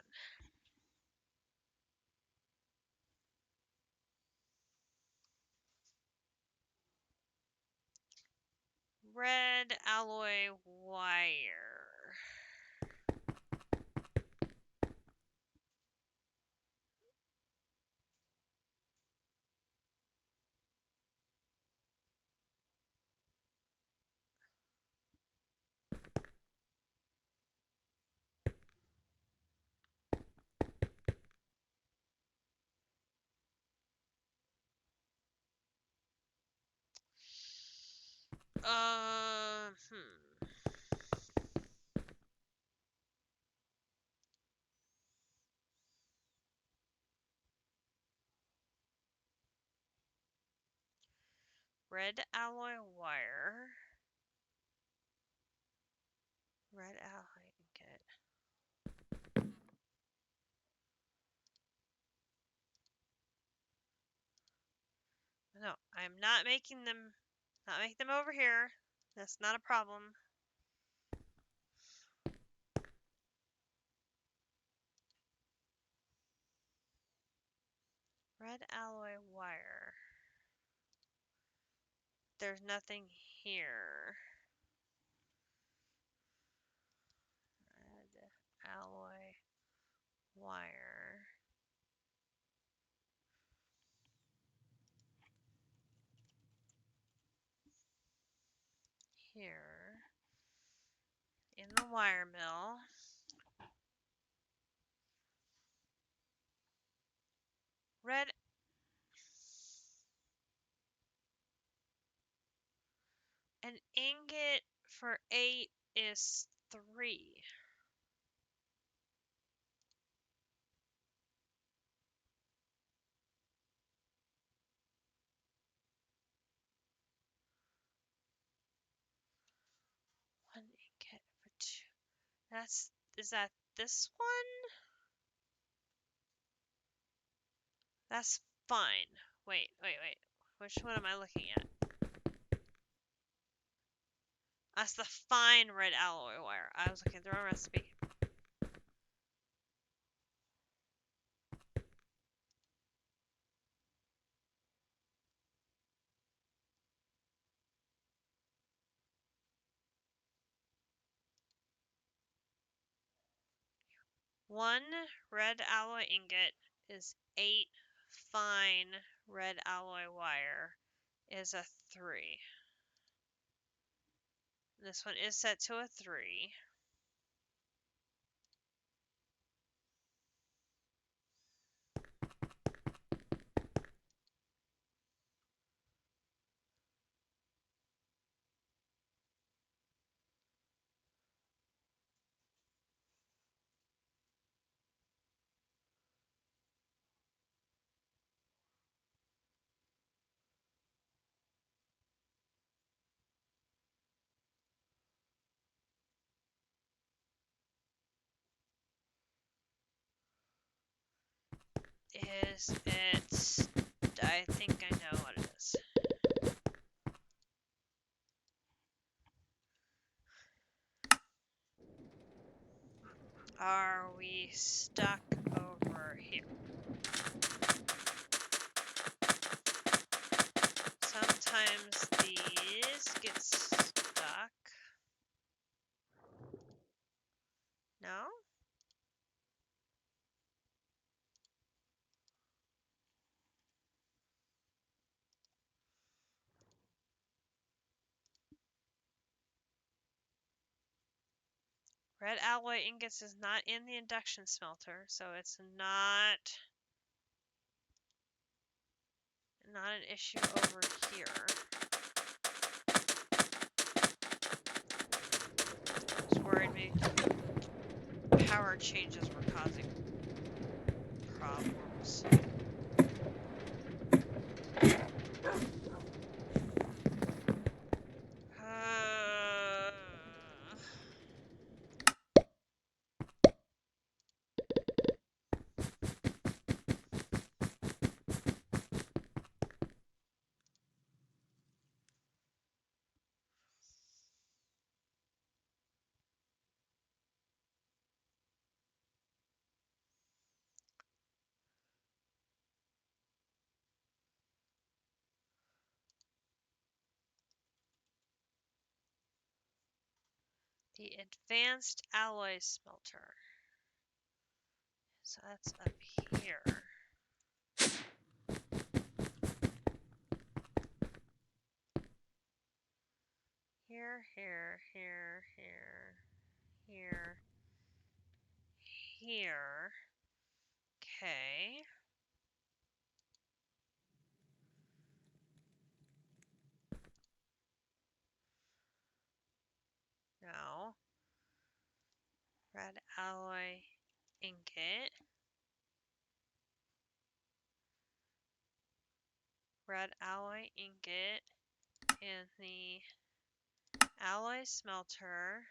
Speaker 1: Red alloy wire. Hmm. Red alloy wire. Red alloy ingot. No, I'm not making them. Not make them over here. That's not a problem. Red alloy wire. There's nothing here. Red alloy wire. Here. In the wire mill. Red. An ingot for 8 is 3. One ingot for 2. Is that this one? That's fine. Wait. Which one am I looking at? That's the fine red alloy wire. I was looking at the wrong recipe. One red alloy ingot is 8. Fine red alloy wire is a 3. This one is set to a 3. Is it... I think I know what it is. Are we stuck over here? Sometimes these get stuck. No? Red alloy ingots is not in the induction smelter, so it's not an issue over here. I was worried maybe power changes were causing problems. The advanced alloy smelter. So that's up here. Here, here, here, here, here, here. Okay. Now, red alloy ingot. Red alloy ingot in the alloy smelter.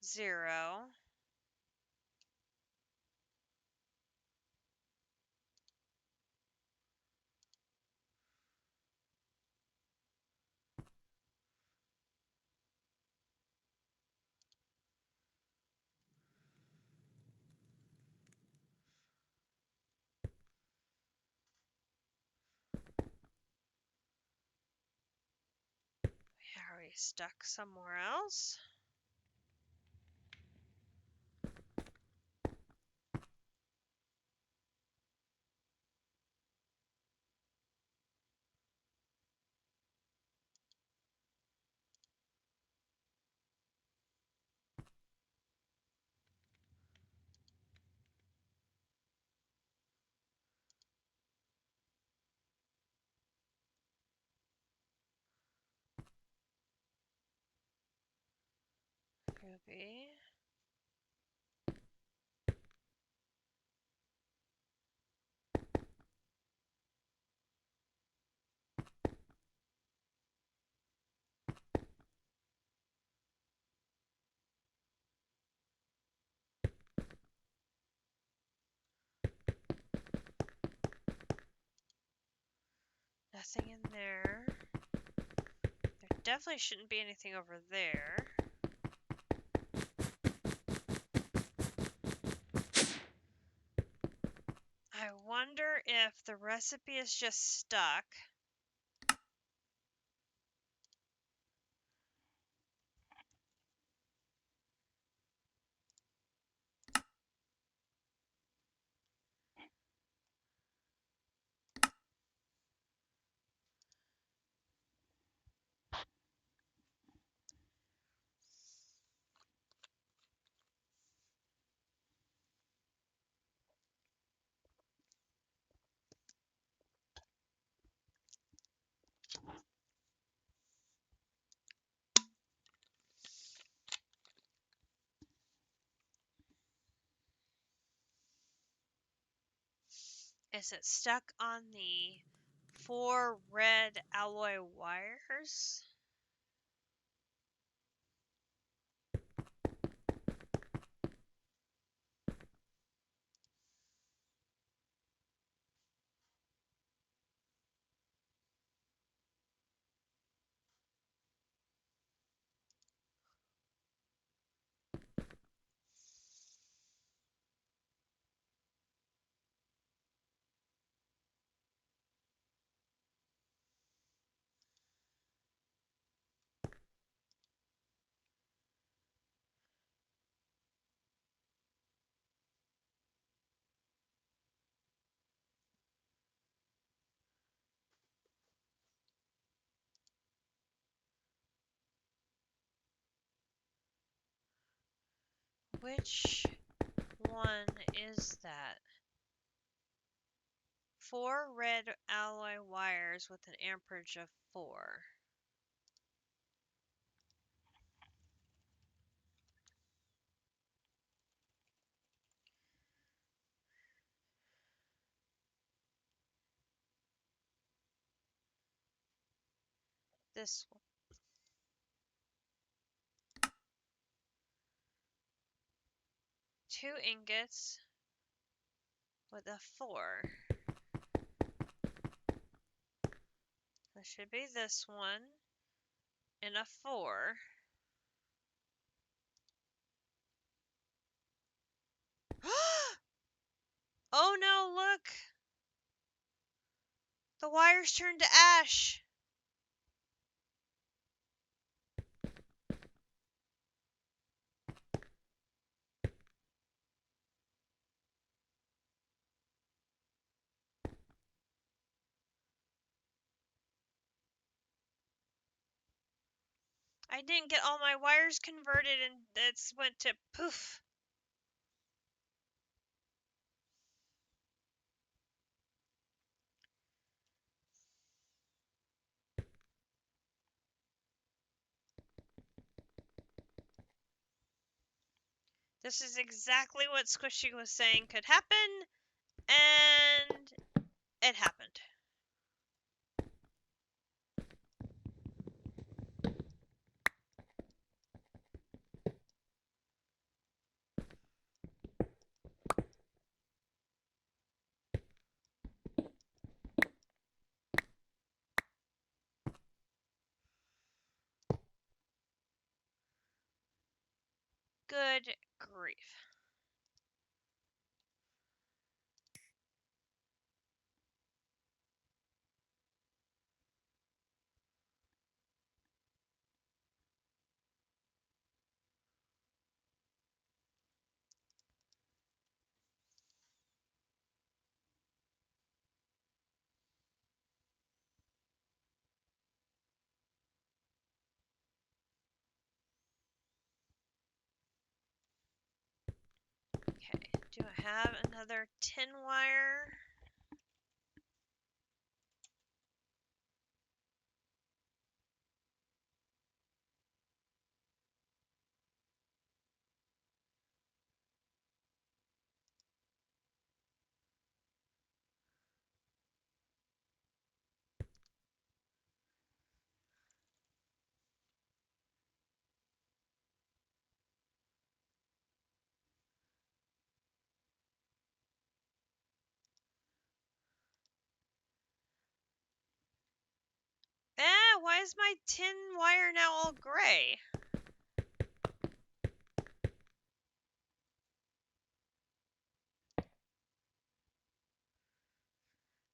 Speaker 1: Zero. Are we stuck somewhere else? Ruby. Nothing in there. There definitely shouldn't be anything over there. I wonder if the recipe is just stuck. Is it stuck on the 4 red alloy wires? Which one is that? 4 red alloy wires with an amperage of 4. This one. 2 ingots with a 4. That should be this one and a 4. The wires turned to ash. I didn't get all my wires converted and it's went to poof. This is exactly what Squishy was saying could happen, and it happened. Good grief. Okay, do I have another tin wire? Why is my tin wire now all gray?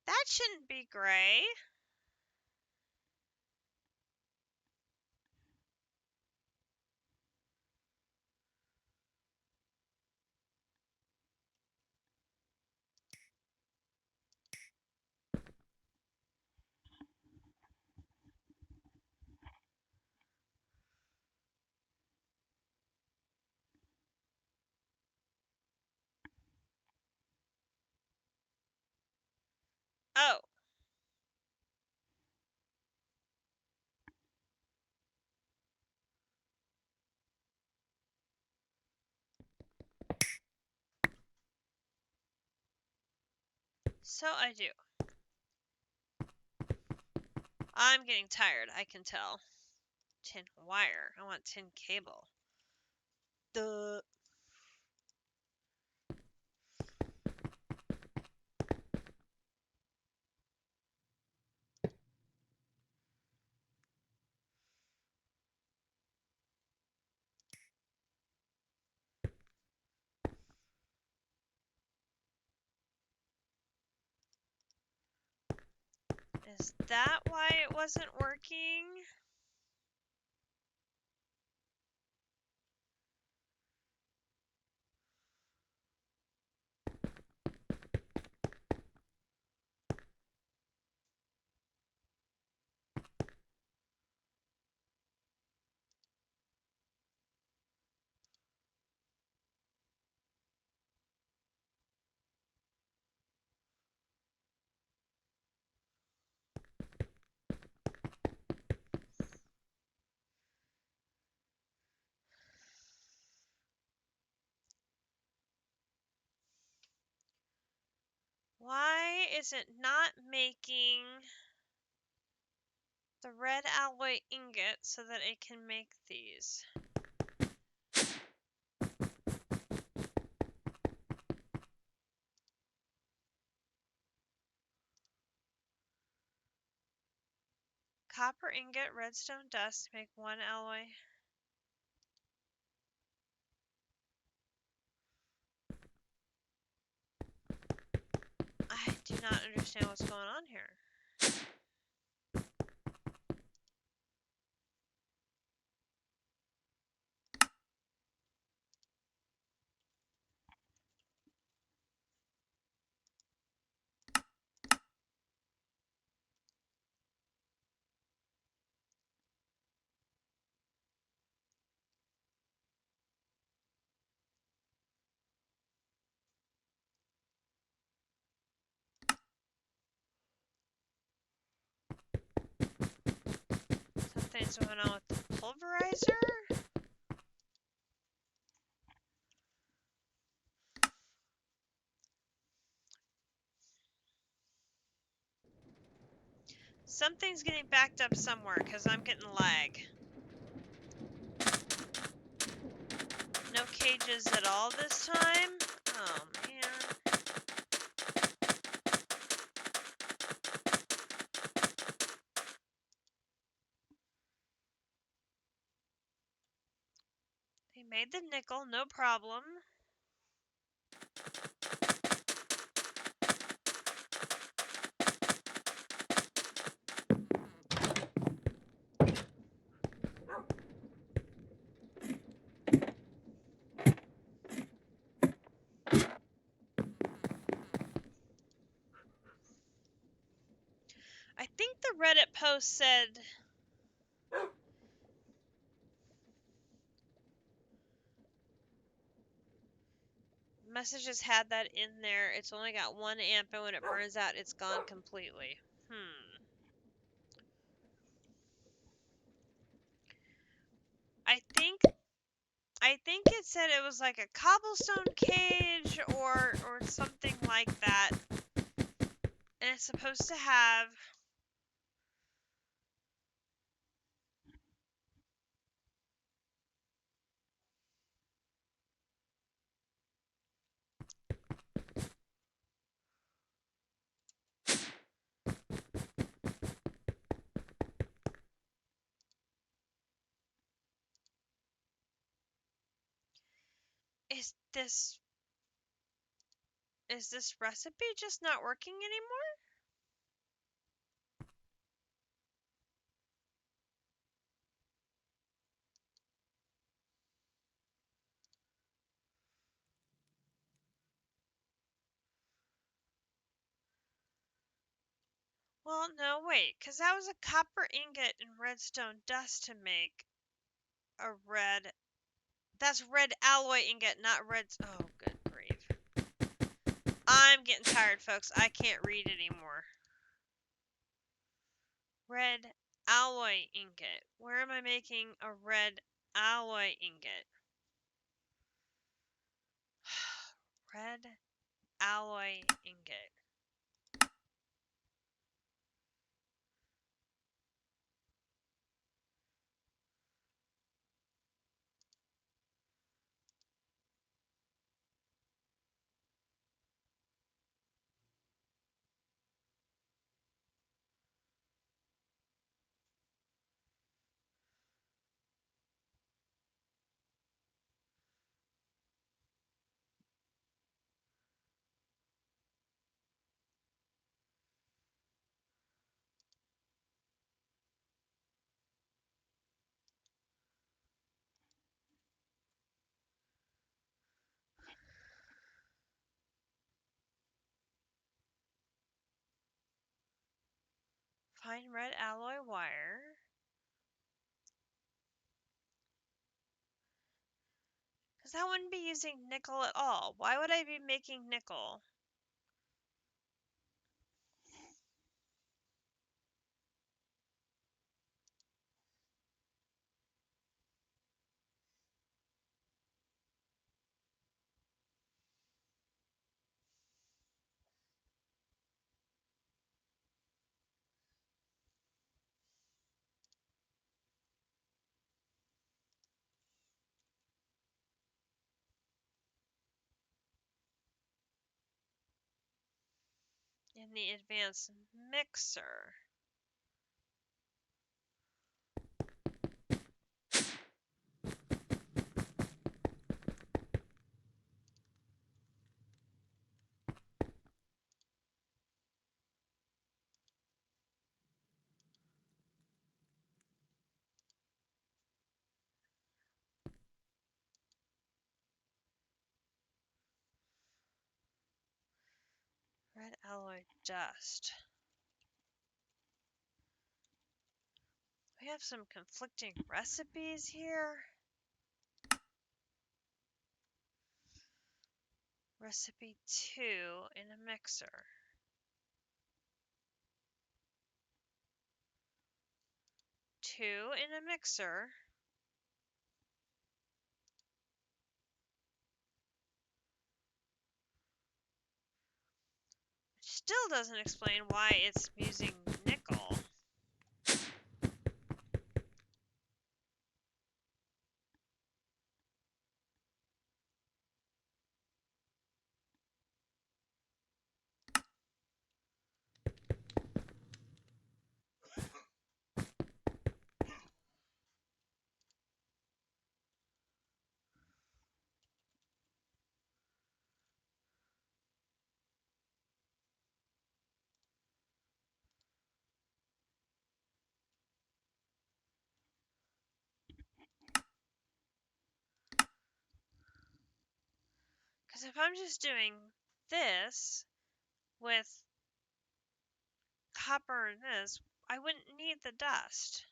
Speaker 1: That shouldn't be gray. Oh. So I do. I'm getting tired, I can tell. Tin wire. I want tin cable. Duh. Is that why it wasn't working? Why is it not making the red alloy ingot so that it can make these? Copper ingot, redstone dust, make one alloy. I do not understand what's going on here. what's going on with the pulverizer? Something's getting backed up somewhere because I'm getting lag. No cages at all this time? Oh, man. They made the nickel, no problem. I think the Reddit post said messages had that in there. It's only got 1 amp, and when it burns out, it's gone completely. I think it said it was like a cobblestone cage or something like that. And it's supposed to have is this recipe just not working anymore? Well, no, wait, because that was a copper ingot and redstone dust to make a red. That's red alloy ingot, not red. Oh, good grief. I'm getting tired, folks. I can't read anymore. Red alloy ingot. Where am I making a red alloy ingot? Red alloy ingot. Fine red alloy wire. Because I wouldn't be using nickel at all. Why would I be making nickel? In the advanced mixer. Red alloy dust. We have some conflicting recipes here. Recipe 2 in a mixer. 2 in a mixer. Still doesn't explain why it's using nickel. Because if I'm just doing this with copper and this, I wouldn't need the dust.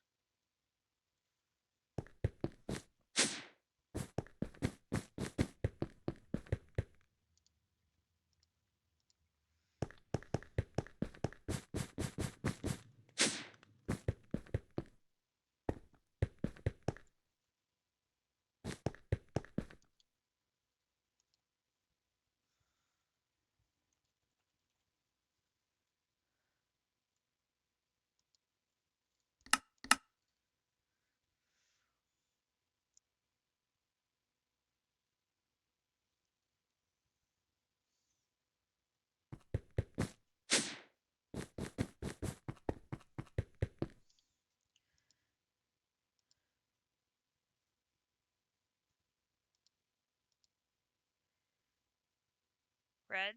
Speaker 1: Red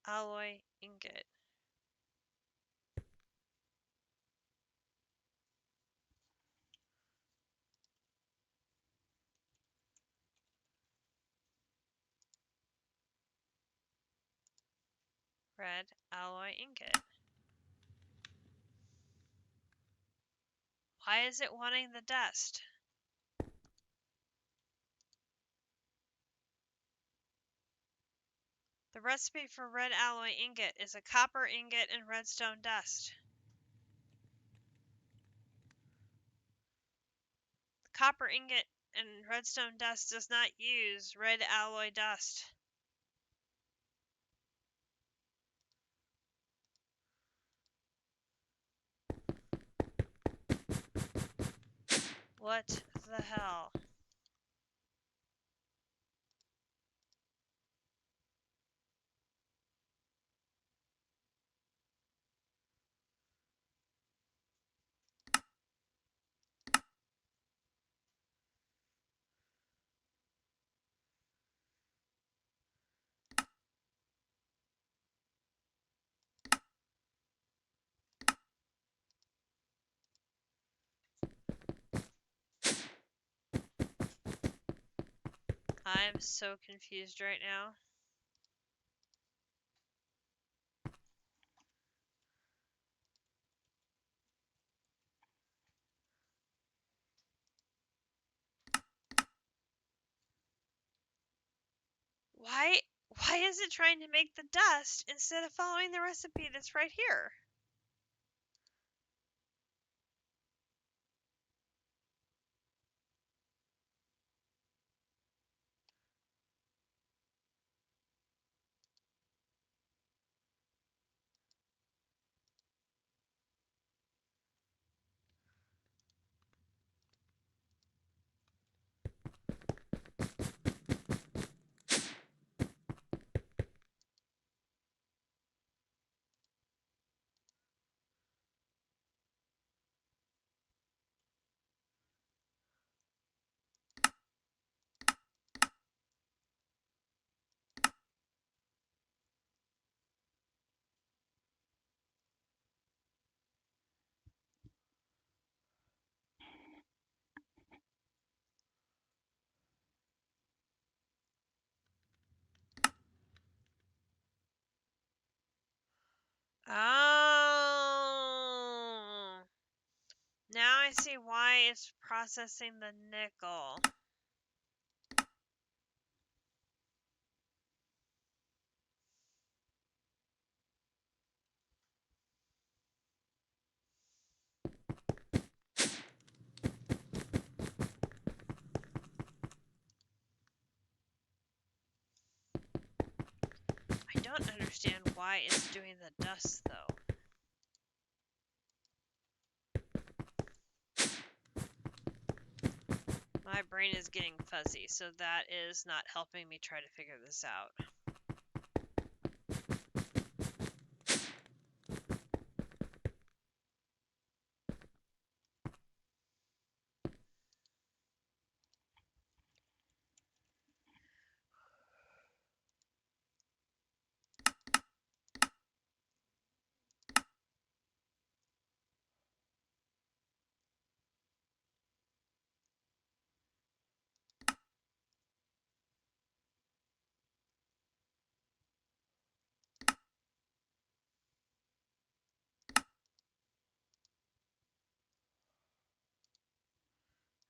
Speaker 1: alloy ingot. Red alloy ingot. Why is it wanting the dust? The recipe for red alloy ingot is a copper ingot and redstone dust. The copper ingot and redstone dust does not use red alloy dust. What the hell? I'm so confused right now. Why is it trying to make the dust instead of following the recipe that's right here? Oh. Now I see why it's processing the nickel. understand why it's doing the dust, though. My brain is getting fuzzy, so that is not helping me try to figure this out.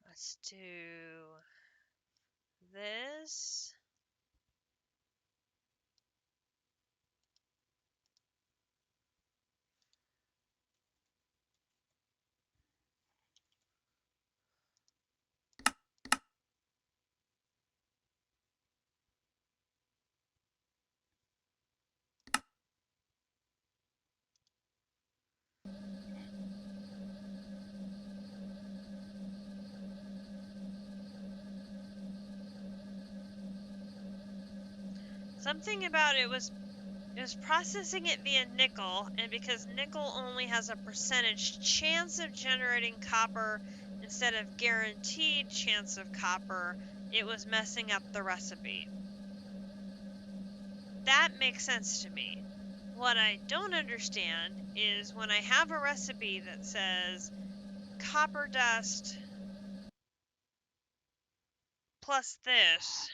Speaker 1: Let's do this. Something about it was processing it via nickel, and because nickel only has a percentage chance of generating copper instead of guaranteed chance of copper, it was messing up the recipe. That makes sense to me. What I don't understand is when I have a recipe that says copper dust plus this.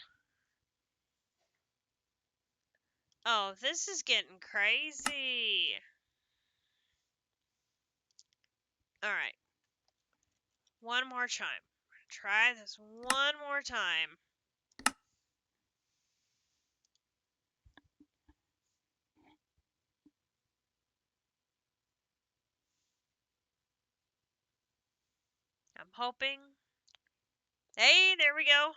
Speaker 1: Oh, this is getting crazy. Alright. One more time. Try this one more time. I'm hoping. Hey, there we go.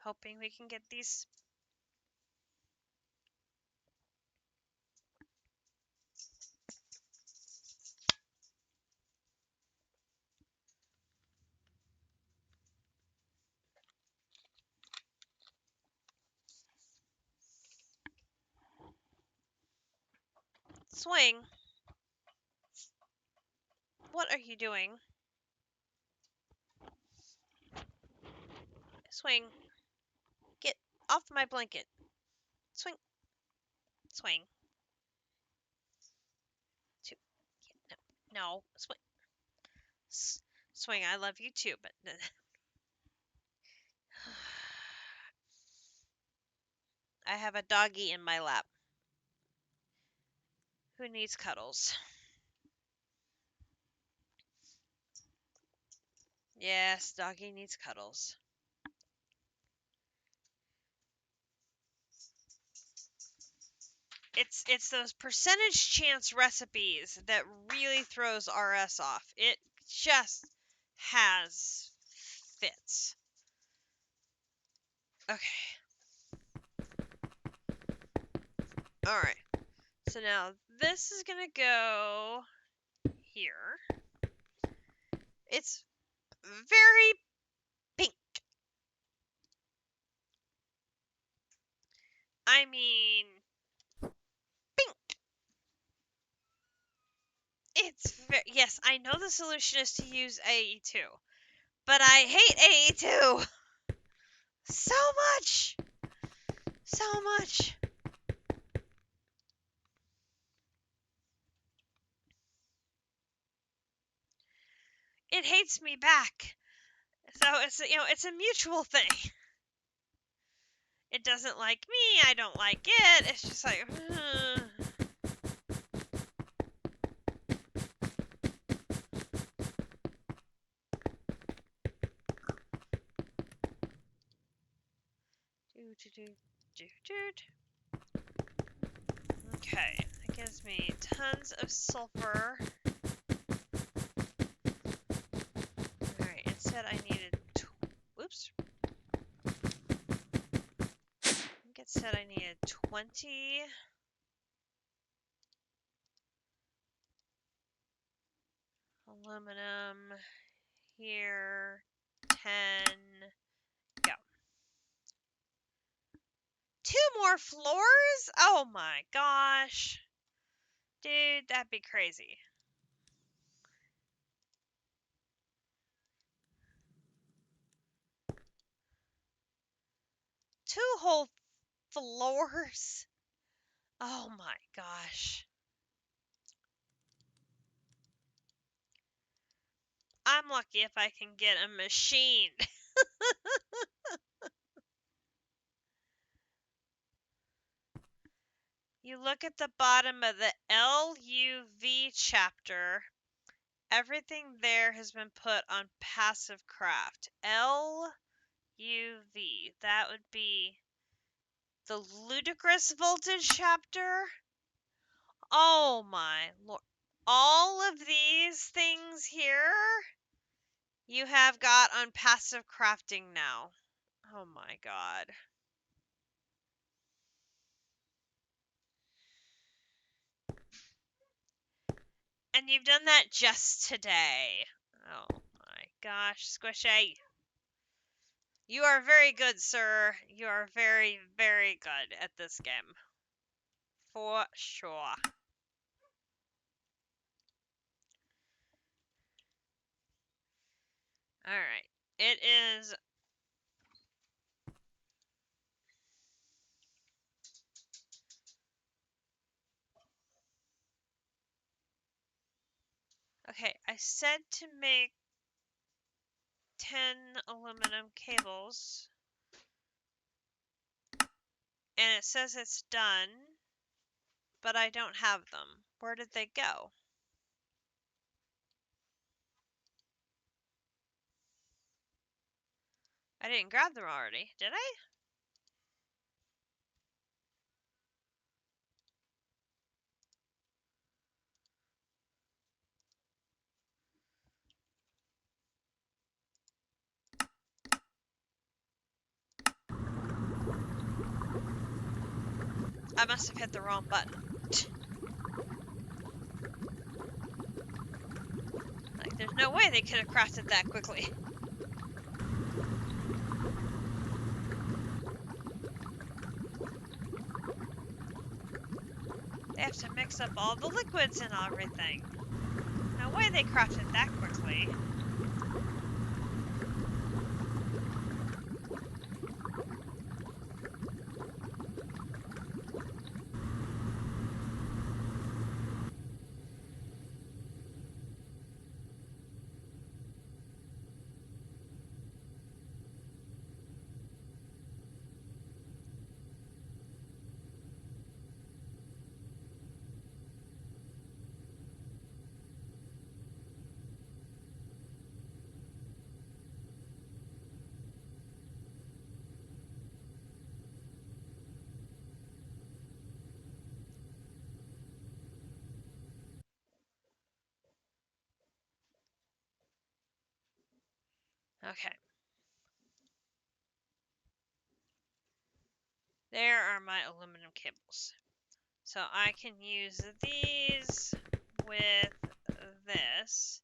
Speaker 1: Hoping we can get these. Swing. What are you doing? Swing. Get off my blanket. Swing. Swing. Two. No. No. Swing. Swing. I love you too, but. I have a doggy in my lap who needs cuddles. Yes, doggy needs cuddles. It's those percentage chance recipes that really throws RS off. It just has fits. Okay. Alright. So now this is gonna go here. It's very pink. I mean, pink. It's very, yes, I know the solution is to use AE2, but I hate AE2 so much. So much. It hates me back. So it's, it's a mutual thing. It doesn't like me, I don't like it. It's just like, Okay, that gives me tons of sulfur. Alright, it said I needed... Whoops. I think it said I needed 20... aluminum. Here. 10... Go. 2 more floors? Oh my gosh. Dude, that'd be crazy. Two whole floors? Oh my gosh. I'm lucky if I can get a machine. You look at the bottom of the LUV chapter. Everything there has been put on passive craft. LUV. That would be the ludicrous voltage chapter. Oh my lord. All of these things here you have got on passive crafting now. Oh my god. And you've done that just today. Oh my gosh, Squishy. You are very good, sir. You are very, very good at this game. For sure. Alright. It is... Okay, I said to make 10 aluminum cables. And it says it's done. But I don't have them. Where did they go? I didn't grab them already, did I? I must have hit the wrong button. Like, there's no way they could have crafted that quickly. They have to mix up all the liquids and everything. No way they crafted that quickly. Okay. There are my aluminum cables. So I can use these with this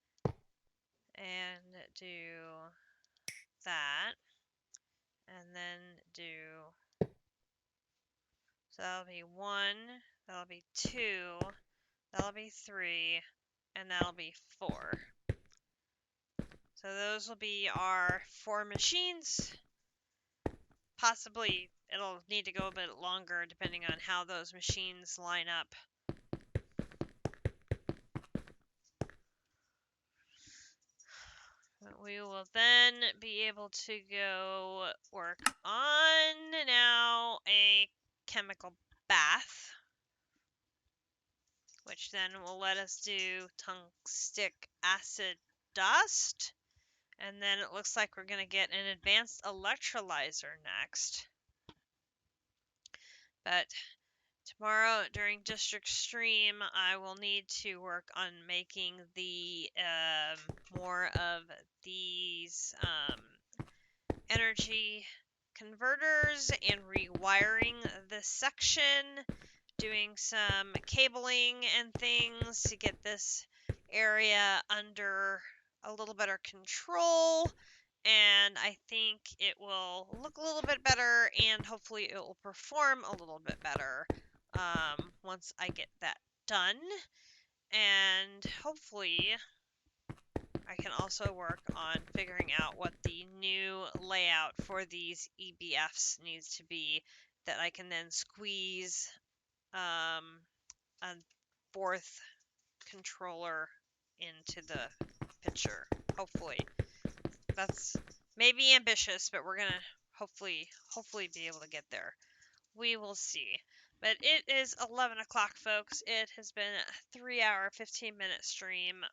Speaker 1: and do that. And then do... So that'll be 1, that'll be 2, that'll be 3, and that'll be 4. So those will be our 4 machines. Possibly it'll need to go a bit longer depending on how those machines line up. But we will then be able to go work on now a chemical bath, which then will let us do tungstic acid dust. And then it looks like we're going to get an advanced electrolyzer next. But Tomorrow during district stream, I will need to work on making the more of these energy converters and rewiring this section, doing some cabling and things to get this area under a little better control. And I think it will look a little bit better, and hopefully it will perform a little bit better once I get that done. And hopefully I can also work on figuring out what the new layout for these EBFs needs to be, that I can then squeeze a fourth controller into the picture. Hopefully. That's maybe ambitious, but we're gonna hopefully be able to get there. We will see. But it is 11 o'clock, folks. It has been a 3-hour, 15-minute stream.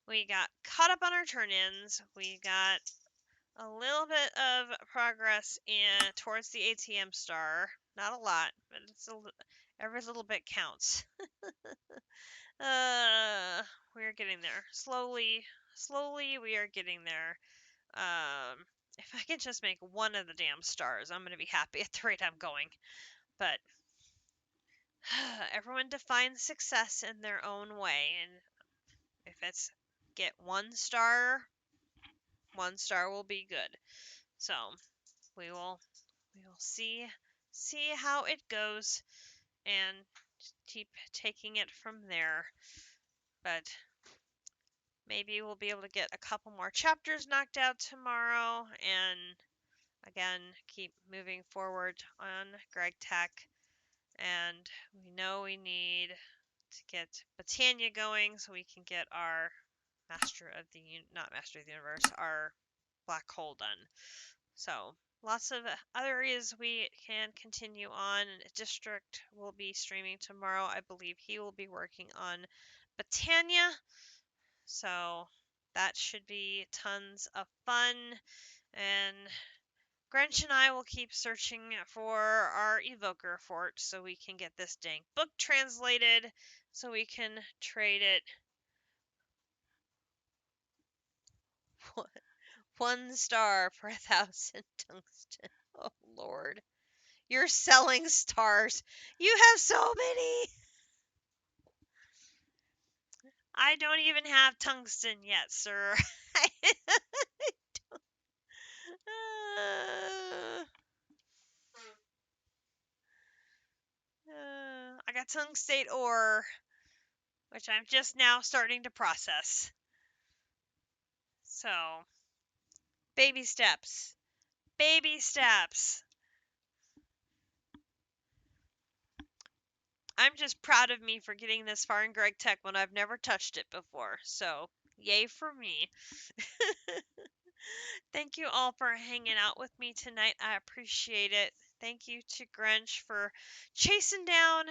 Speaker 1: We got caught up on our turn-ins. We got a little bit of progress towards the ATM star. Not a lot, but every little bit counts. We are getting there. Slowly, we are getting there. If I can just make one of the damn stars, I'm gonna be happy at the rate I'm going. But everyone defines success in their own way, and if it's get one star will be good. So we will see how it goes and keep taking it from there. But maybe we'll be able to get a couple more chapters knocked out tomorrow, and again keep moving forward on Gregtech. And we know we need to get Botania going so we can get our not Master of the Universe, our black hole done. So lots of other areas we can continue on. District will be streaming tomorrow. I believe he will be working on Botania. So that should be tons of fun. And Grinch and I will keep searching for our evoker fort so we can get this dang book translated so we can trade it. 1 star for 1,000 tungsten. Oh, Lord. You're selling stars. You have so many. I don't even have tungsten yet, sir. I got tungstate ore, which I'm just now starting to process. So, baby steps. Baby steps. I'm just proud of me for getting this far in Gregtech when I've never touched it before. So, yay for me. Thank you all for hanging out with me tonight. I appreciate it. Thank you to Grinch for chasing down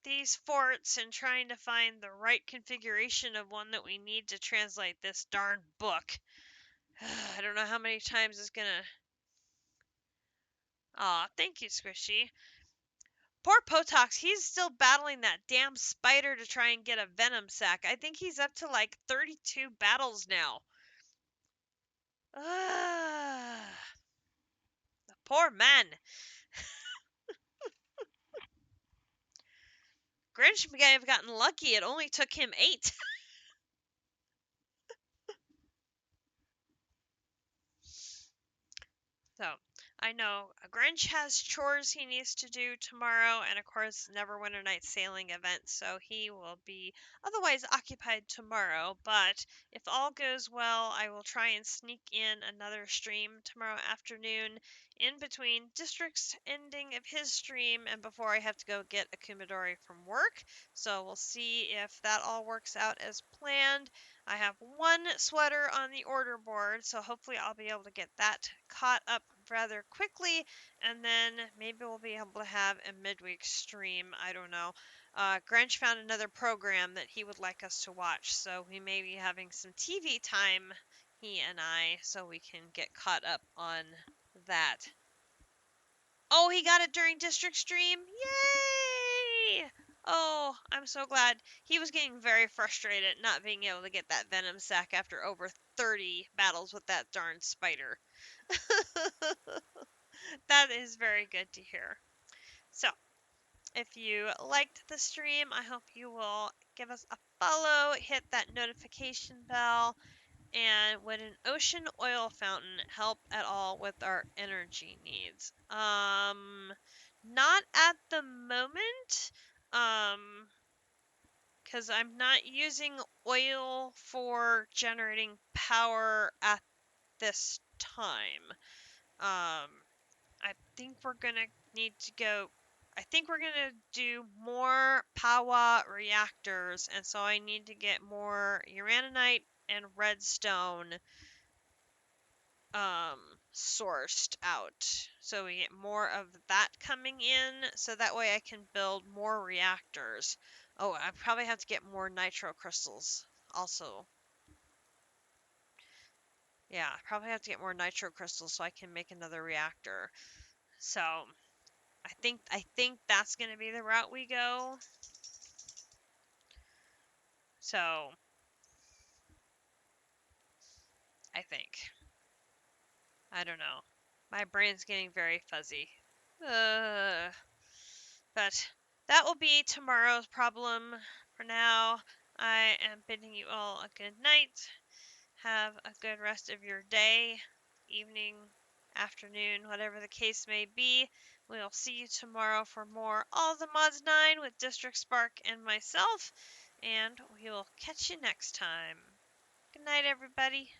Speaker 1: these forts and trying to find the right configuration of one that we need to translate this darn book. I don't know how many times it's gonna... Aw, thank you, Squishy. Poor Potox, he's still battling that damn spider to try and get a venom sac. I think he's up to like 32 battles now. The poor man. Grinch may have gotten lucky. It only took him 8. So, I know Grinch has chores he needs to do tomorrow, and of course, Neverwinter Night Sailing event, so he will be otherwise occupied tomorrow. But if all goes well, I will try and sneak in another stream tomorrow afternoon in between District's ending of his stream and before I have to go get Akumadori from work. So we'll see if that all works out as planned. I have 1 sweater on the order board, so hopefully I'll be able to get that caught up rather quickly, and then maybe we'll be able to have a midweek stream. I don't know. Grinch found another program that he would like us to watch, so we may be having some TV time, he and I, so we can get caught up on that. Oh, he got it during District Stream? Yay! Oh, I'm so glad. He was getting very frustrated not being able to get that venom sac after over 30 battles with that darn spider. That is very good to hear. So, if you liked the stream, I hope you will give us a follow, hit that notification bell, and would an ocean oil fountain help at all with our energy needs? Not at the moment. Because I'm not using oil for generating power at this time. I think we're gonna need to go. I think we're gonna do more power reactors, and so I need to get more uraninite and redstone sourced out, so we get more of that coming in, so that way I can build more reactors. Oh, I probably have to get more nitro crystals also. Yeah, I probably have to get more nitro crystals so I can make another reactor. So I think that's gonna be the route we go. So I think. I don't know. My brain's getting very fuzzy. Uh, but that will be tomorrow's problem. For now, I am bidding you all a good night. Have a good rest of your day, evening, afternoon, whatever the case may be. We'll see you tomorrow for more All the Mods 9 with District Spark and myself, and we will catch you next time. Good night, everybody.